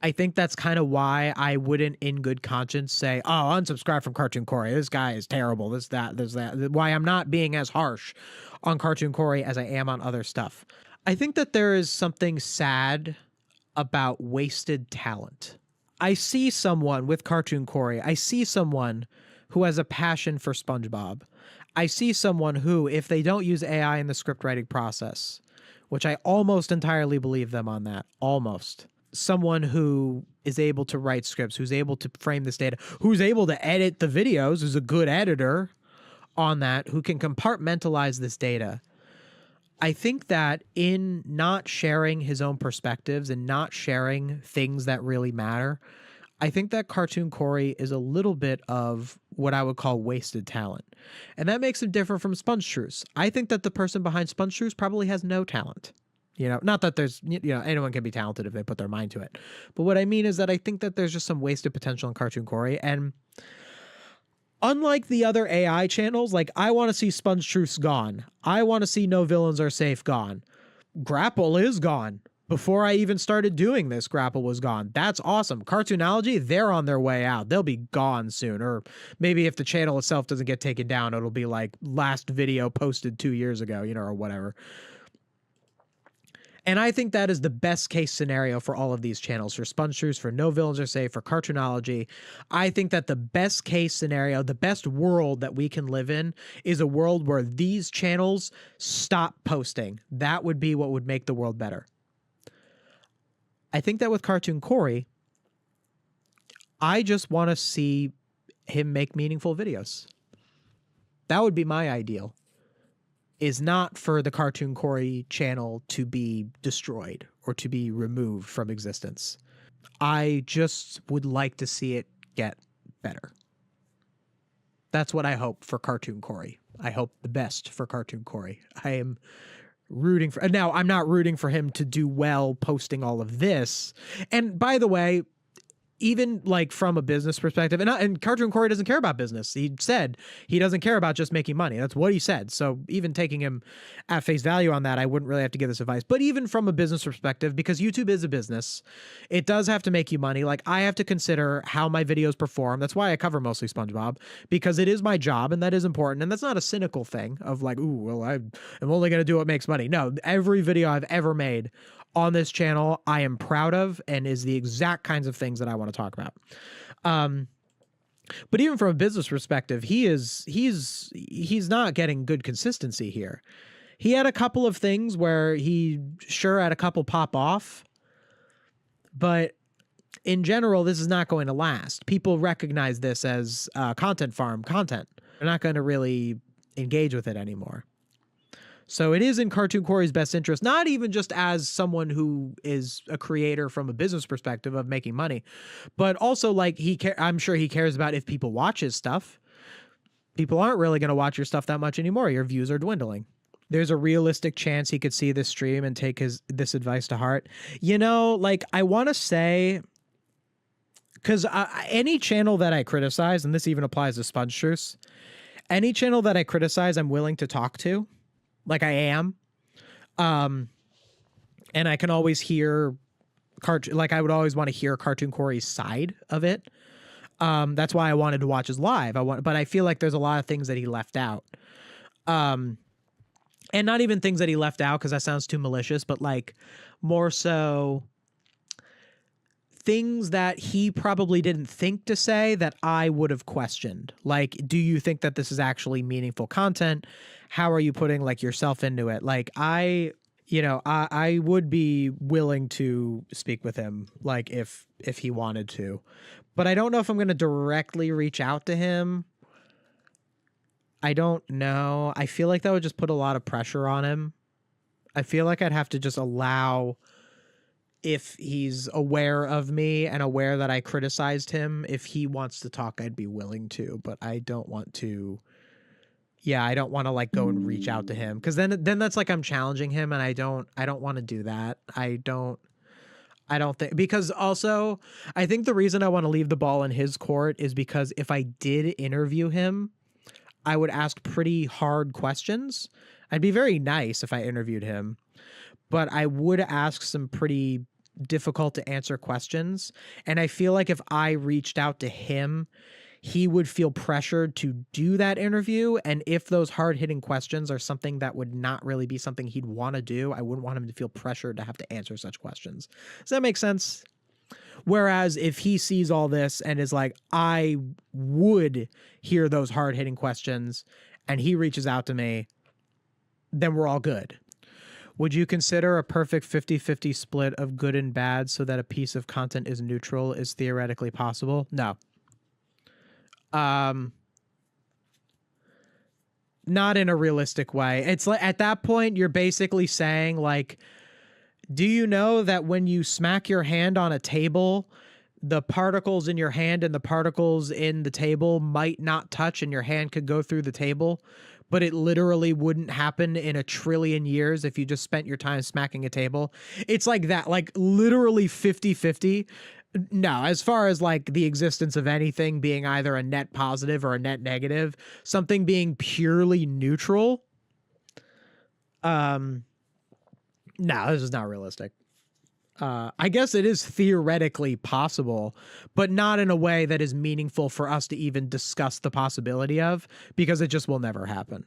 I think that's kind of why I wouldn't in good conscience say, oh, unsubscribe from Cartoon Corey. This guy is terrible. This, that, there's that. Why I'm not being as harsh on Cartoon Corey as I am on other stuff. I think that there is something sad about wasted talent. I see someone with Cartoon Corey. I see someone who has a passion for SpongeBob. I see someone who, if they don't use AI in the script writing process, which I almost entirely believe them on that, almost, someone who is able to write scripts, who's able to frame this data, who's able to edit the videos, who's a good editor on that, who can compartmentalize this data. I think that in not sharing his own perspectives and not sharing things that really matter, I think that Cartoon Corey is a little bit of what I would call wasted talent. And that makes him different from Sponge Truce. I think that the person behind Sponge Truce probably has no talent. You know, not that there's, you know, anyone can be talented if they put their mind to it. But what I mean is that I think that there's just some wasted potential in Cartoon Corey. And unlike the other AI channels, like, I want to see Sponge Truce gone. I want to see No Villains Are Safe gone. Grapple is gone. Before I even started doing this, Grapple was gone. That's awesome. Cartoonology, they're on their way out. They'll be gone soon. Or maybe if the channel itself doesn't get taken down, it'll be like last video posted 2 years ago, you know, or whatever. And I think that is the best case scenario for all of these channels, for Sponge Truce, for No Villains Are Safe, for Cartoonology. I think that the best case scenario, the best world that we can live in, is a world where these channels stop posting. That would be what would make the world better. I think that with Cartoon Corey, I just want to see him make meaningful videos. That would be my ideal. Is not for the Cartoon Corey channel to be destroyed or to be removed from existence. I just would like to see it get better. That's what I hope for Cartoon Corey. I hope the best for Cartoon Corey. I am rooting for... Now, I'm not rooting for him to do well posting all of this. And by the way, even like from a business perspective, and Cartoon Corey doesn't care about business. He said he doesn't care about just making money. That's what he said. So even taking him at face value on that, I wouldn't really have to give this advice. But even from a business perspective, because YouTube is a business, it does have to make you money. Like, I have to consider how my videos perform. That's why I cover mostly SpongeBob, because it is my job and that is important. And that's not a cynical thing of like, ooh, well, I'm only going to do what makes money. No, every video I've ever made on this channel, I am proud of and is the exact kinds of things that I want to talk about. But even from a business perspective, he's not getting good consistency here. He had a couple of things where he sure had a couple pop off, but in general, this is not going to last. People recognize this as content farm content. They're not going to really engage with it anymore. So it is in Cartoon Corey's best interest, not even just as someone who is a creator from a business perspective of making money, but also like I'm sure he cares about if people watch his stuff. People aren't really going to watch your stuff that much anymore. Your views are dwindling. There's a realistic chance he could see this stream and take this advice to heart. You know, like, I want to say, because any channel that I criticize, and this even applies to Sponge Truce, any channel that I criticize, I'm willing to talk to. Like, I am. And I can always hear I would always want to hear Cartoon Corey's side of it. That's why I wanted to watch his live. But I feel like there's a lot of things that he left out. And not even things that he left out because that sounds too malicious, but like more so things that he probably didn't think to say that I would have questioned. Like, do you think that this is actually meaningful content? How are you putting like yourself into it? Like, I would be willing to speak with him, like if he wanted to, but I don't know if I'm going to directly reach out to him. I don't know. I feel like that would just put a lot of pressure on him. I feel like I'd have to just allow, if he's aware of me and aware that I criticized him, if he wants to talk, I'd be willing to, but I don't want to yeah, I don't want to like go and reach out to him, because then that's like I'm challenging him, and I don't want to do that. I don't think, because also I think the reason I want to leave the ball in his court is because if I did interview him, I would ask pretty hard questions. I'd be very nice if I interviewed him, but I would ask some pretty difficult to answer questions. And I feel like if I reached out to him, he would feel pressured to do that interview. And if those hard-hitting questions are something that would not really be something he'd want to do, I wouldn't want him to feel pressured to have to answer such questions. Does that make sense? Whereas if he sees all this and is like, I would hear those hard-hitting questions, and he reaches out to me, then we're all good. Would you consider a perfect 50-50 split of good and bad so that a piece of content is neutral is theoretically possible? No. Not in a realistic way. It's like at that point, you're basically saying, like, do you know that when you smack your hand on a table, the particles in your hand and the particles in the table might not touch and your hand could go through the table, but it literally wouldn't happen in 1 trillion years if you just spent your time smacking a table? It's like that, like literally 50-50. No, as far as like the existence of anything being either a net positive or a net negative, something being purely neutral, no, this is not realistic. I guess it is theoretically possible, but not in a way that is meaningful for us to even discuss the possibility of, because it just will never happen.